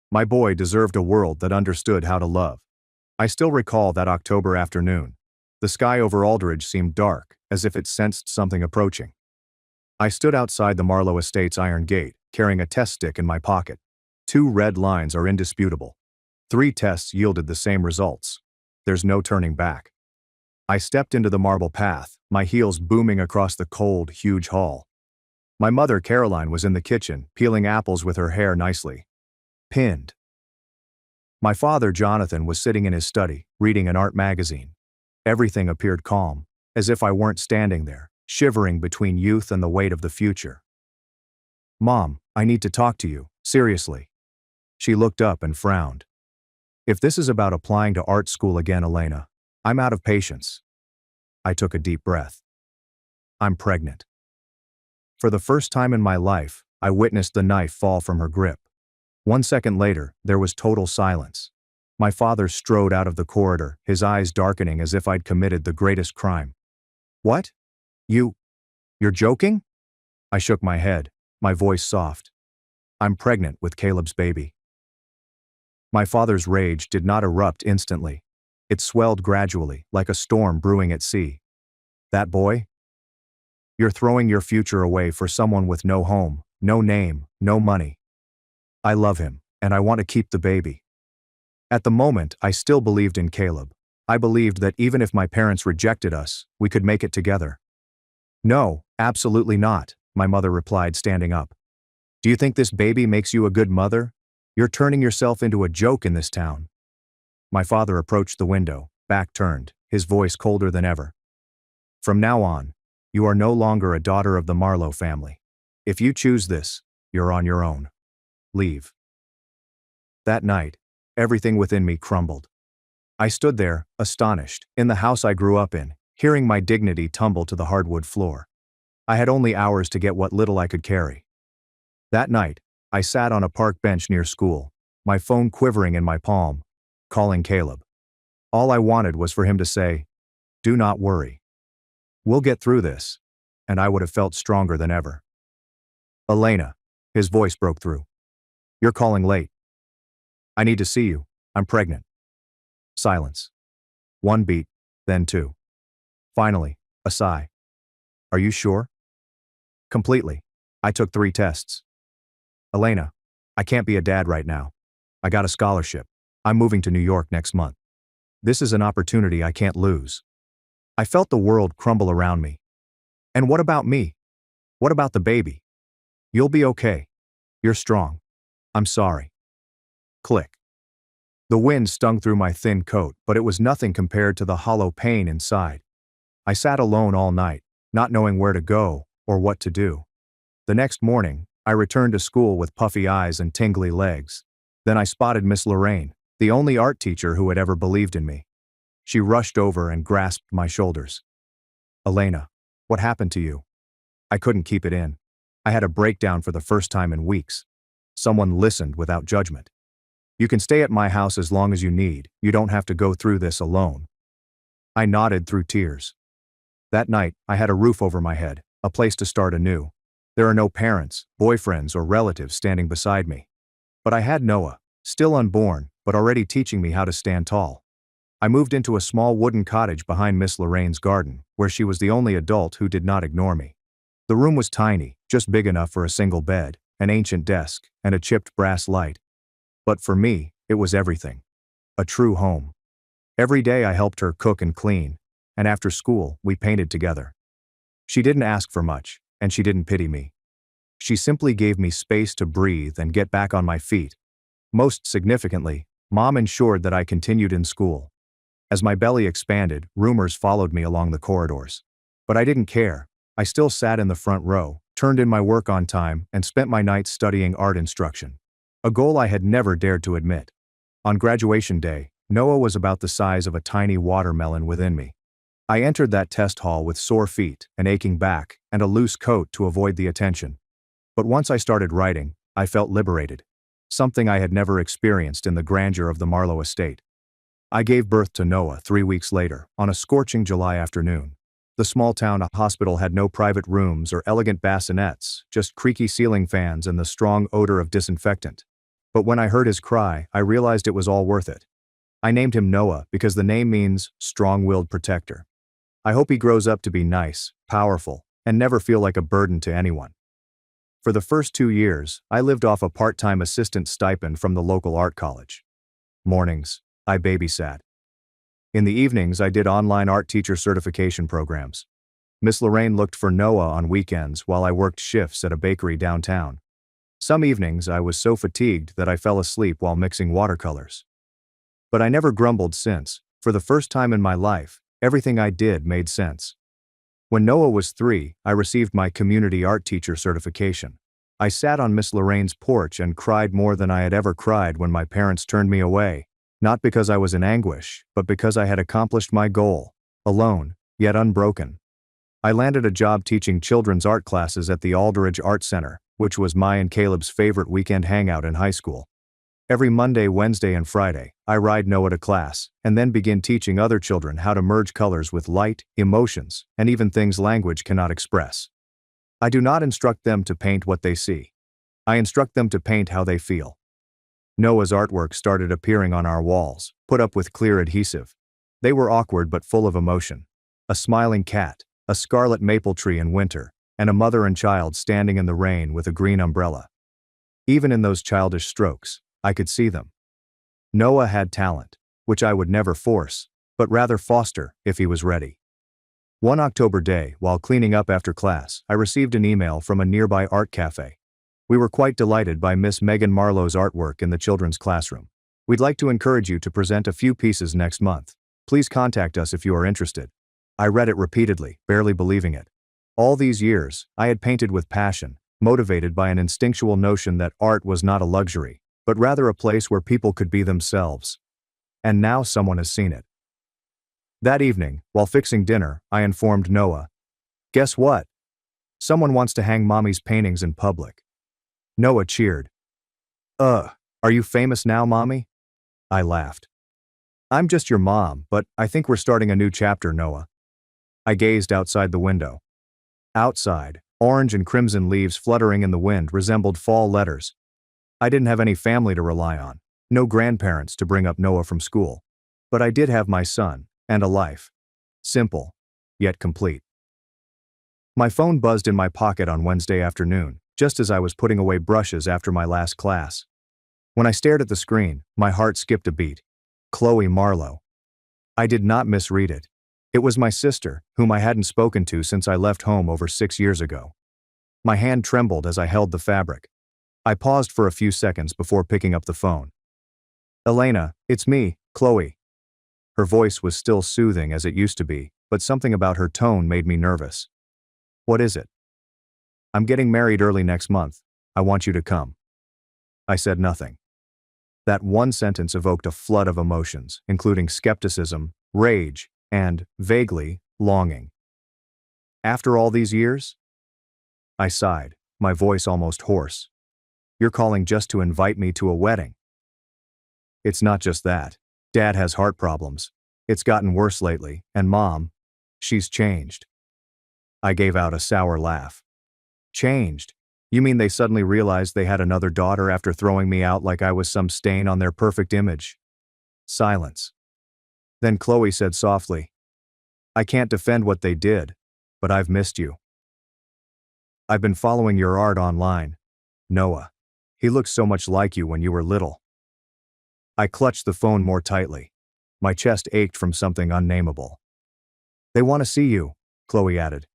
Speaker 2: My boy deserved a world that understood how to love. I still recall that October afternoon. The sky over Aldridge seemed dark, as if it sensed something approaching. I stood outside the Marlowe Estate's iron gate, carrying a test stick in my pocket. 2 red lines are indisputable. 3 tests yielded the same results. There's no turning back. I stepped into the marble path, my heels booming across the cold, huge hall. My mother, Caroline, was in the kitchen, peeling apples with her hair nicely pinned. My father, Jonathan, was sitting in his study, reading an art magazine. Everything appeared calm, as if I weren't standing there, shivering between youth and the weight of the future. "Mom, I need to talk to you, seriously." She looked up and frowned. "If this is about applying to art school again, Elena, I'm out of patience." I took a deep breath. I'm pregnant. For the first time in my life, I witnessed the knife fall from her grip. 1 second later, there was total silence. My father strode out of the corridor, his eyes darkening as if I'd committed the greatest crime. "What? You're joking?" I shook my head, my voice soft. "I'm pregnant with Caleb's baby." My father's rage did not erupt instantly. It swelled gradually, like a storm brewing at sea. "That boy? You're throwing your future away for someone with no home, no name, no money. I love him, and I want to keep the baby." At the moment, I still believed in Caleb. I believed that even if my parents rejected us, we could make it together. "No, absolutely not," my mother replied, standing up. "Do you think this baby makes you a good mother? You're turning yourself into a joke in this town." My father approached the window, back turned, his voice colder than ever. "From now on, you are no longer a daughter of the Marlowe family. If you choose this, you're on your own. Leave." That night, everything within me crumbled. I stood there, astonished, in the house I grew up in, hearing my dignity tumble to the hardwood floor. I had only hours to get what little I could carry. That night, I sat on a park bench near school, my phone quivering in my palm, calling Caleb. All I wanted was for him to say, "Do not worry. We'll get through this. and I would have felt stronger than ever. Elena, his voice broke through. You're calling late. I need to see you. I'm pregnant. Silence. One beat, then two. Finally, a sigh. Are you sure? Completely. I took 3 tests. Elena, I can't be a dad right now. I got a scholarship. I'm moving to New York next month. This is an opportunity I can't lose. I felt the world crumble around me. And what about me? What about the baby? You'll be okay. You're strong. I'm sorry. Click. The wind stung through my thin coat, but it was nothing compared to the hollow pain inside. I sat alone all night, not knowing where to go or what to do. The next morning, I returned to school with puffy eyes and tingly legs. Then I spotted Miss Lorraine, the only art teacher who had ever believed in me. She rushed over and grasped my shoulders. Elena, what happened to you? I couldn't keep it in. I had a breakdown for the first time in weeks. Someone listened without judgment. You can stay at my house as long as you need. You don't have to go through this alone. I nodded through tears. That night, I had a roof over my head, a place to start anew. There are no parents, boyfriends, or relatives standing beside me. But I had Noah, still unborn, but already teaching me how to stand tall. I moved into a small wooden cottage behind Miss Lorraine's garden, where she was the only adult who did not ignore me. The room was tiny, just big enough for a single bed, an ancient desk, and a chipped brass light. But for me, it was everything. A true home. Every day I helped her cook and clean, and after school, we painted together. She didn't ask for much, and she didn't pity me. She simply gave me space to breathe and get back on my feet. Most significantly, Mom ensured that I continued in school. As my belly expanded, rumors followed me along the corridors. But I didn't care. I still sat in the front row, turned in my work on time, and spent my nights studying art instruction. A goal I had never dared to admit. On graduation day, Noah was about the size of a tiny watermelon within me. I entered that test hall with sore feet, an aching back, and a loose coat to avoid the attention. But once I started writing, I felt liberated. Something I had never experienced in the grandeur of the Marlowe estate. I gave birth to Noah 3 weeks later, on a scorching July afternoon. The small town hospital had no private rooms or elegant bassinets, just creaky ceiling fans and the strong odor of disinfectant. But when I heard his cry, I realized it was all worth it. I named him Noah because the name means strong-willed protector. I hope he grows up to be nice, powerful, and never feel like a burden to anyone. For the first 2 years, I lived off a part-time assistant stipend from the local art college. Mornings, I babysat. In the evenings, I did online art teacher certification programs. Miss Lorraine looked for Noah on weekends while I worked shifts at a bakery downtown. Some evenings, I was so fatigued that I fell asleep while mixing watercolors. But I never grumbled since. For the first time in my life, everything I did made sense. When Noah was 3, I received my community art teacher certification. I sat on Miss Lorraine's porch and cried more than I had ever cried when my parents turned me away, not because I was in anguish, but because I had accomplished my goal, alone, yet unbroken. I landed a job teaching children's art classes at the Aldridge Art Center, which was my and Caleb's favorite weekend hangout in high school. Every Monday, Wednesday, and Friday, I ride Noah to class, and then begin teaching other children how to merge colors with light, emotions, and even things language cannot express. I do not instruct them to paint what they see. I instruct them to paint how they feel. Noah's artwork started appearing on our walls, put up with clear adhesive. They were awkward but full of emotion. A smiling cat, a scarlet maple tree in winter, and a mother and child standing in the rain with a green umbrella. Even in those childish strokes, I could see them. Noah had talent, which I would never force, but rather foster if he was ready. One October day, while cleaning up after class, I received an email from a nearby art cafe. We were quite delighted by Miss Megan Marlowe's artwork in the children's classroom. We'd like to encourage you to present a few pieces next month. Please contact us if you are interested. I read it repeatedly, barely believing it. All these years, I had painted with passion, motivated by an instinctual notion that art was not a luxury, but rather a place where people could be themselves. And now someone has seen it. That evening, while fixing dinner, I informed Noah, "Guess what? Someone wants to hang Mommy's paintings in public." Noah cheered. Are you famous now, Mommy?" I laughed. "I'm just your mom, but I think we're starting a new chapter, Noah." I gazed outside the window. Outside, orange and crimson leaves fluttering in the wind resembled fall letters. I didn't have any family to rely on, no grandparents to bring up Noah from school. But I did have my son, and a life. Simple, yet complete. My phone buzzed in my pocket on Wednesday afternoon, just as I was putting away brushes after my last class. When I stared at the screen, my heart skipped a beat. Chloe Marlowe. I did not misread it. It was my sister, whom I hadn't spoken to since I left home over 6 years ago. My hand trembled as I held the fabric. I paused for a few seconds before picking up the phone. "Elena, it's me, Chloe." Her voice was still soothing as it used to be, but something about her tone made me nervous. "What is it?" "I'm getting married early next month. I want you to come." I said nothing. That one sentence evoked a flood of emotions, including skepticism, rage, and, vaguely, longing. "After all these years?" I sighed, my voice almost hoarse. "You're calling just to invite me to a wedding?" "It's not just that. Dad has heart problems. It's gotten worse lately, and Mom, she's changed." I gave out a sour laugh. "Changed? You mean they suddenly realized they had another daughter after throwing me out like I was some stain on their perfect image?" Silence. Then Chloe said softly, "I can't defend what they did, but I've missed you. I've been following your art online. Noah. He looks so much like you when you were little." I clutched the phone more tightly. My chest ached from something unnameable. "They want to see you," Chloe added.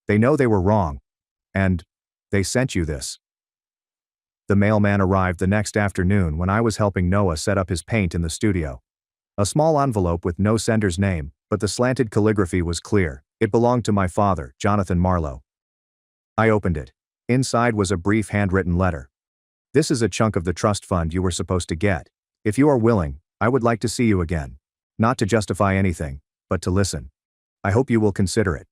Speaker 2: "They know they were wrong. And they sent you this." The mailman arrived the next afternoon when I was helping Noah set up his paint in the studio. A small envelope with no sender's name, but the slanted calligraphy was clear. It belonged to my father, Jonathan Marlowe. I opened it. Inside was a brief handwritten letter. "This is a chunk of the trust fund you were supposed to get. If you are willing, I would like to see you again. Not to justify anything, but to listen. I hope you will consider it.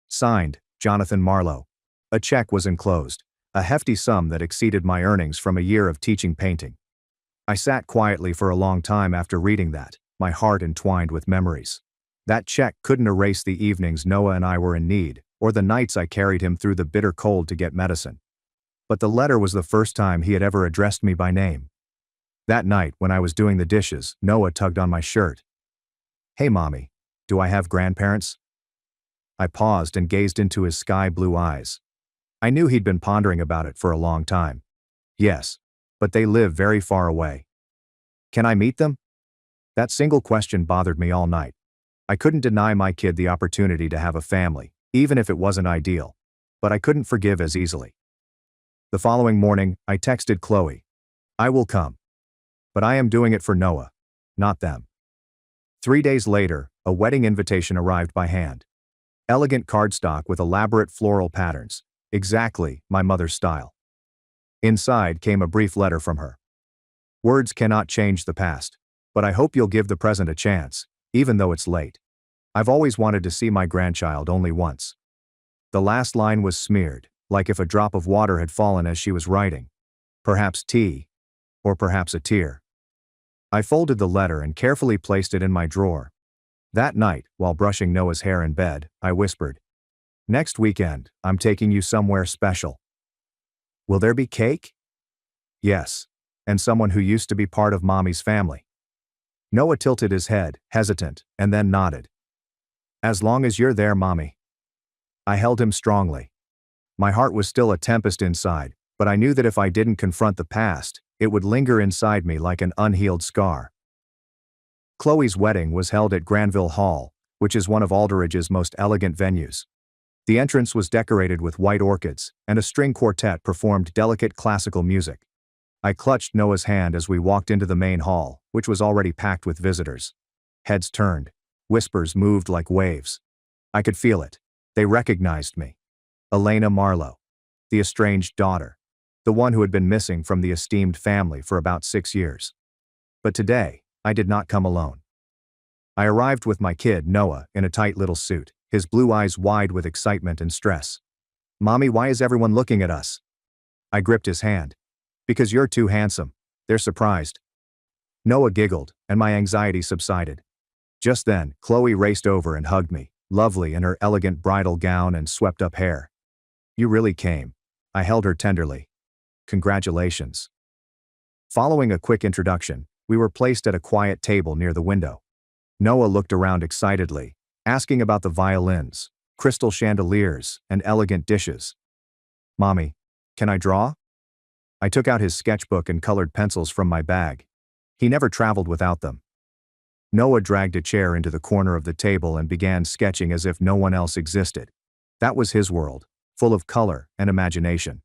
Speaker 2: Signed, Jonathan Marlowe." A check was enclosed, a hefty sum that exceeded my earnings from a year of teaching painting. I sat quietly for a long time after reading that, my heart entwined with memories. That check couldn't erase the evenings Noah and I were in need, or the nights I carried him through the bitter cold to get medicine. But the letter was the first time he had ever addressed me by name. That night, when I was doing the dishes, Noah tugged on my shirt. "Hey, Mommy, do I have grandparents?" I paused and gazed into his sky-blue eyes. I knew he'd been pondering about it for a long time. "Yes, but they live very far away." "Can I meet them?" That single question bothered me all night. I couldn't deny my kid the opportunity to have a family, even if it wasn't ideal. But I couldn't forgive as easily. The following morning, I texted Chloe. "I will come. But I am doing it for Noah, not them." 3 days later, a wedding invitation arrived by hand. Elegant cardstock with elaborate floral patterns, exactly my mother's style. Inside came a brief letter from her. "Words cannot change the past, but I hope you'll give the present a chance, even though it's late. I've always wanted to see my grandchild only once." The last line was smeared, like if a drop of water had fallen as she was writing. Perhaps tea, or perhaps a tear. I folded the letter and carefully placed it in my drawer. That night, while brushing Noah's hair in bed, I whispered, "Next weekend, I'm taking you somewhere special." "Will there be cake?" "Yes, and someone who used to be part of Mommy's family." Noah tilted his head, hesitant, and then nodded. "As long as you're there, Mommy." I held him strongly. My heart was still a tempest inside, but I knew that if I didn't confront the past, it would linger inside me like an unhealed scar. Chloe's wedding was held at Granville Hall, which is one of Aldridge's most elegant venues. The entrance was decorated with white orchids, and a string quartet performed delicate classical music. I clutched Noah's hand as we walked into the main hall, which was already packed with visitors. Heads turned. Whispers moved like waves. I could feel it. They recognized me. Elena Marlowe. The estranged daughter. The one who had been missing from the esteemed family for about 6 years. But today, I did not come alone. I arrived with my kid, Noah, in a tight little suit, his blue eyes wide with excitement and stress. "Mommy, why is everyone looking at us?" I gripped his hand. "Because you're too handsome. They're surprised." Noah giggled, and my anxiety subsided. Just then, Chloe raced over and hugged me, lovely in her elegant bridal gown and swept-up hair. You really came. I held her tenderly. Congratulations. Following a quick introduction, we were placed at a quiet table near the window. Noah looked around excitedly, asking about the violins, crystal chandeliers, and elegant dishes. Mommy, can I draw? I took out his sketchbook and colored pencils from my bag. He never traveled without them. Noah dragged a chair into the corner of the table and began sketching as if no one else existed. That was his world, full of color and imagination.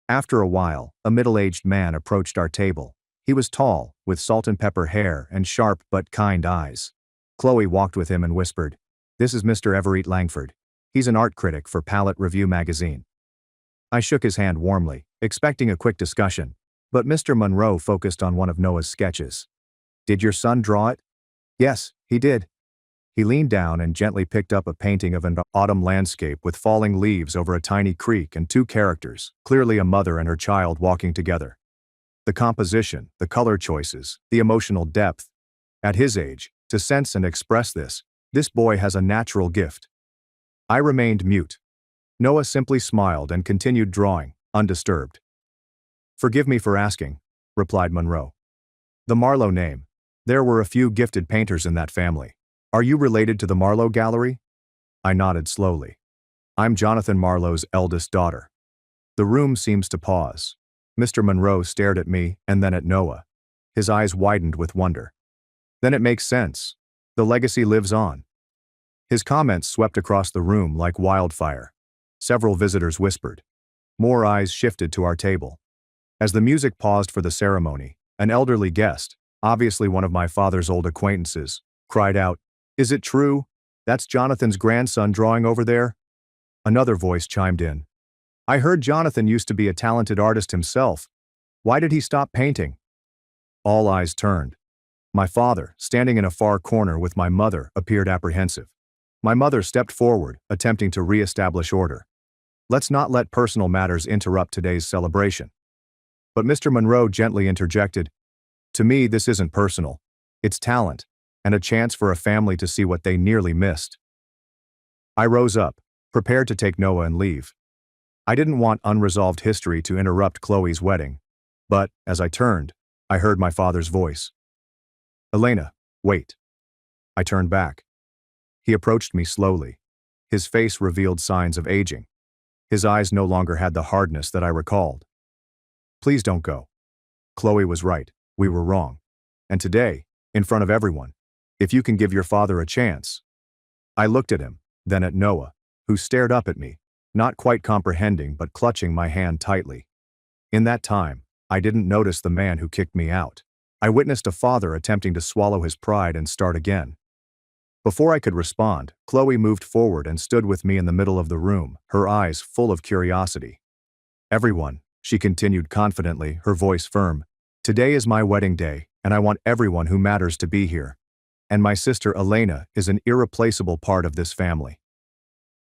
Speaker 2: After a while, a middle-aged man approached our table. He was tall, with salt and pepper hair and sharp but kind eyes. Chloe walked with him and whispered, "This is Mr. Everett Langford. He's an art critic for Palette Review magazine." I shook his hand warmly, expecting a quick discussion, but Mr. Monroe focused on one of Noah's sketches. "Did your son draw it?" "Yes, he did." He leaned down and gently picked up a painting of an autumn landscape with falling leaves over a tiny creek and two characters, clearly a mother and her child walking together. The composition, the color choices, the emotional depth. At his age, to sense and express this boy has a natural gift. I remained mute. Noah simply smiled and continued drawing, undisturbed. "Forgive me for asking," replied Monroe. "The Marlowe name. There were a few gifted painters in that family. Are you related to the Marlowe Gallery?" I nodded slowly. "I'm Jonathan Marlowe's eldest daughter." The room seems to pause. Mr. Monroe stared at me and then at Noah. His eyes widened with wonder. "Then it makes sense. The legacy lives on." His comments swept across the room like wildfire. Several visitors whispered. More eyes shifted to our table. As the music paused for the ceremony, an elderly guest, obviously one of my father's old acquaintances, cried out, "Is it true? That's Jonathan's grandson drawing over there?" Another voice chimed in. "I heard Jonathan used to be a talented artist himself. Why did he stop painting?" All eyes turned. My father, standing in a far corner with my mother, appeared apprehensive. My mother stepped forward, attempting to re-establish order. "Let's not let personal matters interrupt today's celebration." But Mr. Monroe gently interjected, "To me, this isn't personal. It's talent, and a chance for a family to see what they nearly missed." I rose up, prepared to take Noah and leave. I didn't want unresolved history to interrupt Chloe's wedding, but, as I turned, I heard my father's voice. "Elena, wait." I turned back. He approached me slowly. His face revealed signs of aging. His eyes no longer had the hardness that I recalled. "Please don't go." Chloe was right. We were wrong. And today, in front of everyone, if you can give your father a chance. I looked at him, then at Noah, who stared up at me, not quite comprehending but clutching my hand tightly. In that time, I didn't notice the man who kicked me out. I witnessed a father attempting to swallow his pride and start again. Before I could respond, Chloe moved forward and stood with me in the middle of the room, her eyes full of curiosity. "Everyone," she continued confidently, her voice firm, "today is my wedding day, and I want everyone who matters to be here. And my sister Elena is an irreplaceable part of this family."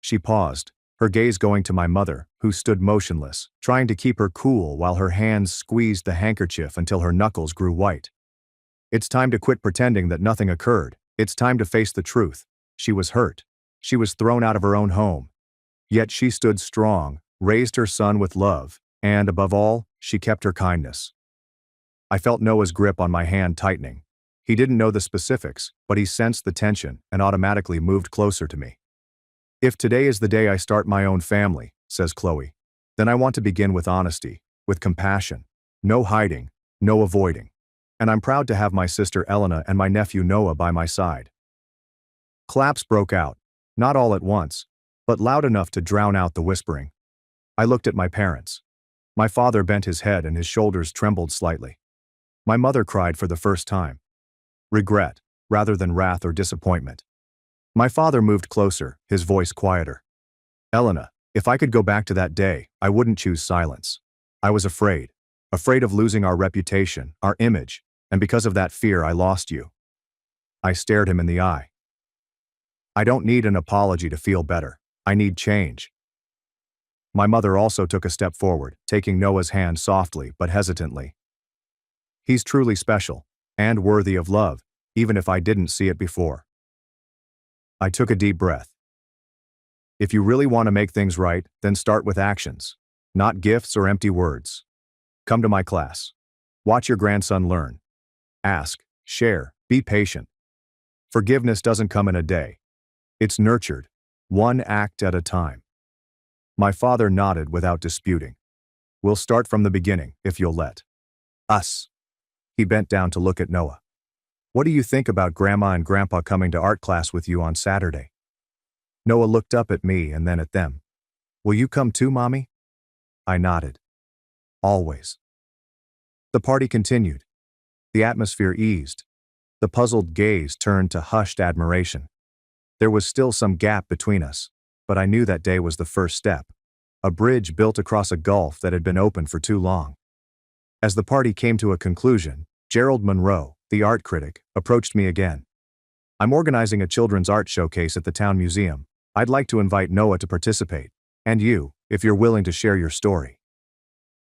Speaker 2: She paused, her gaze going to my mother, who stood motionless, trying to keep her cool while her hands squeezed the handkerchief until her knuckles grew white. "It's time to quit pretending that nothing occurred. It's time to face the truth. She was hurt. She was thrown out of her own home. Yet she stood strong, raised her son with love, and, above all, she kept her kindness." I felt Noah's grip on my hand tightening. He didn't know the specifics, but he sensed the tension and automatically moved closer to me. "If today is the day I start my own family," says Chloe, "then I want to begin with honesty, with compassion. No hiding, no avoiding. And I'm proud to have my sister Elena and my nephew Noah by my side." Claps broke out, not all at once, but loud enough to drown out the whispering. I looked at my parents. My father bent his head and his shoulders trembled slightly. My mother cried for the first time. Regret, rather than wrath or disappointment. My father moved closer, his voice quieter. "Elena, if I could go back to that day, I wouldn't choose silence. I was afraid of losing our reputation, our image, and because of that fear I lost you." I stared him in the eye. "I don't need an apology to feel better. I need change." My mother also took a step forward, taking Noah's hand softly but hesitantly. "He's truly special, and worthy of love, even if I didn't see it before." I took a deep breath. If you really want to make things right, then start with actions, not gifts or empty words. Come to my class. Watch your grandson learn. Ask, share, be patient. Forgiveness doesn't come in a day. It's nurtured, one act at a time. My father nodded without disputing. We'll start from the beginning, if you'll let us. He bent down to look at Noah. What do you think about Grandma and Grandpa coming to art class with you on Saturday? Noah looked up at me and then at them. Will you come too, Mommy? I nodded. Always. The party continued. The atmosphere eased. The puzzled gaze turned to hushed admiration. There was still some gap between us, but I knew that day was the first step. A bridge built across a gulf that had been open for too long. As the party came to a conclusion, Gerald Monroe, the art critic, approached me again. I'm organizing a children's art showcase at the town museum. I'd like to invite Noah to participate, and you, if you're willing to share your story.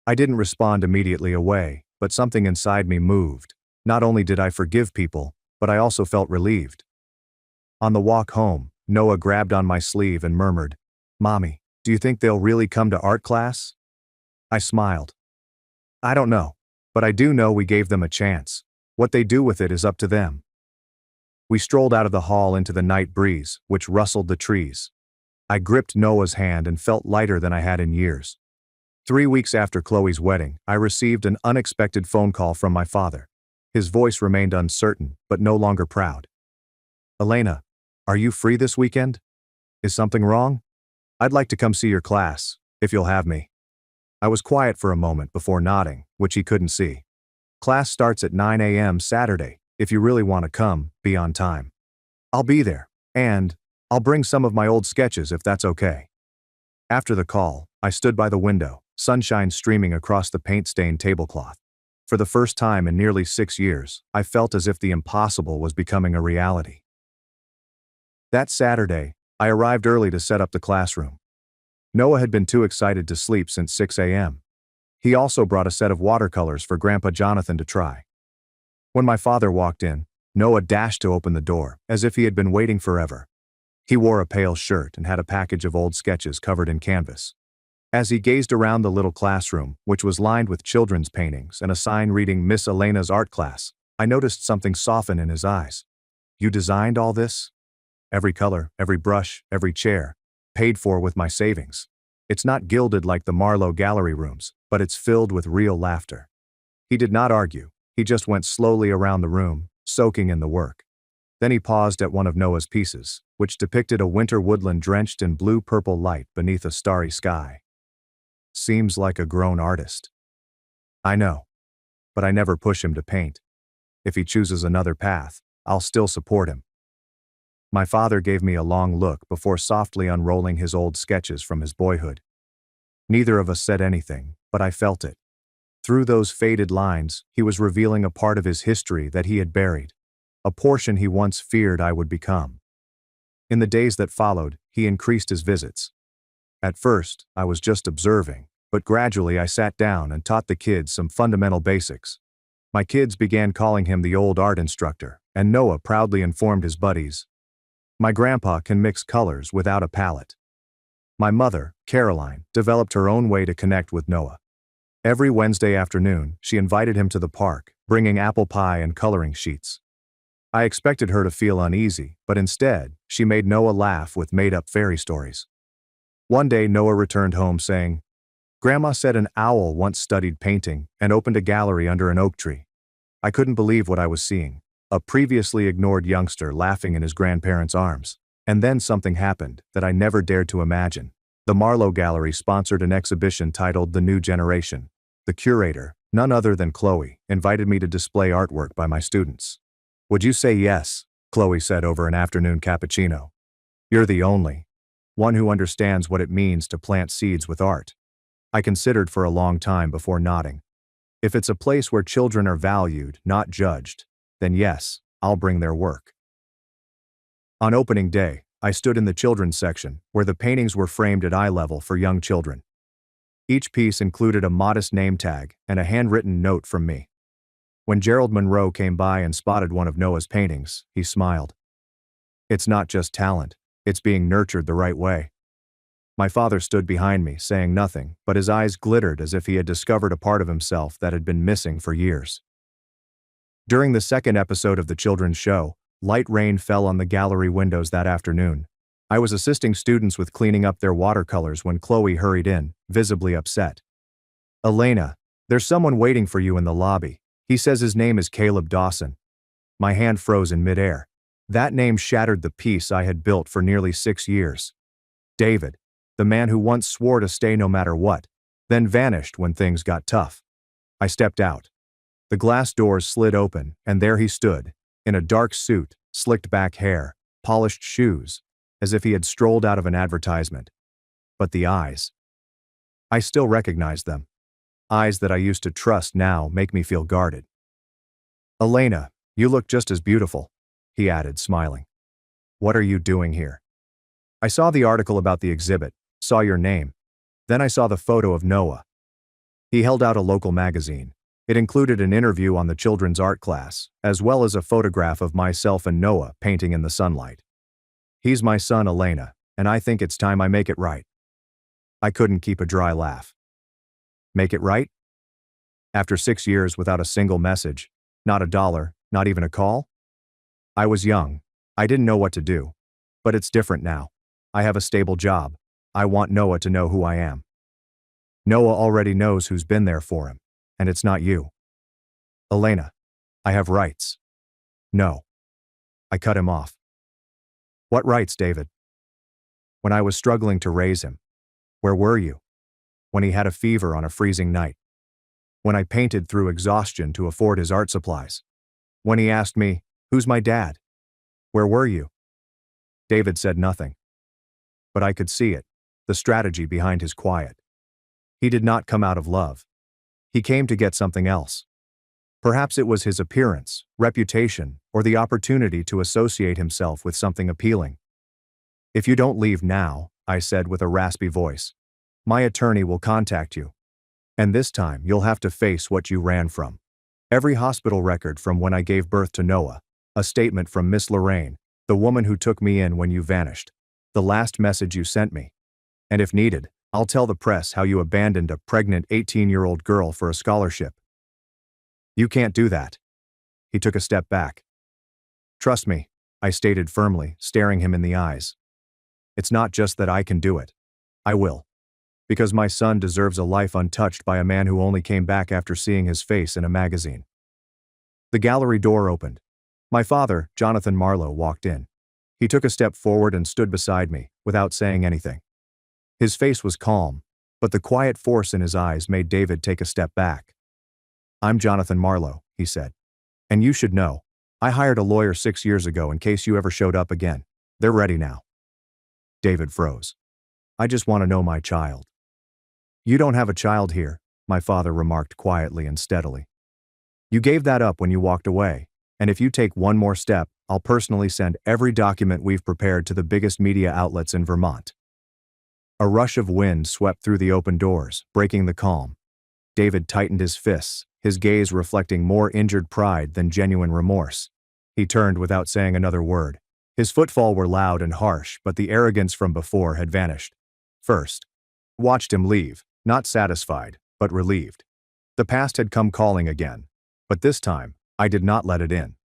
Speaker 2: I didn't respond immediately away, but something inside me moved. Not only did I forgive people, but I also felt relieved. On the walk home, Noah grabbed on my sleeve and murmured, Mommy, do you think they'll really come to art class? I smiled. I don't know, but I do know we gave them a chance. What they do with it is up to them. We strolled out of the hall into the night breeze, which rustled the trees. I gripped Noah's hand and felt lighter than I had in years. 3 weeks after Chloe's wedding, I received an unexpected phone call from my father. His voice remained uncertain, but no longer proud. Elena, are you free this weekend? Is something wrong? I'd like to come see your class, if you'll have me. I was quiet for a moment before nodding, which he couldn't see. Class starts at 9 a.m. Saturday. If you really want to come, be on time. I'll be there, and I'll bring some of my old sketches if that's okay. After the call, I stood by the window, sunshine streaming across the paint-stained tablecloth. For the first time in nearly 6 years, I felt as if the impossible was becoming a reality. That Saturday, I arrived early to set up the classroom. Noah had been too excited to sleep since 6 a.m. He also brought a set of watercolors for Grandpa Jonathan to try. When my father walked in, Noah dashed to open the door, as if he had been waiting forever. He wore a pale shirt and had a package of old sketches covered in canvas. As he gazed around the little classroom, which was lined with children's paintings and a sign reading Miss Elena's art class, I noticed something soften in his eyes. You designed all this? Every color, every brush, every chair, paid for with my savings. It's not gilded like the Marlowe gallery rooms, but it's filled with real laughter. He did not argue. He just went slowly around the room, soaking in the work. Then he paused at one of Noah's pieces, which depicted a winter woodland drenched in blue-purple light beneath a starry sky. Seems like a grown artist. I know, but I never push him to paint. If he chooses another path, I'll still support him. My father gave me a long look before softly unrolling his old sketches from his boyhood. Neither of us said anything, but I felt it. Through those faded lines, he was revealing a part of his history that he had buried, a portion he once feared I would become. In the days that followed, he increased his visits. At first, I was just observing, but gradually I sat down and taught the kids some fundamental basics. My kids began calling him the old art instructor, and Noah proudly informed his buddies, my grandpa can mix colors without a palette. My mother, Caroline, developed her own way to connect with Noah. Every Wednesday afternoon, she invited him to the park, bringing apple pie and coloring sheets. I expected her to feel uneasy, but instead, she made Noah laugh with made-up fairy stories. One day, Noah returned home saying, Grandma said an owl once studied painting and opened a gallery under an oak tree. I couldn't believe what I was seeing. A previously ignored youngster laughing in his grandparents' arms. And then something happened that I never dared to imagine. The Marlowe Gallery sponsored an exhibition titled The New Generation. The curator, none other than Chloe, invited me to display artwork by my students. Would you say yes? Chloe said over an afternoon cappuccino. You're the only one who understands what it means to plant seeds with art. I considered for a long time before nodding. If it's a place where children are valued, not judged, then yes, I'll bring their work. On opening day, I stood in the children's section, where the paintings were framed at eye level for young children. Each piece included a modest name tag and a handwritten note from me. When Gerald Monroe came by and spotted one of Noah's paintings, he smiled. It's not just talent, it's being nurtured the right way. My father stood behind me, saying nothing, but his eyes glittered as if he had discovered a part of himself that had been missing for years. During the second episode of the children's show, light rain fell on the gallery windows that afternoon. I was assisting students with cleaning up their watercolors when Chloe hurried in, visibly upset. "Elena, there's someone waiting for you in the lobby. He says his name is Caleb Dawson." My hand froze in midair. That name shattered the peace I had built for nearly 6 years. David, the man who once swore to stay no matter what, then vanished when things got tough. I stepped out. The glass doors slid open, and there he stood, in a dark suit, slicked back hair, polished shoes, as if he had strolled out of an advertisement. But the eyes. I still recognized them. Eyes that I used to trust now make me feel guarded. "Elena, you look just as beautiful," he added, smiling. "What are you doing here?" "I saw the article about the exhibit, saw your name. Then I saw the photo of Noah." He held out a local magazine. It included an interview on the children's art class, as well as a photograph of myself and Noah painting in the sunlight. "He's my son, Elena, and I think it's time I make it right." I couldn't keep a dry laugh. Make it right? After 6 years without a single message, not a dollar, not even a call? I was young. I didn't know what to do. But it's different now. I have a stable job. I want Noah to know who I am. Noah already knows who's been there for him, and it's not you. "Elena, I have rights." "No." I cut him off. "What rights, David?" "When I was struggling to raise him. Where were you? When he had a fever on a freezing night. When I painted through exhaustion to afford his art supplies. When he asked me, 'Who's my dad?' Where were you?" David said nothing. But I could see it, the strategy behind his quiet. He did not come out of love. He came to get something else. Perhaps it was his appearance, reputation, or the opportunity to associate himself with something appealing. "If you don't leave now," I said with a raspy voice, "my attorney will contact you. And this time you'll have to face what you ran from. Every hospital record from when I gave birth to Noah, a statement from Miss Lorraine, the woman who took me in when you vanished, the last message you sent me. And if needed, I'll tell the press how you abandoned a pregnant 18-year-old girl for a scholarship." "You can't do that." He took a step back. "Trust me," I stated firmly, staring him in the eyes. "It's not just that I can do it. I will. Because my son deserves a life untouched by a man who only came back after seeing his face in a magazine." The gallery door opened. My father, Jonathan Marlowe, walked in. He took a step forward and stood beside me, without saying anything. His face was calm, but the quiet force in his eyes made David take a step back. "I'm Jonathan Marlowe," he said. "And you should know. I hired a lawyer 6 years ago in case you ever showed up again. They're ready now." David froze. "I just want to know my child." "You don't have a child here," my father remarked quietly and steadily. "You gave that up when you walked away, and if you take one more step, I'll personally send every document we've prepared to the biggest media outlets in Vermont." A rush of wind swept through the open doors, breaking the calm. David tightened his fists, his gaze reflecting more injured pride than genuine remorse. He turned without saying another word. His footfall were loud and harsh, but the arrogance from before had vanished. First, watched him leave, not satisfied, but relieved. The past had come calling again, but this time, I did not let it in.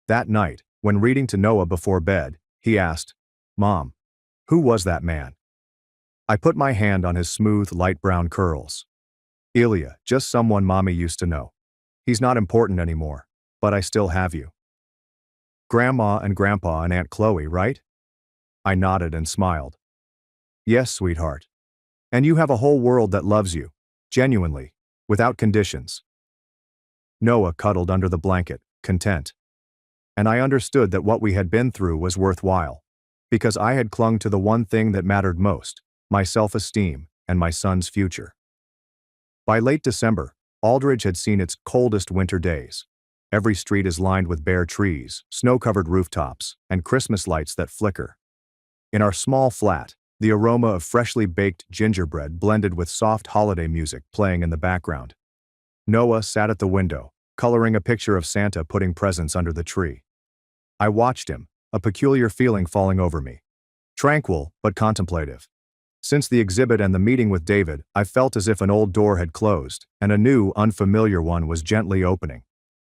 Speaker 2: That night, when reading to Noah before bed, he asked, "Mom, who was that man?" I put my hand on his smooth, light brown curls. "Ilya, just someone Mommy used to know. He's not important anymore, but I still have you." "Grandma and Grandpa and Aunt Chloe, right?" I nodded and smiled. "Yes, sweetheart. And you have a whole world that loves you, genuinely, without conditions." Noah cuddled under the blanket, content. And I understood that what we had been through was worthwhile, because I had clung to the one thing that mattered most, my self-esteem and my son's future. By late December, Aldridge had seen its coldest winter days. Every street is lined with bare trees, snow-covered rooftops, and Christmas lights that flicker. In our small flat, the aroma of freshly baked gingerbread blended with soft holiday music playing in the background. Noah sat at the window, coloring a picture of Santa putting presents under the tree. I watched him, a peculiar feeling falling over me. Tranquil, but contemplative. Since the exhibit and the meeting with David, I felt as if an old door had closed, and a new, unfamiliar one was gently opening.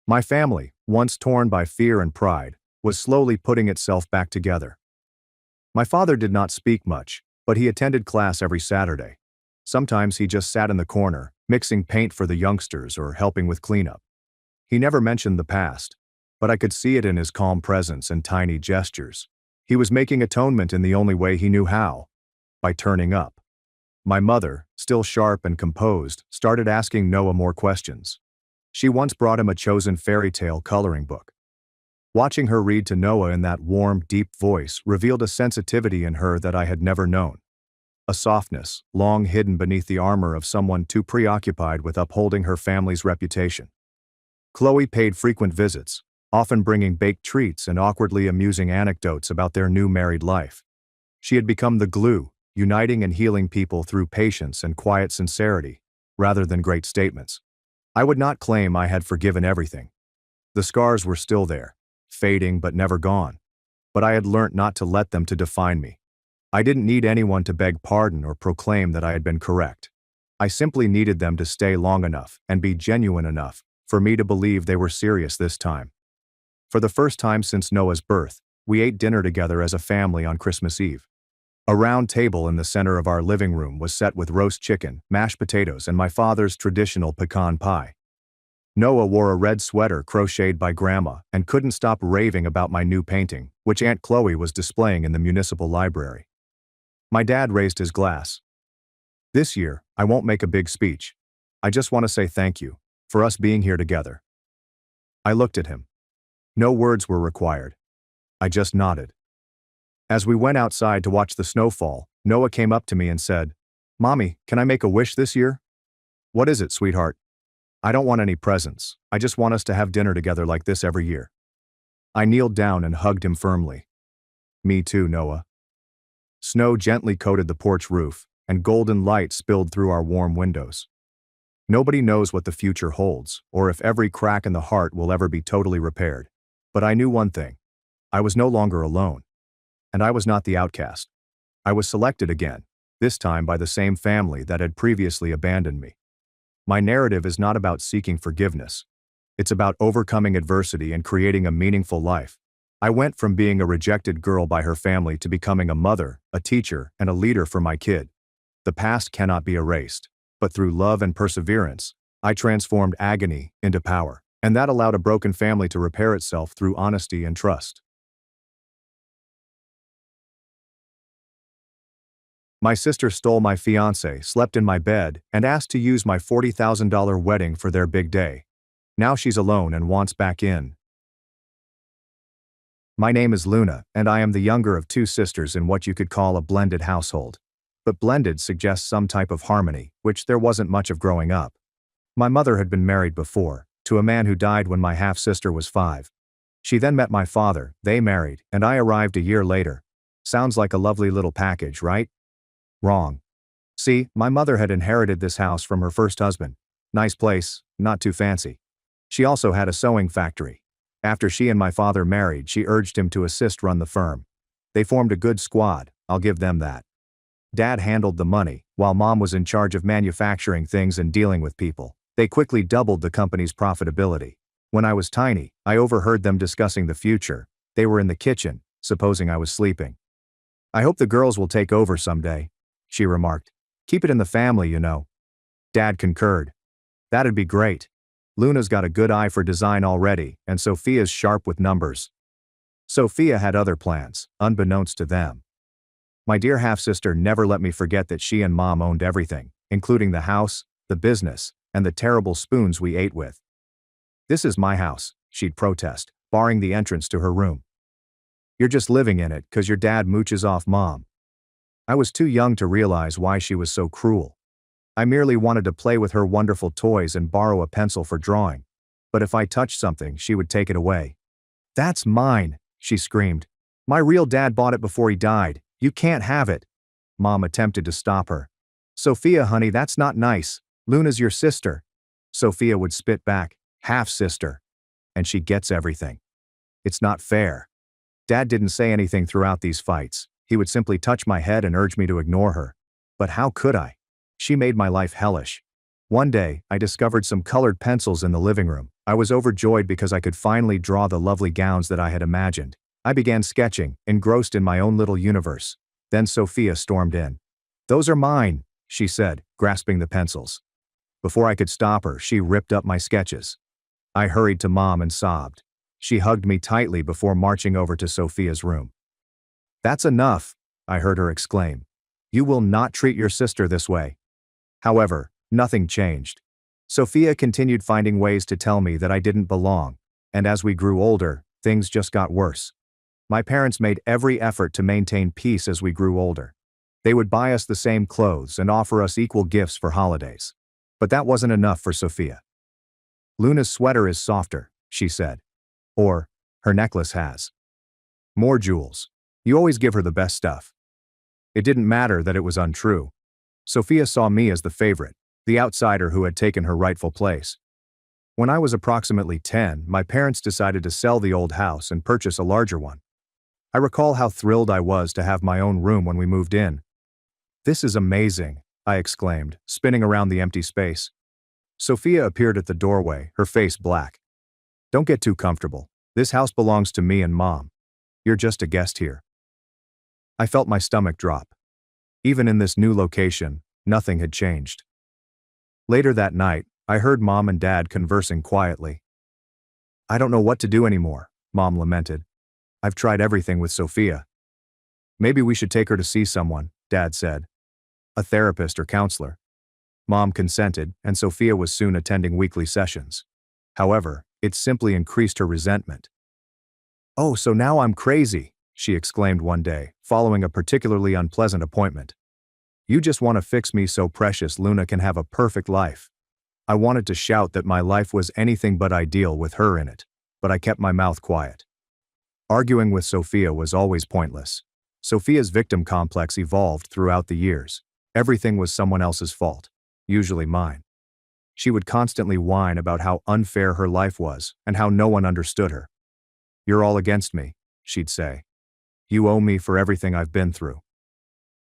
Speaker 2: My family, once torn by fear and pride, was slowly putting itself back together. My father did not speak much, but he attended class every Saturday. Sometimes he just sat in the corner, mixing paint for the youngsters or helping with cleanup. He never mentioned the past, but I could see it in his calm presence and tiny gestures. He was making atonement in the only way he knew how, by turning up. My mother, still sharp and composed, started asking Noah more questions. She once brought him a chosen fairy tale coloring book. Watching her read to Noah in that warm, deep voice revealed a sensitivity in her that I had never known. A softness, long hidden beneath the armor of someone too preoccupied with upholding her family's reputation. Chloe paid frequent visits, often bringing baked treats and awkwardly amusing anecdotes about their new married life. She had become the glue, uniting and healing people through patience and quiet sincerity, rather than great statements. I would not claim I had forgiven everything. The scars were still there, fading but never gone. But I had learnt not to let them to define me. I didn't need anyone to beg pardon or proclaim that I had been correct. I simply needed them to stay long enough and be genuine enough for me to believe they were serious this time. For the first time since Noah's birth, we ate dinner together as a family on Christmas Eve. A round table in the center of our living room was set with roast chicken, mashed potatoes, and my father's traditional pecan pie. Noah wore a red sweater crocheted by Grandma and couldn't stop raving about my new painting, which Aunt Chloe was displaying in the municipal library. My dad raised his glass. This year, I won't make a big speech. I just want to say thank you for us being here together. I looked at him. No words were required. I just nodded. As we went outside to watch the snowfall, Noah came up to me and said, "Mommy, can I make a wish this year?" "What is it, sweetheart?" "I don't want any presents. I just want us to have dinner together like this every year." I kneeled down and hugged him firmly. "Me too, Noah." Snow gently coated the porch roof, and golden light spilled through our warm windows. Nobody knows what the future holds, or if every crack in the heart will ever be totally repaired. But I knew one thing. I was no longer alone. And I was not the outcast. I was selected again, this time by the same family that had previously abandoned me. My narrative is not about seeking forgiveness. It's about overcoming adversity and creating a meaningful life. I went from being a rejected girl by her family to becoming a mother, a teacher, and a leader for my kid. The past cannot be erased, but through love and perseverance, I transformed agony into power, and that allowed a broken family to repair itself through honesty and trust. My sister stole my fiancé, slept in my bed, and asked to use my $40,000 wedding for their big day. Now she's alone and wants back in. My name is Luna, and I am the younger of two sisters in what you could call a blended household. But blended suggests some type of harmony, which there wasn't much of growing up. My mother had been married before, to a man who died when my half-sister was 5. She then met my father, they married, and I arrived a year later. Sounds like a lovely little package, right? Wrong. See, my mother had inherited this house from her first husband. Nice place, not too fancy. She also had a sewing factory. After she and my father married, she urged him to assist run the firm. They formed a good squad, I'll give them that. Dad handled the money, while Mom was in charge of manufacturing things and dealing with people. They quickly doubled the company's profitability. When I was tiny, I overheard them discussing the future. They were in the kitchen, supposing I was sleeping. "I hope the girls will take over someday," she remarked. "Keep it in the family, you know." Dad concurred. "That'd be great. Luna's got a good eye for design already, and Sophia's sharp with numbers." Sophia had other plans, unbeknownst to them. My dear half-sister never let me forget that she and Mom owned everything, including the house, the business, and the terrible spoons we ate with. "This is my house," she'd protest, barring the entrance to her room. "You're just living in it 'cause your dad mooches off Mom." I was too young to realize why she was so cruel. I merely wanted to play with her wonderful toys and borrow a pencil for drawing. But if I touched something, she would take it away. "That's mine," she screamed. "My real dad bought it before he died. You can't have it." Mom attempted to stop her. "Sophia, honey, that's not nice. Luna's your sister." Sophia would spit back, "Half-sister. And she gets everything. It's not fair." Dad didn't say anything throughout these fights. He would simply touch my head and urge me to ignore her. But how could I? She made my life hellish. One day, I discovered some colored pencils in the living room. I was overjoyed because I could finally draw the lovely gowns that I had imagined. I began sketching, engrossed in my own little universe. Then Sophia stormed in. "Those are mine," she said, grasping the pencils. Before I could stop her, she ripped up my sketches. I hurried to Mom and sobbed. She hugged me tightly before marching over to Sophia's room. "That's enough," I heard her exclaim. "You will not treat your sister this way." However, nothing changed. Sophia continued finding ways to tell me that I didn't belong, and as we grew older, things just got worse. My parents made every effort to maintain peace as we grew older. They would buy us the same clothes and offer us equal gifts for holidays. But that wasn't enough for Sophia. "Luna's sweater is softer," she said. Or, "Her necklace has more jewels. You always give her the best stuff." It didn't matter that it was untrue. Sophia saw me as the favorite, the outsider who had taken her rightful place. When I was approximately 10, my parents decided to sell the old house and purchase a larger one. I recall how thrilled I was to have my own room when we moved in. "This is amazing," I exclaimed, spinning around the empty space. Sophia appeared at the doorway, her face black. "Don't get too comfortable. This house belongs to me and Mom. You're just a guest here." I felt my stomach drop. Even in this new location, nothing had changed. Later that night, I heard Mom and Dad conversing quietly. "I don't know what to do anymore," Mom lamented. "I've tried everything with Sophia." "Maybe we should take her to see someone," Dad said. "A therapist or counselor." Mom consented, and Sophia was soon attending weekly sessions. However, it simply increased her resentment. "Oh, so now I'm crazy," she exclaimed one day, following a particularly unpleasant appointment. "You just want to fix me so precious Luna can have a perfect life." I wanted to shout that my life was anything but ideal with her in it, but I kept my mouth quiet. Arguing with Sophia was always pointless. Sophia's victim complex evolved throughout the years. Everything was someone else's fault, usually mine. She would constantly whine about how unfair her life was and how no one understood her. "You're all against me," she'd say. "You owe me for everything I've been through."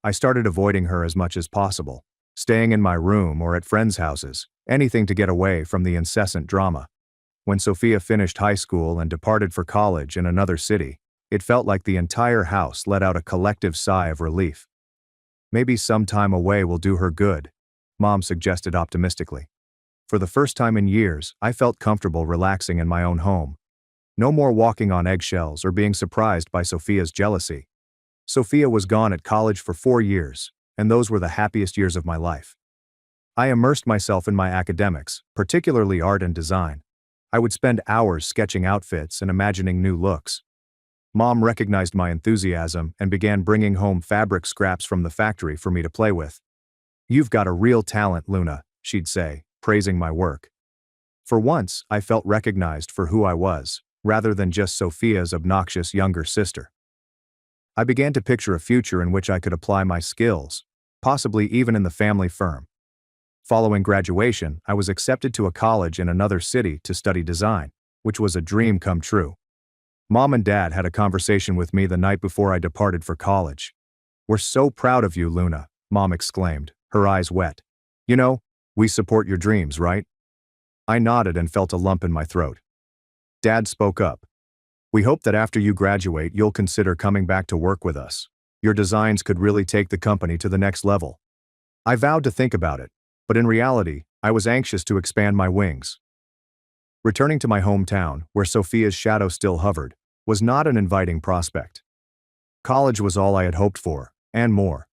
Speaker 2: I started avoiding her as much as possible, staying in my room or at friends' houses, anything to get away from the incessant drama. When Sophia finished high school and departed for college in another city, it felt like the entire house let out a collective sigh of relief. "Maybe some time away will do her good," Mom suggested optimistically. For the first time in years, I felt comfortable relaxing in my own home. No more walking on eggshells or being surprised by Sophia's jealousy. Sophia was gone at college for 4 years, and those were the happiest years of my life. I immersed myself in my academics, particularly art and design. I would spend hours sketching outfits and imagining new looks. Mom recognized my enthusiasm and began bringing home fabric scraps from the factory for me to play with. "You've got a real talent, Luna," she'd say, praising my work. For once, I felt recognized for who I was, rather than just Sophia's obnoxious younger sister. I began to picture a future in which I could apply my skills, possibly even in the family firm. Following graduation, I was accepted to a college in another city to study design, which was a dream come true. Mom and Dad had a conversation with me the night before I departed for college. "We're so proud of you, Luna," Mom exclaimed, her eyes wet. "You know, we support your dreams, right?" I nodded and felt a lump in my throat. Dad spoke up. "We hope that after you graduate you'll consider coming back to work with us. Your designs could really take the company to the next level." I vowed to think about it, but in reality, I was anxious to expand my wings. Returning to my hometown, where Sophia's shadow still hovered, was not an inviting prospect. College was all I had hoped for, and more.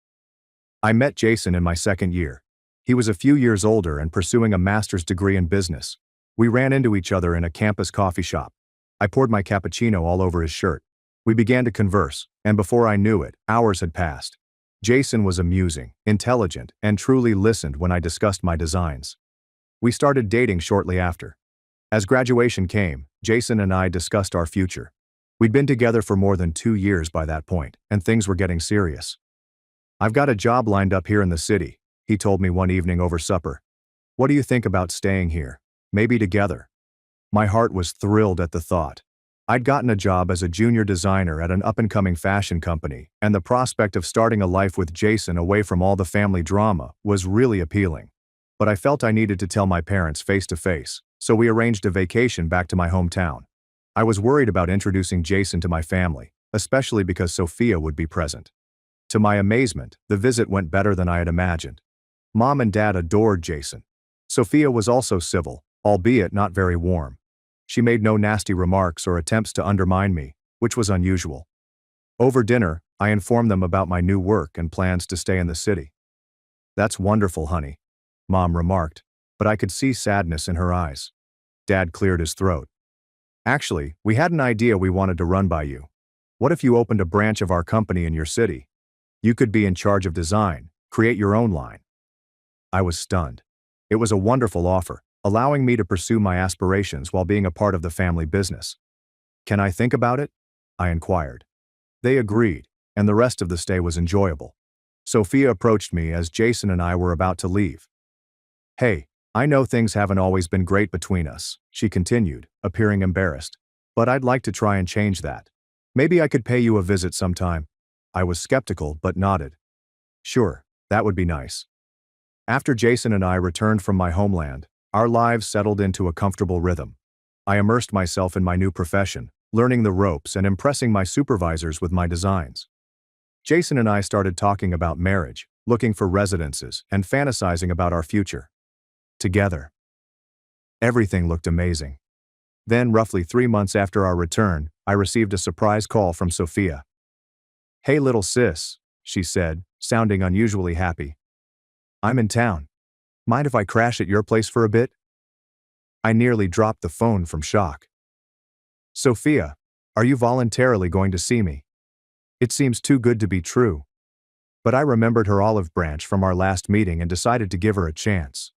Speaker 2: I met Jason in my second year. He was a few years older and pursuing a master's degree in business. We ran into each other in a campus coffee shop. I poured my cappuccino all over his shirt. We began to converse, and before I knew it, hours had passed. Jason was amusing, intelligent, and truly listened when I discussed my designs. We started dating shortly after. As graduation came, Jason and I discussed our future. We'd been together for more than 2 years by that point, and things were getting serious. "I've got a job lined up here in the city," he told me one evening over supper. "What do you think about staying here? Maybe together?" My heart was thrilled at the thought. I'd gotten a job as a junior designer at an up-and-coming fashion company, and the prospect of starting a life with Jason away from all the family drama was really appealing. But I felt I needed to tell my parents face-to-face, so we arranged a vacation back to my hometown. I was worried about introducing Jason to my family, especially because Sophia would be present. To my amazement, the visit went better than I had imagined. Mom and Dad adored Jason. Sophia was also civil, albeit not very warm. She made no nasty remarks or attempts to undermine me, which was unusual. Over dinner, I informed them about my new work and plans to stay in the city. "That's wonderful, honey," Mom remarked, but I could see sadness in her eyes. Dad cleared his throat. "Actually, we had an idea we wanted to run by you. What if you opened a branch of our company in your city? You could be in charge of design, create your own line." I was stunned. It was a wonderful offer, allowing me to pursue my aspirations while being a part of the family business. "Can I think about it?" I inquired. They agreed, and the rest of the stay was enjoyable. Sophia approached me as Jason and I were about to leave. "Hey, I know things haven't always been great between us," she continued, appearing embarrassed. "But I'd like to try and change that. Maybe I could pay you a visit sometime." I was skeptical but nodded. "Sure, that would be nice." After Jason and I returned from my homeland, our lives settled into a comfortable rhythm. I immersed myself in my new profession, learning the ropes and impressing my supervisors with my designs. Jason and I started talking about marriage, looking for residences, and fantasizing about our future. Together. Everything looked amazing. Then, roughly 3 months after our return, I received a surprise call from Sophia. "Hey little sis," she said, sounding unusually happy. "I'm in town. Mind if I crash at your place for a bit?" I nearly dropped the phone from shock. "Sophia, are you voluntarily going to see me? It seems too good to be true." But I remembered her olive branch from our last meeting and decided to give her a chance.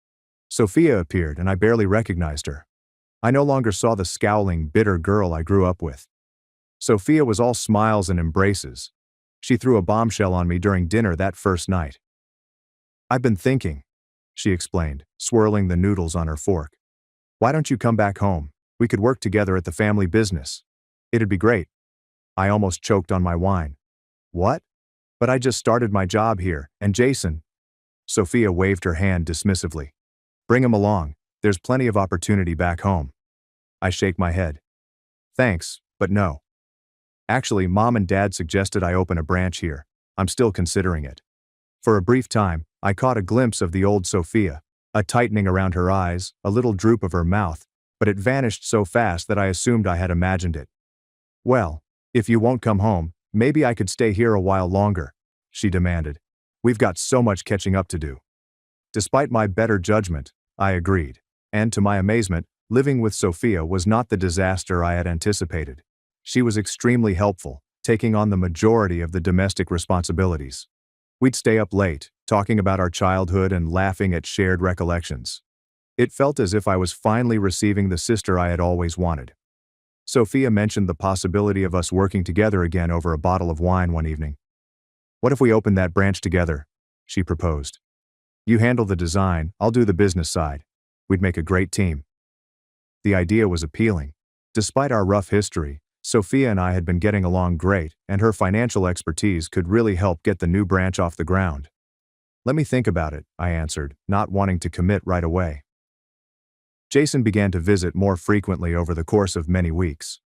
Speaker 2: Sophia appeared and I barely recognized her. I no longer saw the scowling, bitter girl I grew up with. Sophia was all smiles and embraces. She threw a bombshell on me during dinner that first night. "I've been thinking," she explained, swirling the noodles on her fork. "Why don't you come back home? We could work together at the family business. It'd be great." I almost choked on my wine. "What? But I just started my job here, and Jason—" Sophia waved her hand dismissively. "Bring him along, there's plenty of opportunity back home." I shake my head. "Thanks, but no. Actually, Mom and Dad suggested I open a branch here. I'm still considering it." For a brief time, I caught a glimpse of the old Sophia, a tightening around her eyes, a little droop of her mouth, but it vanished so fast that I assumed I had imagined it. "Well, if you won't come home, maybe I could stay here a while longer," she demanded. "We've got so much catching up to do." Despite my better judgment, I agreed, and to my amazement, living with Sophia was not the disaster I had anticipated. She was extremely helpful, taking on the majority of the domestic responsibilities. We'd stay up late, talking about our childhood and laughing at shared recollections. It felt as if I was finally receiving the sister I had always wanted. Sophia mentioned the possibility of us working together again over a bottle of wine one evening. "What if we opened that branch together?" she proposed. "You handle the design, I'll do the business side. We'd make a great team." The idea was appealing. Despite our rough history, Sophia and I had been getting along great, and her financial expertise could really help get the new branch off the ground. "Let me think about it," I answered, not wanting to commit right away. Jason began to visit more frequently over the course of many weeks.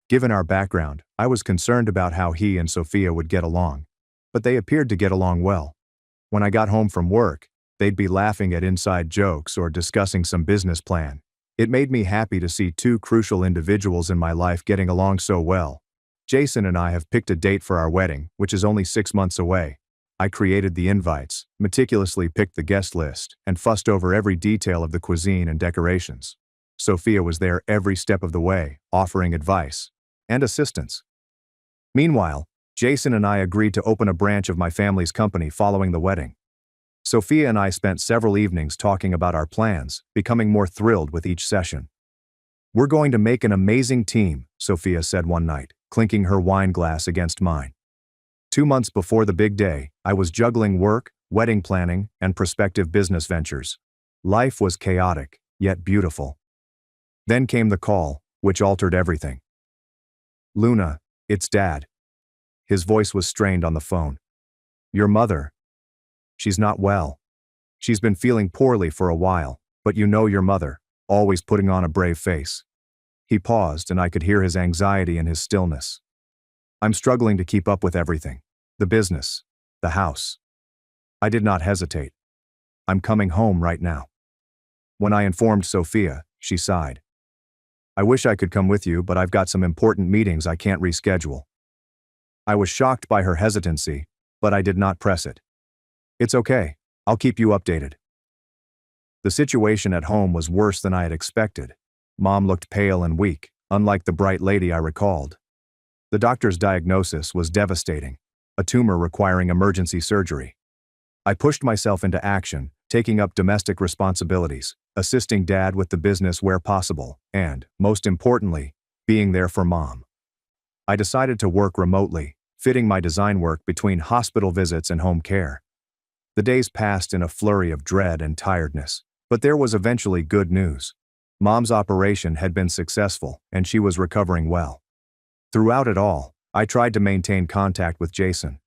Speaker 2: Given our background, I was concerned about how he and Sophia would get along, but they appeared to get along well. When I got home from work, they'd be laughing at inside jokes or discussing some business plan. It made me happy to see two crucial individuals in my life getting along so well. Jason and I have picked a date for our wedding, which is only 6 months away. I created the invites, meticulously picked the guest list, and fussed over every detail of the cuisine and decorations. Sophia was there every step of the way, offering advice and assistance. Meanwhile, Jason and I agreed to open a branch of my family's company following the wedding. Sophia and I spent several evenings talking about our plans, becoming more thrilled with each session. "We're going to make an amazing team," Sophia said one night, clinking her wine glass against mine. 2 months before the big day, I was juggling work, wedding planning, and prospective business ventures. Life was chaotic, yet beautiful. Then came the call, which altered everything. Luna, it's Dad. His voice was strained on the phone. Your mother. She's not well. She's been feeling poorly for a while, but you know your mother, always putting on a brave face. He paused and I could hear his anxiety in his stillness. I'm struggling to keep up with everything. The business. The house. I did not hesitate. I'm coming home right now. When I informed Sophia, she sighed. I wish I could come with you, but I've got some important meetings I can't reschedule. I was shocked by her hesitancy, but I did not press it. It's okay. I'll keep you updated. The situation at home was worse than I had expected. Mom looked pale and weak, unlike the bright lady I recalled. The doctor's diagnosis was devastating, a tumor requiring emergency surgery. I pushed myself into action, taking up domestic responsibilities, assisting Dad with the business where possible, and, most importantly, being there for Mom. I decided to work remotely, fitting my design work between hospital visits and home care. The days passed in a flurry of dread and tiredness, but there was eventually good news. Mom's operation had been successful, and she was recovering well. Throughout it all, I tried to maintain contact with Jason.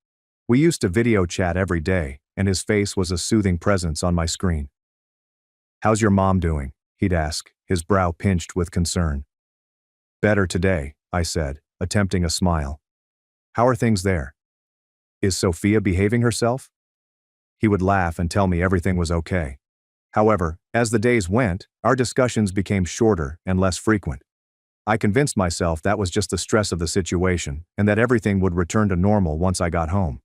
Speaker 2: We used to video chat every day, and his face was a soothing presence on my screen. How's your mom doing? He'd ask, his brow pinched with concern. Better today, I said, attempting a smile. How are things there? Is Sophia behaving herself? He would laugh and tell me everything was okay. However, as the days went, our discussions became shorter and less frequent. I convinced myself that was just the stress of the situation and that everything would return to normal once I got home.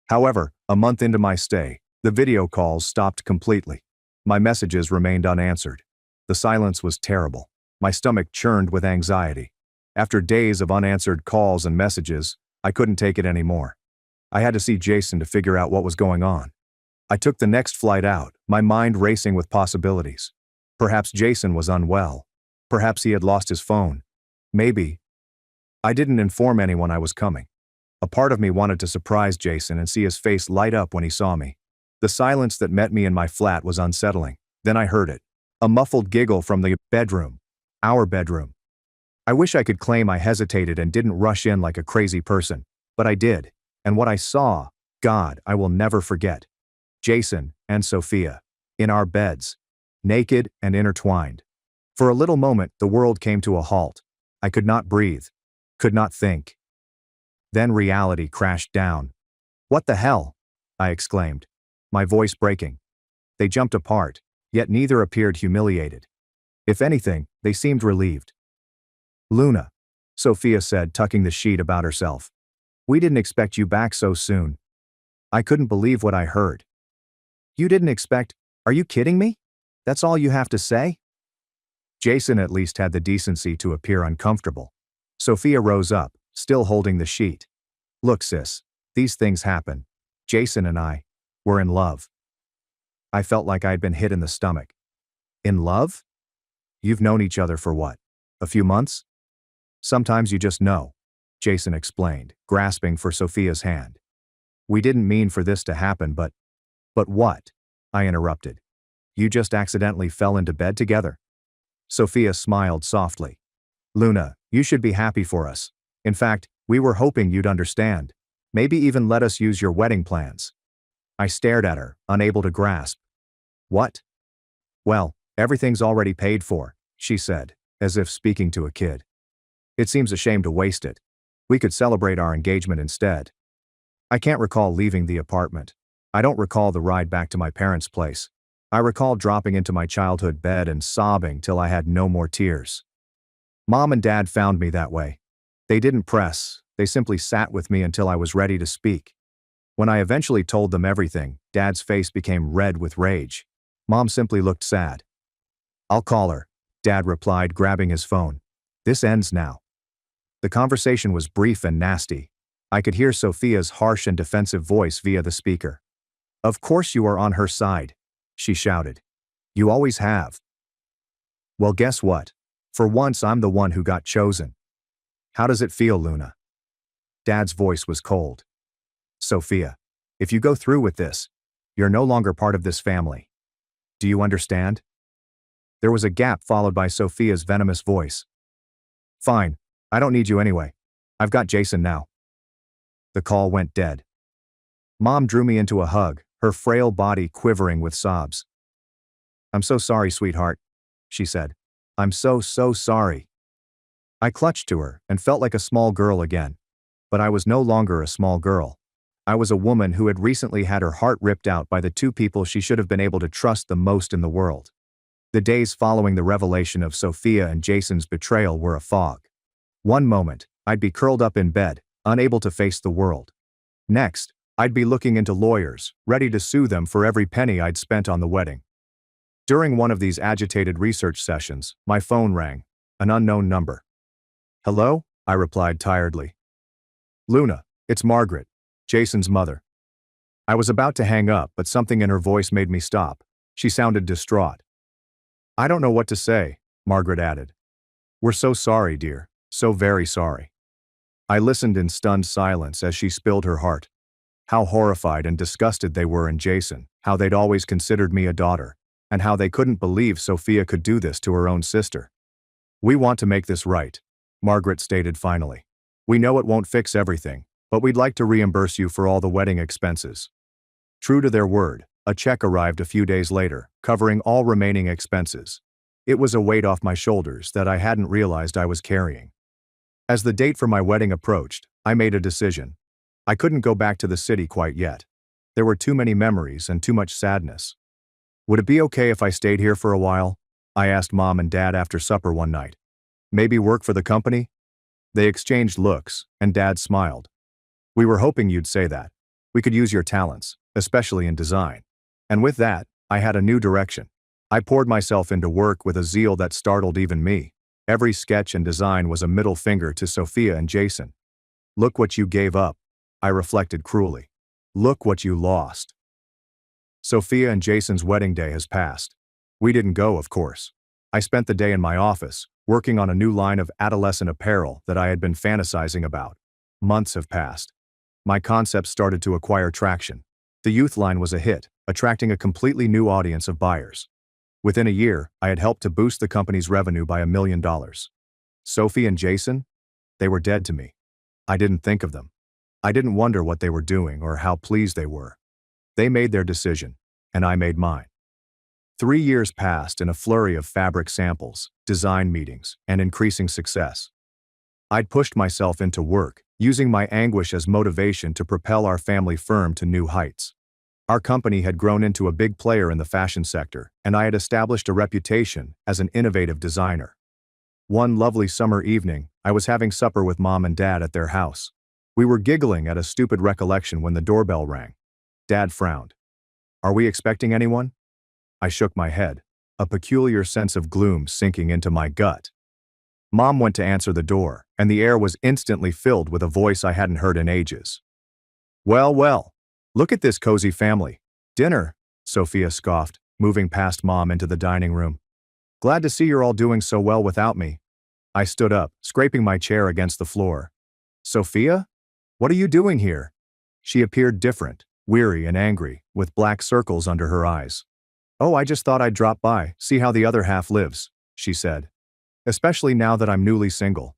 Speaker 2: However, a month into my stay, the video calls stopped completely. My messages remained unanswered. The silence was terrible. My stomach churned with anxiety. After days of unanswered calls and messages, I couldn't take it anymore. I had to see Jason to figure out what was going on. I took the next flight out, my mind racing with possibilities. Perhaps Jason was unwell. Perhaps he had lost his phone. Maybe. I didn't inform anyone I was coming. A part of me wanted to surprise Jason and see his face light up when he saw me. The silence that met me in my flat was unsettling. Then I heard it. A muffled giggle from the bedroom. Our bedroom. I wish I could claim I hesitated and didn't rush in like a crazy person, but I did. And what I saw, God, I will never forget. Jason and Sophia, in our beds, naked and intertwined. For a little moment, the world came to a halt. I could not breathe, could not think. Then reality crashed down. What the hell? I exclaimed, my voice breaking. They jumped apart, yet neither appeared humiliated. If anything, they seemed relieved. Luna, Sophia said, tucking the sheet about herself. We didn't expect you back so soon. I couldn't believe what I heard. You didn't expect? Are you kidding me? That's all you have to say? Jason at least had the decency to appear uncomfortable. Sophia rose up, still holding the sheet. Look, sis, these things happen. Jason and I, we're in love. I felt like I'd been hit in the stomach. In love? You've known each other for what? A few months? Sometimes you just know, Jason explained, grasping for Sophia's hand. We didn't mean for this to happen, but what? I interrupted. You just accidentally fell into bed together. Sophia smiled softly. Luna, you should be happy for us. In fact, we were hoping you'd understand. Maybe even let us use your wedding plans. I stared at her, unable to grasp. What? Well, everything's already paid for, she said, as if speaking to a kid. It seems a shame to waste it. We could celebrate our engagement instead. I can't recall leaving the apartment. I don't recall the ride back to my parents' place. I recall dropping into my childhood bed and sobbing till I had no more tears. Mom and Dad found me that way. They didn't press, they simply sat with me until I was ready to speak. When I eventually told them everything, Dad's face became red with rage. Mom simply looked sad. I'll call her, Dad replied, grabbing his phone. This ends now. The conversation was brief and nasty. I could hear Sophia's harsh and defensive voice via the speaker. Of course you are on her side, she shouted. You always have. Well, guess what? For once I'm the one who got chosen. How does it feel, Luna? Dad's voice was cold. Sophia, if you go through with this, you're no longer part of this family. Do you understand? There was a gap followed by Sophia's venomous voice. Fine, I don't need you anyway. I've got Jason now. The call went dead. Mom drew me into a hug, her frail body quivering with sobs. "I'm so sorry, sweetheart," she said. "I'm so sorry." I clutched to her and felt like a small girl again. But I was no longer a small girl. I was a woman who had recently had her heart ripped out by the two people she should have been able to trust the most in the world. The days following the revelation of Sophia and Jason's betrayal were a fog. One moment, I'd be curled up in bed, unable to face the world. Next, I'd be looking into lawyers, ready to sue them for every penny I'd spent on the wedding. During one of these agitated research sessions, my phone rang, an unknown number. "Hello?" I replied tiredly. "Luna, it's Margaret, Jason's mother." I was about to hang up, but something in her voice made me stop. She sounded distraught. "I don't know what to say," Margaret added. "We're so sorry, dear, so very sorry." I listened in stunned silence as she spilled her heart. How horrified and disgusted they were in Jason, how they'd always considered me a daughter, and how they couldn't believe Sophia could do this to her own sister. "We want to make this right," Margaret stated finally. "We know it won't fix everything, but we'd like to reimburse you for all the wedding expenses." True to their word, a check arrived a few days later, covering all remaining expenses. It was a weight off my shoulders that I hadn't realized I was carrying. As the date for my wedding approached, I made a decision. I couldn't go back to the city quite yet. There were too many memories and too much sadness. "Would it be okay if I stayed here for a while?" I asked Mom and Dad after supper one night. "Maybe work for the company?" They exchanged looks, and Dad smiled. "We were hoping you'd say that. We could use your talents, especially in design." And with that, I had a new direction. I poured myself into work with a zeal that startled even me. Every sketch and design was a middle finger to Sophia and Jason. "Look what you gave up," I reflected cruelly. "Look what you lost." Sophia and Jason's wedding day has passed. We didn't go, of course. I spent the day in my office, working on a new line of adolescent apparel that I had been fantasizing about. Months have passed. My concept started to acquire traction. The youth line was a hit, attracting a completely new audience of buyers. Within a year, I had helped to boost the company's revenue by $1 million. Sophie and Jason? They were dead to me. I didn't think of them. I didn't wonder what they were doing or how pleased they were. They made their decision, and I made mine. 3 years passed in a flurry of fabric samples, design meetings, and increasing success. I'd pushed myself into work, using my anguish as motivation to propel our family firm to new heights. Our company had grown into a big player in the fashion sector, and I had established a reputation as an innovative designer. One lovely summer evening, I was having supper with Mom and Dad at their house. We were giggling at a stupid recollection when the doorbell rang. Dad frowned. "Are we expecting anyone?" I shook my head, a peculiar sense of gloom sinking into my gut. Mom went to answer the door, and the air was instantly filled with a voice I hadn't heard in ages. "Well, well, look at this cozy family. Dinner," Sophia scoffed, moving past Mom into the dining room. "Glad to see you're all doing so well without me." I stood up, scraping my chair against the floor. "Sophia? What are you doing here?" She appeared different, weary and angry, with black circles under her eyes. "Oh, I just thought I'd drop by, see how the other half lives," she said. "Especially now that I'm newly single."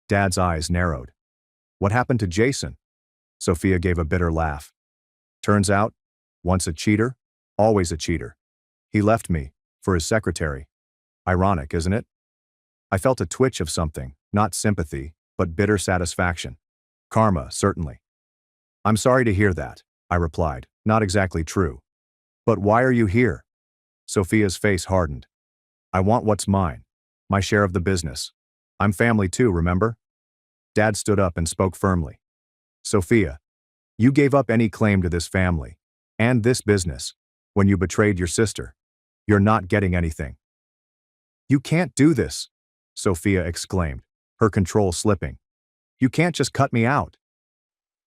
Speaker 2: Dad's eyes narrowed. "What happened to Jason?" Sophia gave a bitter laugh. "Turns out, once a cheater, always a cheater. He left me, for his secretary. Ironic, isn't it?" I felt a twitch of something, not sympathy, but bitter satisfaction. Karma, certainly. "I'm sorry to hear that," I replied, "not exactly true. But why are you here?" Sophia's face hardened. "I want what's mine. My share of the business. I'm family too, remember?" Dad stood up and spoke firmly. "Sophia, you gave up any claim to this family, and this business, when you betrayed your sister. You're not getting anything." "You can't do this," Sophia exclaimed, her control slipping. "You can't just cut me out."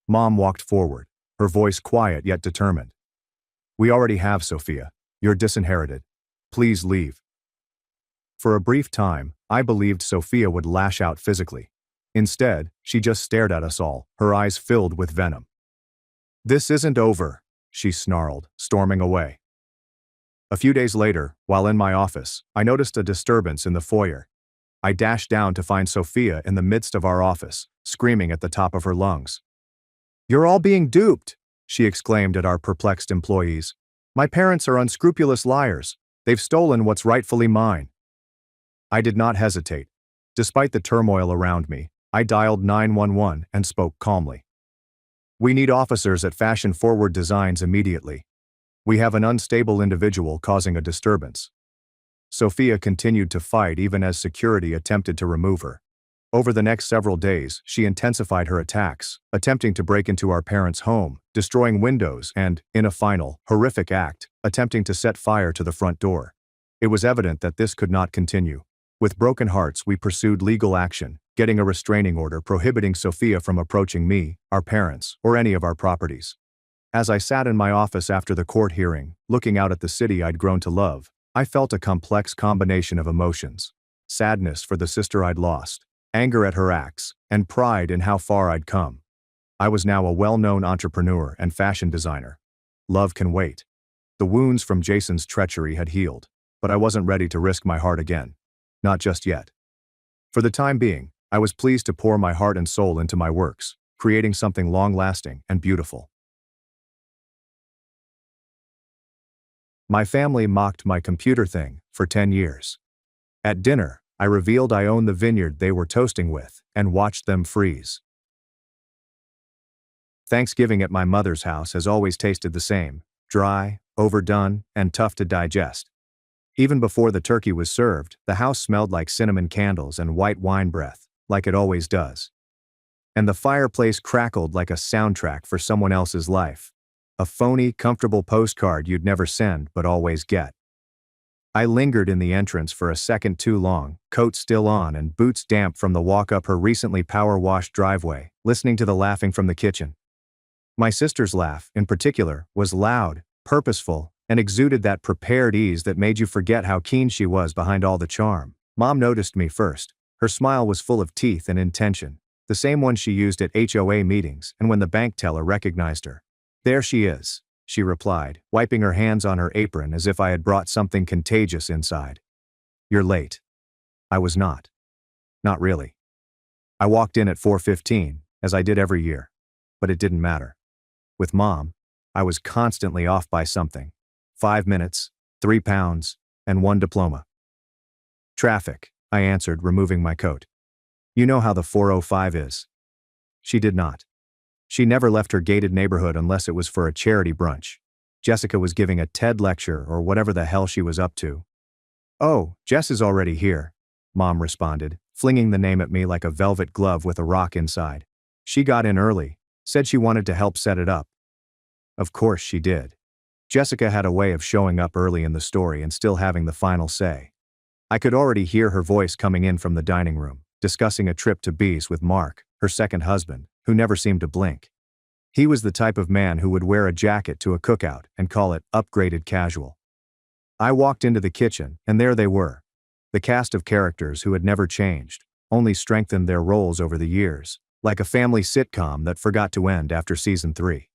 Speaker 2: Mom walked forward, her voice quiet yet determined. "We already have, Sophia. You're disinherited. Please leave." For a brief time, I believed Sophia would lash out physically. Instead, she just stared at us all, her eyes filled with venom. "This isn't over," she snarled, storming away. A few days later, while in my office, I noticed a disturbance in the foyer. I dashed down to find Sophia in the midst of our office, screaming at the top of her lungs. "You're all being duped," she exclaimed at our perplexed employees. "My parents are unscrupulous liars. They've stolen what's rightfully mine." I did not hesitate. Despite the turmoil around me, I dialed 911 and spoke calmly. "We need officers at Fashion Forward Designs immediately. We have an unstable individual causing a disturbance." Sophia continued to fight even as security attempted to remove her. Over the next several days, she intensified her attacks, attempting to break into our parents' home, destroying windows and, in a final, horrific act, attempting to set fire to the front door. It was evident that this could not continue. With broken hearts, we pursued legal action, getting a restraining order prohibiting Sophia from approaching me, our parents, or any of our properties. As I sat in my office after the court hearing, looking out at the city I'd grown to love, I felt a complex combination of emotions: sadness for the sister I'd lost, anger at her acts, and pride in how far I'd come. I was now a well-known entrepreneur and fashion designer. Love can wait. The wounds from Jason's treachery had healed, but I wasn't ready to risk my heart again. Not just yet. For the time being, I was pleased to pour my heart and soul into my works, creating something long-lasting and beautiful. My family mocked my computer thing for 10 years. At dinner, I revealed I owned the vineyard they were toasting with, and watched them freeze. Thanksgiving at my mother's house has always tasted the same: dry, overdone, and tough to digest. Even before the turkey was served, the house smelled like cinnamon candles and white wine breath, like it always does. And the fireplace crackled like a soundtrack for someone else's life. A phony, comfortable postcard you'd never send but always get. I lingered in the entrance for a second too long, coat still on and boots damp from the walk up her recently power-washed driveway, listening to the laughing from the kitchen. My sister's laugh, in particular, was loud, purposeful, and exuded that prepared ease that made you forget how keen she was behind all the charm. Mom noticed me first. Her smile was full of teeth and intention, the same one she used at HOA meetings and when the bank teller recognized her. "There she is," she replied, wiping her hands on her apron as if I had brought something contagious inside. "You're late." I was not. Not really. I walked in at 4:15, as I did every year. But it didn't matter. With Mom, I was constantly off by something. 5 minutes, 3 pounds, and 1 diploma. "Traffic," I answered, removing my coat. "You know how the 405 is." She did not. She never left her gated neighborhood unless it was for a charity brunch. Jessica was giving a TED lecture or whatever the hell she was up to. "Oh, Jess is already here," Mom responded, flinging the name at me like a velvet glove with a rock inside. "She got in early, said she wanted to help set it up." Of course she did. Jessica had a way of showing up early in the story and still having the final say. I could already hear her voice coming in from the dining room, discussing a trip to B's with Mark, her second husband, who never seemed to blink. He was the type of man who would wear a jacket to a cookout and call it upgraded casual. I walked into the kitchen, and there they were. The cast of characters who had never changed, only strengthened their roles over the years, like a family sitcom that forgot to end after season 3.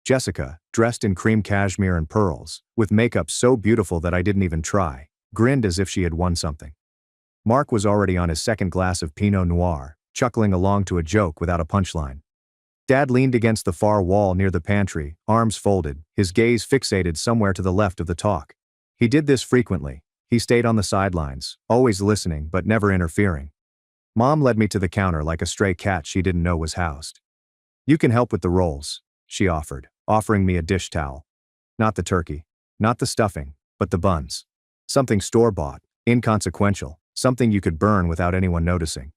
Speaker 2: Jessica, dressed in cream cashmere and pearls, with makeup so beautiful that I didn't even try, grinned as if she had won something. Mark was already on his second glass of Pinot Noir, chuckling along to a joke without a punchline. Dad leaned against the far wall near the pantry, arms folded, his gaze fixated somewhere to the left of the talk. He did this frequently. He stayed on the sidelines, always listening but never interfering. Mom led me to the counter like a stray cat she didn't know was housed. "You can help with the rolls," she offered, offering me a dish towel. Not the turkey, not the stuffing, but the buns. Something store-bought, inconsequential, something you could burn without anyone noticing.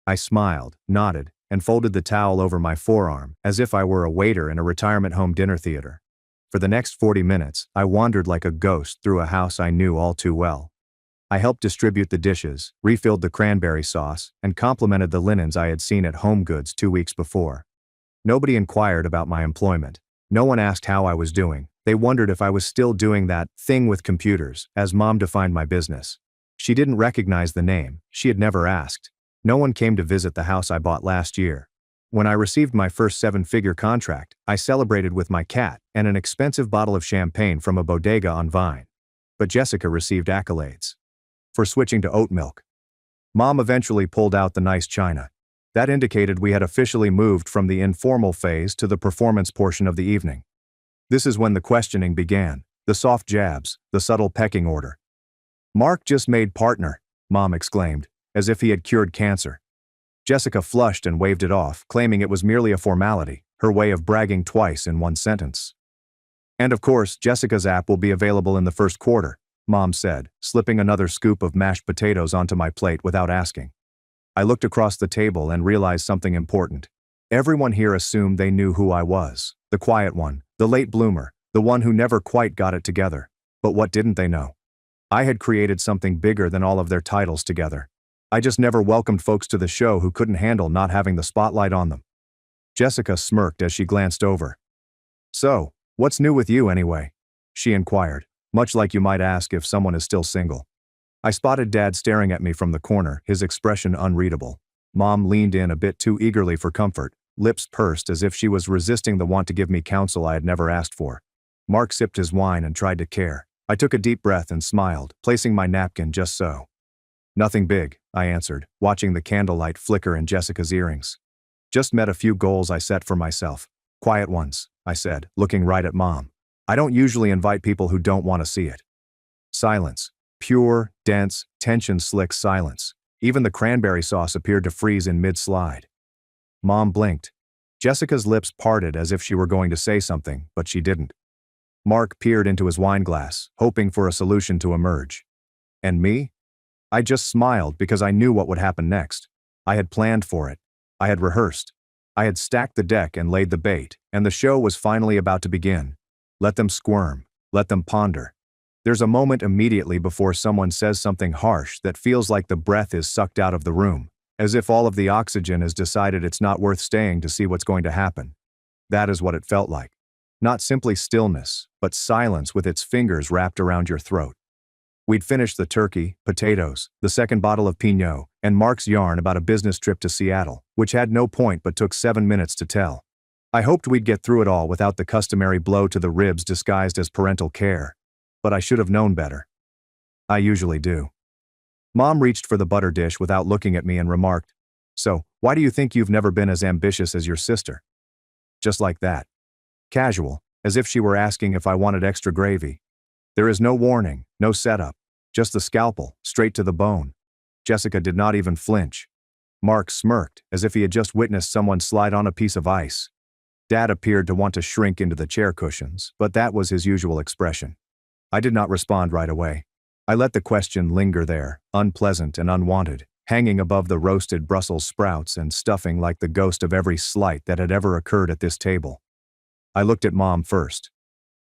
Speaker 2: I smiled, nodded, and folded the towel over my forearm as if I were a waiter in a retirement home dinner theater. For the next 40 minutes, I wandered like a ghost through a house I knew all too well. I helped distribute the dishes, refilled the cranberry sauce, and complimented the linens I had seen at Home Goods 2 weeks before. Nobody inquired about my employment. No one asked how I was doing. They wondered if I was still doing that thing with computers, as Mom defined my business. She didn't recognize the name. She had never asked. No one came to visit the house I bought last year. When I received my first 7-figure contract, I celebrated with my cat and an expensive bottle of champagne from a bodega on Vine. But Jessica received accolades. For switching to oat milk. Mom eventually pulled out the nice china. That indicated we had officially moved from the informal phase to the performance portion of the evening. This is when the questioning began, the soft jabs, the subtle pecking order. "Mark just made partner," Mom exclaimed, as if he had cured cancer. Jessica flushed and waved it off, claiming it was merely a formality, her way of bragging twice in one sentence. "And of course, Jessica's app will be available in the first quarter," Mom said, slipping another scoop of mashed potatoes onto my plate without asking. I looked across the table and realized something important. Everyone here assumed they knew who I was, the quiet one, the late bloomer, the one who never quite got it together. But what didn't they know? I had created something bigger than all of their titles together. I just never welcomed folks to the show who couldn't handle not having the spotlight on them. Jessica smirked as she glanced over. "So, what's new with you anyway?" she inquired, much like you might ask if someone is still single. I spotted Dad staring at me from the corner, his expression unreadable. Mom leaned in a bit too eagerly for comfort, lips pursed as if she was resisting the want to give me counsel I had never asked for. Mark sipped his wine and tried to care. I took a deep breath and smiled, placing my napkin just so. "Nothing big," I answered, watching the candlelight flicker in Jessica's earrings. "Just met a few goals I set for myself. Quiet ones," I said, looking right at Mom. "I don't usually invite people who don't want to see it." Silence. Pure, dense, tension-slick silence. Even the cranberry sauce appeared to freeze in mid-slide. Mom blinked. Jessica's lips parted as if she were going to say something, but she didn't. Mark peered into his wineglass, hoping for a solution to emerge. And me? I just smiled because I knew what would happen next. I had planned for it. I had rehearsed. I had stacked the deck and laid the bait, and the show was finally about to begin. Let them squirm. Let them ponder. There's a moment immediately before someone says something harsh that feels like the breath is sucked out of the room, as if all of the oxygen has decided it's not worth staying to see what's going to happen. That is what it felt like. Not simply stillness, but silence with its fingers wrapped around your throat. We'd finished the turkey, potatoes, the second bottle of Pinot, and Mark's yarn about a business trip to Seattle, which had no point but took 7 minutes to tell. I hoped we'd get through it all without the customary blow to the ribs disguised as parental care. But I should have known better. I usually do. Mom reached for the butter dish without looking at me and remarked, "So, why do you think you've never been as ambitious as your sister?" Just like that. Casual, as if she were asking if I wanted extra gravy. There is no warning, no setup, just the scalpel, straight to the bone. Jessica did not even flinch. Mark smirked, as if he had just witnessed someone slide on a piece of ice. Dad appeared to want to shrink into the chair cushions, but that was his usual expression. I did not respond right away. I let the question linger there, unpleasant and unwanted, hanging above the roasted Brussels sprouts and stuffing like the ghost of every slight that had ever occurred at this table. I looked at Mom first.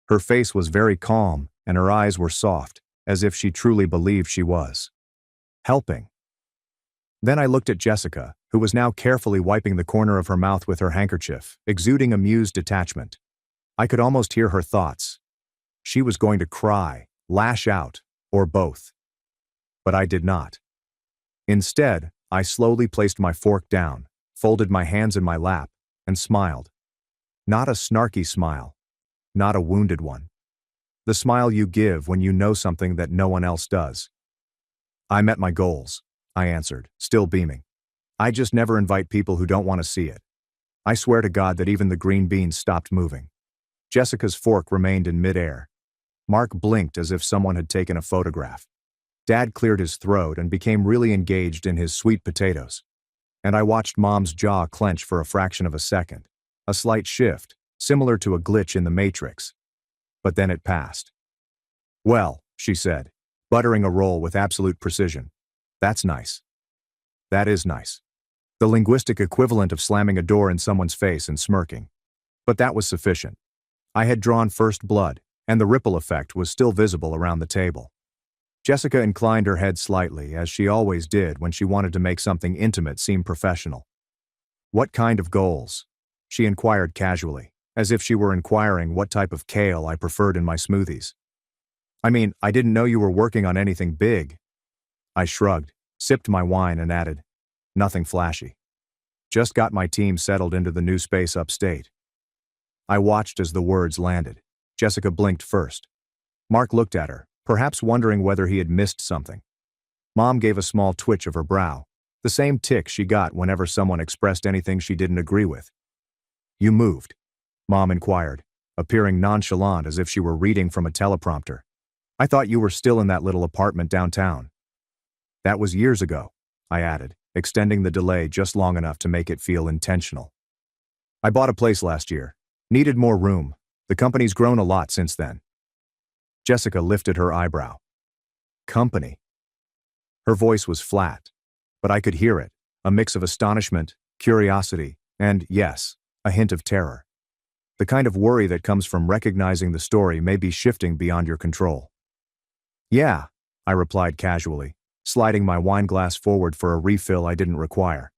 Speaker 2: Her face was very calm, and her eyes were soft, as if she truly believed she was helping. Then I looked at Jessica, who was now carefully wiping the corner of her mouth with her handkerchief, exuding amused detachment. I could almost hear her thoughts. She was going to cry, lash out, or both. But I did not. Instead, I slowly placed my fork down, folded my hands in my lap, and smiled. Not a snarky smile. Not a wounded one. The smile you give when you know something that no one else does. "I met my goals," I answered, still beaming. "I just never invite people who don't want to see it. I swear to God that even the green beans stopped moving." Jessica's fork remained in midair. Mark blinked as if someone had taken a photograph. Dad cleared his throat and became really engaged in his sweet potatoes. And I watched Mom's jaw clench for a fraction of a second. A slight shift, similar to a glitch in the Matrix. But then it passed. "Well," she said, buttering a roll with absolute precision. "That's nice." That is nice. The linguistic equivalent of slamming a door in someone's face and smirking. But that was sufficient. I had drawn first blood, and the ripple effect was still visible around the table. Jessica inclined her head slightly, as she always did when she wanted to make something intimate seem professional. "What kind of goals?" she inquired casually, as if she were inquiring what type of kale I preferred in my smoothies. "I mean, I didn't know you were working on anything big." I shrugged, sipped my wine and added, "Nothing flashy. Just got my team settled into the new space upstate." I watched as the words landed. Jessica blinked first. Mark looked at her, perhaps wondering whether he had missed something. Mom gave a small twitch of her brow, the same tick she got whenever someone expressed anything she didn't agree with. You moved? Mom inquired, appearing nonchalant as if she were reading from a teleprompter. I thought you were still in that little apartment downtown. That was years ago, I added, extending the delay just long enough to make it feel intentional. I bought a place last year. Needed more room. The company's grown a lot since then. Jessica lifted her eyebrow. Company? Her voice was flat, but I could hear it, a mix of astonishment, curiosity, and, yes, a hint of terror. The kind of worry that comes from recognizing the story may be shifting beyond your control. Yeah, I replied casually, sliding my wine glass forward for a refill I didn't require.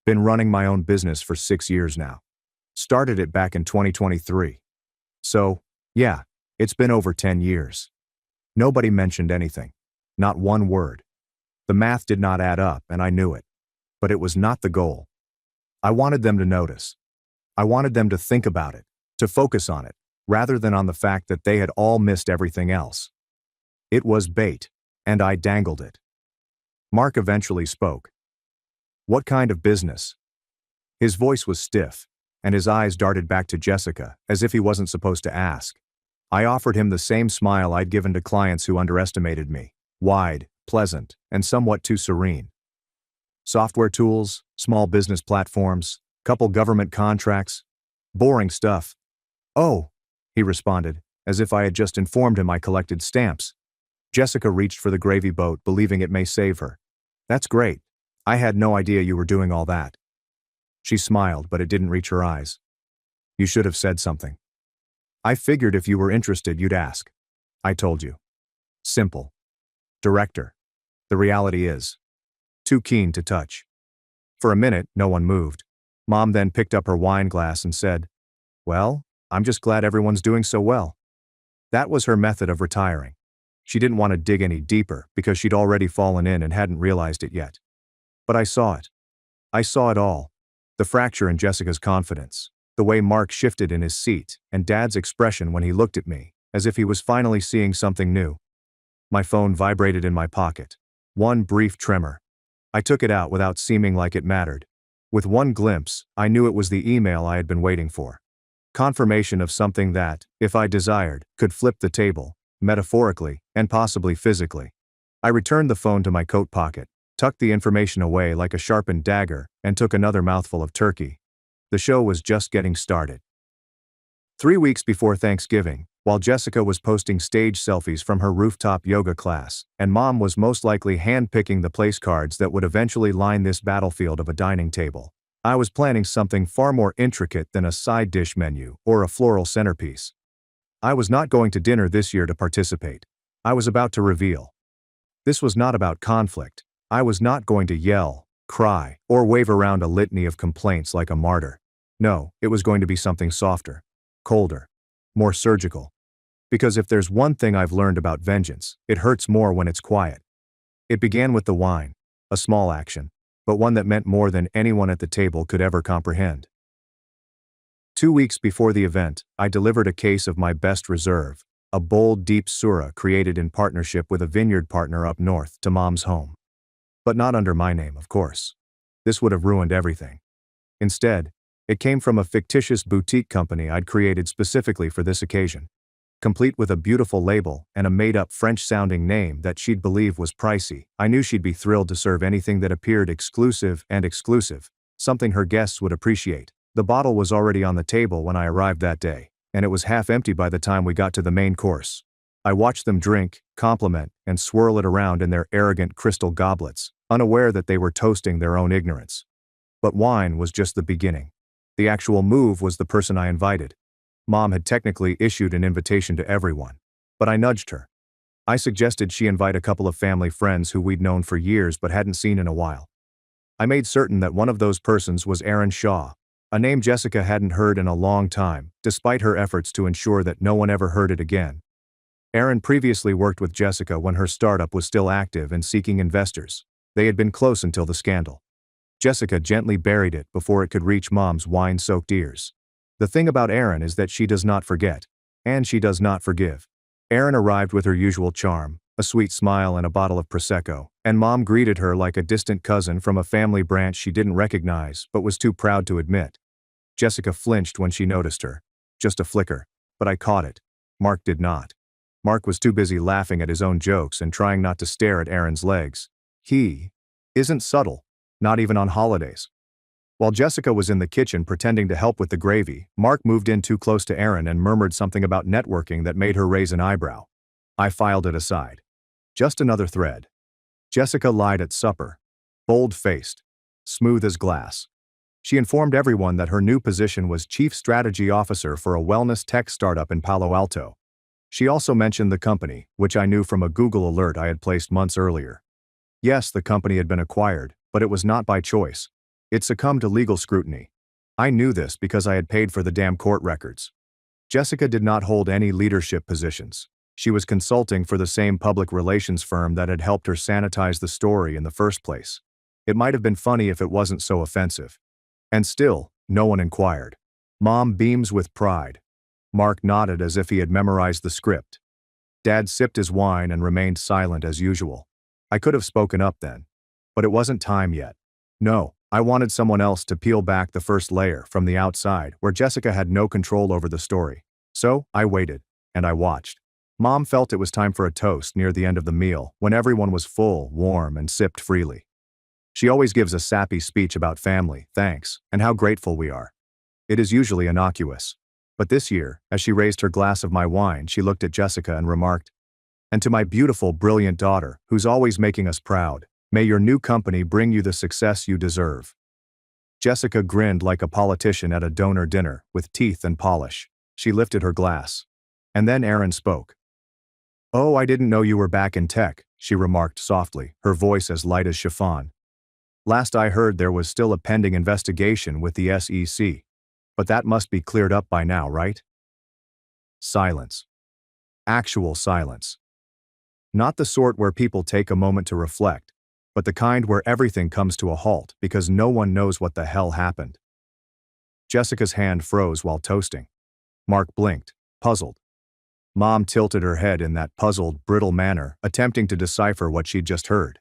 Speaker 2: Been running my own business for 6 years now. Started it back in 2023. So, yeah, it's been over 10 years. Nobody mentioned anything. Not one word. The math did not add up, and I knew it. But it was not the goal. I wanted them to notice. I wanted them to think about it, to focus on it, rather than on the fact that they had all missed everything else. It was bait, and I dangled it. Mark eventually spoke. What kind of business? His voice was stiff, and his eyes darted back to Jessica, as if he wasn't supposed to ask. I offered him the same smile I'd given to clients who underestimated me, wide, pleasant, and somewhat too serene. Software tools, small business platforms, couple government contracts. Boring stuff. Oh, he responded, as if I had just informed him I collected stamps. Jessica reached for the gravy boat, believing it may save her. That's great. I had no idea you were doing all that. She smiled, but it didn't reach her eyes. You should have said something. I figured if you were interested, you'd ask. I told you. Simple. Director. The reality is, too keen to touch. For a minute, no one moved. Mom then picked up her wine glass and said, Well, I'm just glad everyone's doing so well. That was her method of retiring. She didn't want to dig any deeper because she'd already fallen in and hadn't realized it yet. But I saw it. I saw it all. The fracture in Jessica's confidence, the way Mark shifted in his seat, and Dad's expression when he looked at me, as if he was finally seeing something new. My phone vibrated in my pocket. One brief tremor. I took it out without seeming like it mattered. With one glimpse, I knew it was the email I had been waiting for. Confirmation of something that, if I desired, could flip the table, metaphorically, and possibly physically. I returned the phone to my coat pocket, tucked the information away like a sharpened dagger, and took another mouthful of turkey. The show was just getting started. 3 weeks before Thanksgiving, while Jessica was posting stage selfies from her rooftop yoga class, and Mom was most likely hand-picking the place cards that would eventually line this battlefield of a dining table, I was planning something far more intricate than a side dish menu or a floral centerpiece. I was not going to dinner this year to participate. I was about to reveal. This was not about conflict. I was not going to yell, cry, or wave around a litany of complaints like a martyr. No, it was going to be something softer, colder, more surgical. Because if there's one thing I've learned about vengeance, it hurts more when it's quiet. It began with the wine, a small action, but one that meant more than anyone at the table could ever comprehend. 2 weeks before the event, I delivered a case of my best reserve, a bold, deep Syrah created in partnership with a vineyard partner up north, to Mom's home. But not under my name, of course. This would have ruined everything. Instead, it came from a fictitious boutique company I'd created specifically for this occasion, complete with a beautiful label and a made-up French-sounding name that she'd believe was pricey. I knew she'd be thrilled to serve anything that appeared exclusive, something her guests would appreciate. The bottle was already on the table when I arrived that day, and it was half empty by the time we got to the main course. I watched them drink, compliment, and swirl it around in their arrogant crystal goblets, unaware that they were toasting their own ignorance. But wine was just the beginning. The actual move was the person I invited. Mom had technically issued an invitation to everyone, but I nudged her. I suggested she invite a couple of family friends who we'd known for years but hadn't seen in a while. I made certain that one of those persons was Aaron Shaw, a name Jessica hadn't heard in a long time, despite her efforts to ensure that no one ever heard it again. Aaron previously worked with Jessica when her startup was still active and seeking investors. They had been close until the scandal. Jessica gently buried it before it could reach Mom's wine-soaked ears. The thing about Aaron is that she does not forget, and she does not forgive. Aaron arrived with her usual charm, a a sweet smile and a bottle of Prosecco, and Mom greeted her like a distant cousin from a family branch she didn't recognize but was too proud to admit. Jessica flinched when she noticed her. Just a flicker, but I caught it. Mark did not. Mark was too busy laughing at his own jokes and trying not to stare at Aaron's legs. He isn't subtle, not even on holidays. While Jessica was in the kitchen pretending to help with the gravy, Mark moved in too close to Aaron and murmured something about networking that made her raise an eyebrow. I filed it aside. Just another thread. Jessica lied at supper. Bold-faced. Smooth as glass. She informed everyone that her new position was Chief Strategy Officer for a wellness tech startup in Palo Alto. She also mentioned the company, which I knew from a Google alert I had placed months earlier. Yes, the company had been acquired, but it was not by choice. It succumbed to legal scrutiny. I knew this because I had paid for the damn court records. Jessica did not hold any leadership positions. She was consulting for the same public relations firm that had helped her sanitize the story in the first place. It might have been funny if it wasn't so offensive. And still, no one inquired. Mom beams with pride. Mark nodded as if he had memorized the script. Dad sipped his wine and remained silent as usual. I could have spoken up then. But it wasn't time yet. No, I wanted someone else to peel back the first layer from the outside where Jessica had no control over the story. So, I waited, and I watched. Mom felt it was time for a toast near the end of the meal when everyone was full, warm, and sipped freely. She always gives a sappy speech about family, thanks, and how grateful we are. It is usually innocuous. But this year, as she raised her glass of my wine, she looked at Jessica and remarked, "And to my beautiful, brilliant daughter, who's always making us proud, may your new company bring you the success you deserve." Jessica grinned like a politician at a donor dinner, with teeth and polish. She lifted her glass. And then Aaron spoke. "Oh, I didn't know you were back in tech," she remarked softly, her voice as light as chiffon. "Last I heard there was still a pending investigation with the SEC. But that must be cleared up by now, right?" Silence. Actual silence. Not the sort where people take a moment to reflect, but the kind where everything comes to a halt because no one knows what the hell happened. Jessica's hand froze while toasting. Mark blinked, puzzled. Mom tilted her head in that puzzled, brittle manner, attempting to decipher what she'd just heard.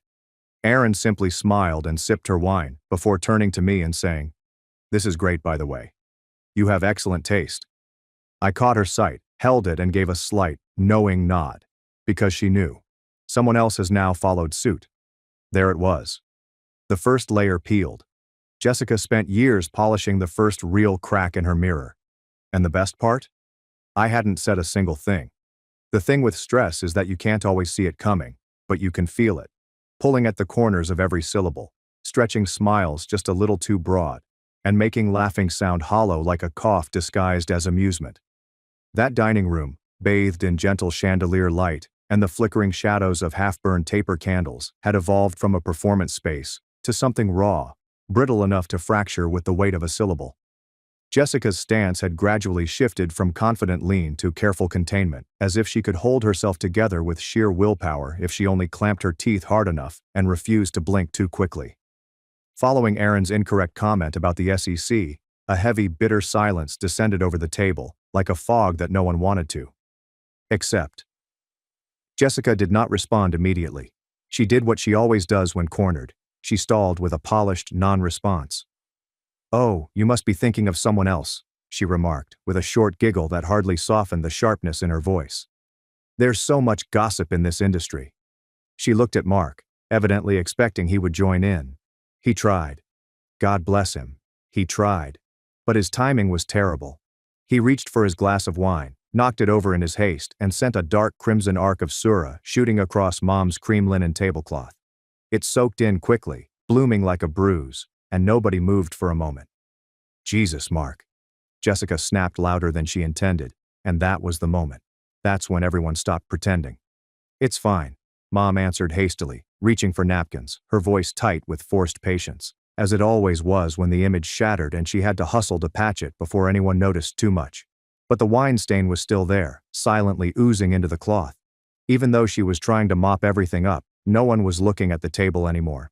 Speaker 2: Aaron simply smiled and sipped her wine, before turning to me and saying, "This is great, by the way. You have excellent taste." I caught her sight, held it, and gave a slight, knowing nod. Because she knew. Someone else has now followed suit. There it was. The first layer peeled. Jessica spent years polishing the first real crack in her mirror. And the best part? I hadn't said a single thing. The thing with stress is that you can't always see it coming, but you can feel it. Pulling at the corners of every syllable, stretching smiles just a little too broad, and making laughing sound hollow like a cough disguised as amusement. That dining room, bathed in gentle chandelier light and the flickering shadows of half-burned taper candles, had evolved from a performance space to something raw, brittle enough to fracture with the weight of a syllable. Jessica's stance had gradually shifted from confident lean to careful containment, as if she could hold herself together with sheer willpower if she only clamped her teeth hard enough and refused to blink too quickly. Following Aaron's incorrect comment about the SEC, a heavy, bitter silence descended over the table, like a fog that no one wanted to. Except. Jessica did not respond immediately. She did what she always does when cornered. She stalled with a polished non-response. "Oh, you must be thinking of someone else," she remarked, with a short giggle that hardly softened the sharpness in her voice. "There's so much gossip in this industry." She looked at Mark, evidently expecting he would join in. He tried. God bless him. He tried. But his timing was terrible. He reached for his glass of wine, knocked it over in his haste, and sent a dark crimson arc of Sura shooting across Mom's cream linen tablecloth. It soaked in quickly, blooming like a bruise, and nobody moved for a moment. "Jesus, Mark." Jessica snapped louder than she intended, and that was the moment. That's when everyone stopped pretending. "It's fine," Mom answered hastily, reaching for napkins, her voice tight with forced patience, as it always was when the image shattered and she had to hustle to patch it before anyone noticed too much. But the wine stain was still there, silently oozing into the cloth. Even though she was trying to mop everything up, no one was looking at the table anymore.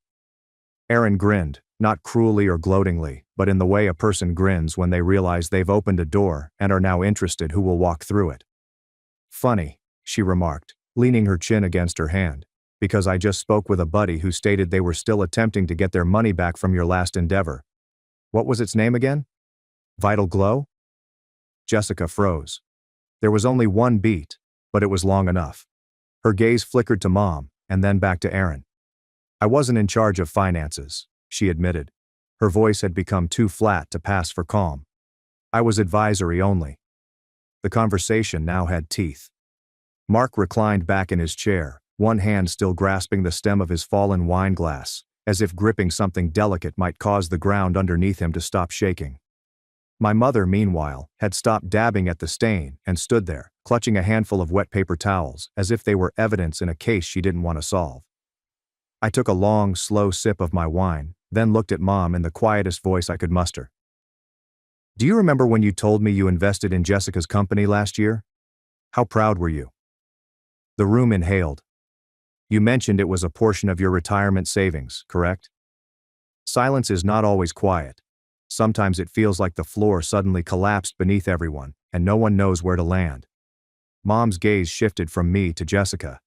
Speaker 2: Aaron grinned, not cruelly or gloatingly, but in the way a person grins when they realize they've opened a door and are now interested who will walk through it. "Funny," she remarked, leaning her chin against her hand. Because I just spoke with a buddy who stated they were still attempting to get their money back from your last endeavor. What was its name again? Vital Glow? Jessica froze. There was only one beat, but it was long enough. Her gaze flickered to Mom, and then back to Aaron. I wasn't in charge of finances, she admitted. Her voice had become too flat to pass for calm. I was advisory only. The conversation now had teeth. Mark reclined back in his chair, one hand still grasping the stem of his fallen wine glass, as if gripping something delicate might cause the ground underneath him to stop shaking. My mother, meanwhile, had stopped dabbing at the stain and stood there, clutching a handful of wet paper towels, as if they were evidence in a case she didn't want to solve. I took a long, slow sip of my wine, then looked at Mom in the quietest voice I could muster. Do you remember when you told me you invested in Jessica's company last year? How proud were you? The room inhaled. You mentioned it was a portion of your retirement savings, correct? Silence is not always quiet. Sometimes it feels like the floor suddenly collapsed beneath everyone, and no one knows where to land. Mom's gaze shifted from me to Jessica,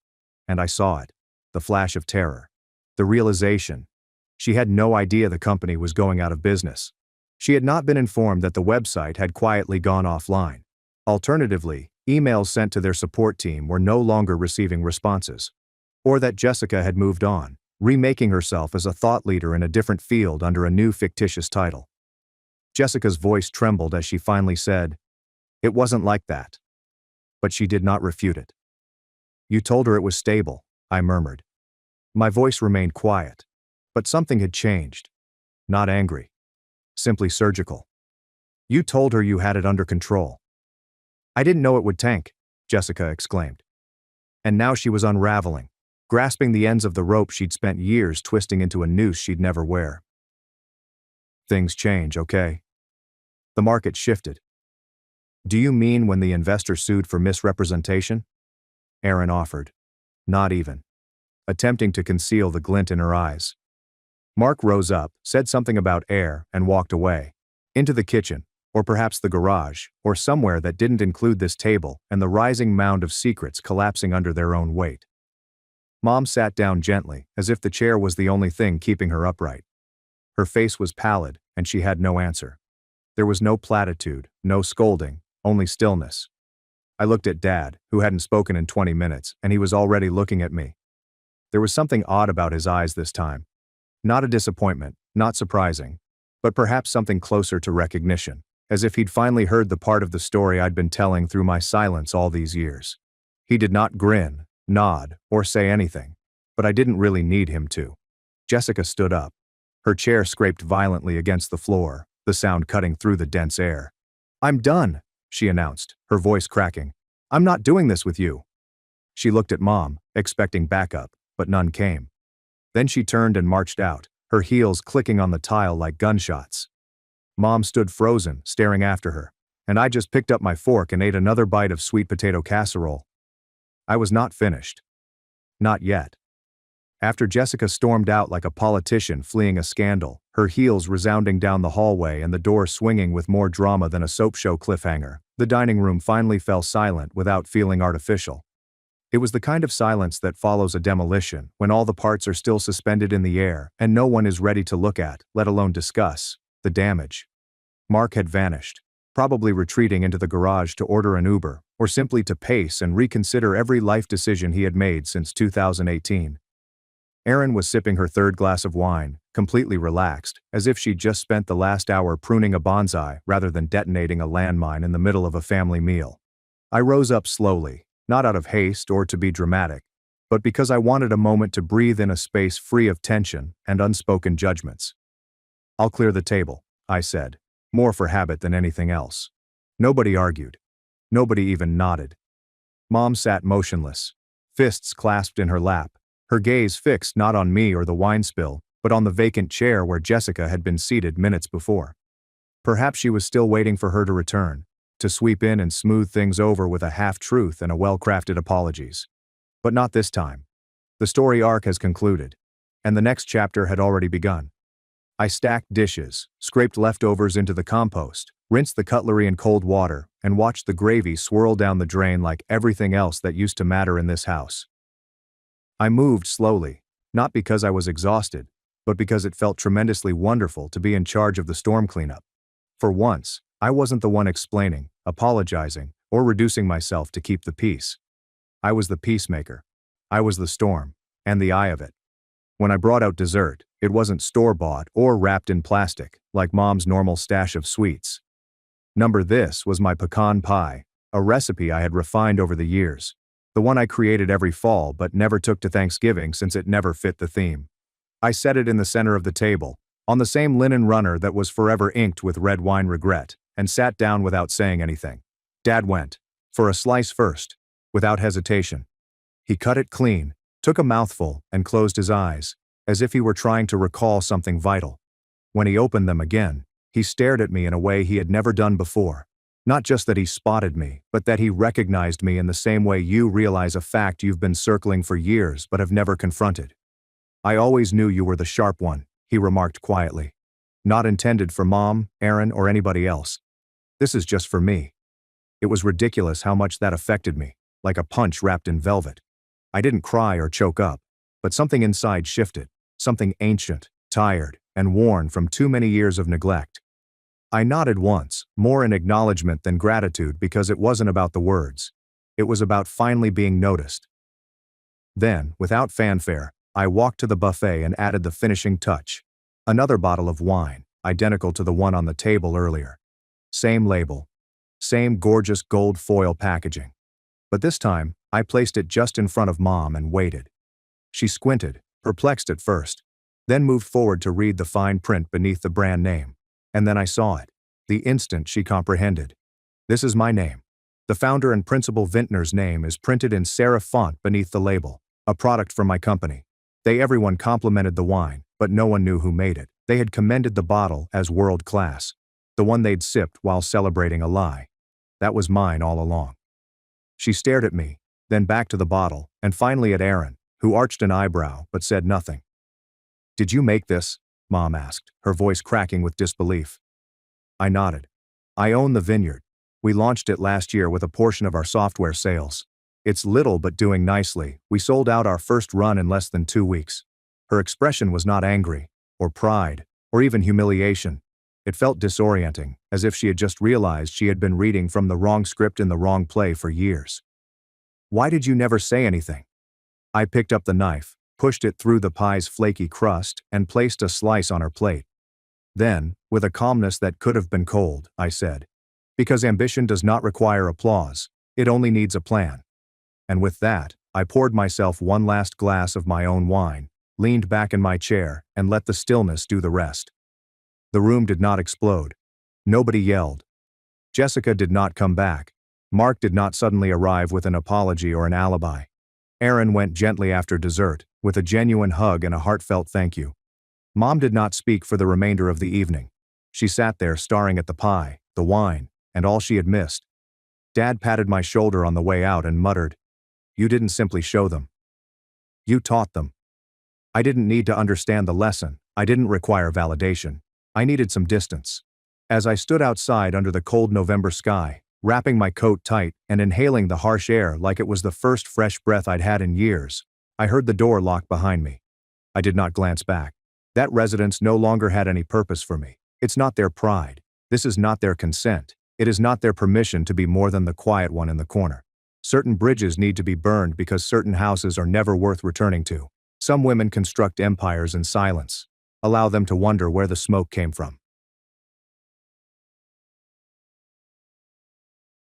Speaker 2: and I saw it. The flash of terror. The realization. She had no idea the company was going out of business. She had not been informed that the website had quietly gone offline. Alternatively, emails sent to their support team were no longer receiving responses. Or that Jessica had moved on, remaking herself as a thought leader in a different field under a new fictitious title. Jessica's voice trembled as she finally said, "It wasn't like that." But she did not refute it. "You told her it was stable," I murmured. My voice remained quiet, but something had changed. Not angry. Simply surgical. "You told her you had it under control." "I didn't know it would tank," Jessica exclaimed. And now she was unraveling, grasping the ends of the rope she'd spent years twisting into a noose she'd never wear. Things change, okay? The market shifted. Do you mean when the investor sued for misrepresentation? Aaron offered. Not even. Attempting to conceal the glint in her eyes. Mark rose up, said something about air, and walked away. Into the kitchen, or perhaps the garage, or somewhere that didn't include this table and the rising mound of secrets collapsing under their own weight. Mom sat down gently, as if the chair was the only thing keeping her upright. Her face was pallid, and she had no answer. There was no platitude, no scolding, only stillness. I looked at Dad, who hadn't spoken in 20 minutes, and he was already looking at me. There was something odd about his eyes this time. Not a disappointment, not surprising, but perhaps something closer to recognition, as if he'd finally heard the part of the story I'd been telling through my silence all these years. He did not grin, nod, or say anything, but I didn't really need him to. Jessica stood up. Her chair scraped violently against the floor, the sound cutting through the dense air. "I'm done," she announced, her voice cracking. "I'm not doing this with you." She looked at Mom, expecting backup, but none came. Then she turned and marched out, her heels clicking on the tile like gunshots. Mom stood frozen, staring after her, and I just picked up my fork and ate another bite of sweet potato casserole. I was not finished. Not yet. After Jessica stormed out like a politician fleeing a scandal, her heels resounding down the hallway and the door swinging with more drama than a soap show cliffhanger, the dining room finally fell silent without feeling artificial. It was the kind of silence that follows a demolition, when all the parts are still suspended in the air and no one is ready to look at, let alone discuss, the damage. Mark had vanished, probably retreating into the garage to order an Uber, or simply to pace and reconsider every life decision he had made since 2018. Erin was sipping her third glass of wine, completely relaxed, as if she'd just spent the last hour pruning a bonsai rather than detonating a landmine in the middle of a family meal. I rose up slowly, not out of haste or to be dramatic, but because I wanted a moment to breathe in a space free of tension and unspoken judgments. "I'll clear the table," I said, more for habit than anything else. Nobody argued. Nobody even nodded. Mom sat motionless, fists clasped in her lap, her gaze fixed not on me or the wine spill, but on the vacant chair where Jessica had been seated minutes before. Perhaps she was still waiting for her to return, to sweep in and smooth things over with a half-truth and a well-crafted apologies. But not this time. The story arc has concluded, and the next chapter had already begun. I stacked dishes, scraped leftovers into the compost, rinsed the cutlery in cold water, and watched the gravy swirl down the drain like everything else that used to matter in this house. I moved slowly, not because I was exhausted, but because it felt tremendously wonderful to be in charge of the storm cleanup. For once, I wasn't the one explaining, apologizing, or reducing myself to keep the peace. I was the peacemaker. I was the storm, and the eye of it. When I brought out dessert, it wasn't store-bought or wrapped in plastic, like Mom's normal stash of sweets. This was my pecan pie, a recipe I had refined over the years, the one I created every fall but never took to Thanksgiving since it never fit the theme. I set it in the center of the table, on the same linen runner that was forever inked with red wine regret, and sat down without saying anything. Dad went, for a slice first, without hesitation. He cut it clean, took a mouthful, and closed his eyes, as if he were trying to recall something vital. When he opened them again, he stared at me in a way he had never done before. Not just that he spotted me, but that he recognized me in the same way you realize a fact you've been circling for years but have never confronted. "I always knew you were the sharp one," he remarked quietly. "Not intended for Mom, Aaron, or anybody else. This is just for me." It was ridiculous how much that affected me, like a punch wrapped in velvet. I didn't cry or choke up, but something inside shifted, something ancient, tired, and worn from too many years of neglect. I nodded once, more in acknowledgement than gratitude because it wasn't about the words. It was about finally being noticed. Then, without fanfare, I walked to the buffet and added the finishing touch. Another bottle of wine, identical to the one on the table earlier. Same label. Same gorgeous gold foil packaging. But this time, I placed it just in front of Mom and waited. She squinted, perplexed at first, then moved forward to read the fine print beneath the brand name. And then I saw it, the instant she comprehended. This is my name. The founder and principal vintner's name is printed in serif font beneath the label, a product from my company. Everyone complimented the wine, but no one knew who made it. They had commended the bottle as world class, the one they'd sipped while celebrating a lie. That was mine all along. She stared at me, then back to the bottle, and finally at Aaron, who arched an eyebrow but said nothing. "Did you make this?" Mom asked, her voice cracking with disbelief. I nodded. "I own the vineyard. We launched it last year with a portion of our software sales. It's little but doing nicely. We sold out our first run in less than 2 weeks." Her expression was not angry, or pride, or even humiliation. It felt disorienting, as if she had just realized she had been reading from the wrong script in the wrong play for years. "Why did you never say anything?" I picked up the knife, pushed it through the pie's flaky crust, and placed a slice on her plate. Then, with a calmness that could have been cold, I said, "Because ambition does not require applause, it only needs a plan." And with that, I poured myself one last glass of my own wine, leaned back in my chair, and let the stillness do the rest. The room did not explode. Nobody yelled. Jessica did not come back. Mark did not suddenly arrive with an apology or an alibi. Aaron went gently after dessert, with a genuine hug and a heartfelt thank you. Mom did not speak for the remainder of the evening. She sat there staring at the pie, the wine, and all she had missed. Dad patted my shoulder on the way out and muttered, "You didn't simply show them. You taught them." I didn't need to understand the lesson. I didn't require validation. I needed some distance. As I stood outside under the cold November sky, wrapping my coat tight and inhaling the harsh air like it was the first fresh breath I'd had in years, I heard the door lock behind me. I did not glance back. That residence no longer had any purpose for me. It's not their pride. This is not their consent. It is not their permission to be more than the quiet one in the corner. Certain bridges need to be burned because certain houses are never worth returning to. Some women construct empires in silence. Allow them to wonder where the smoke came from.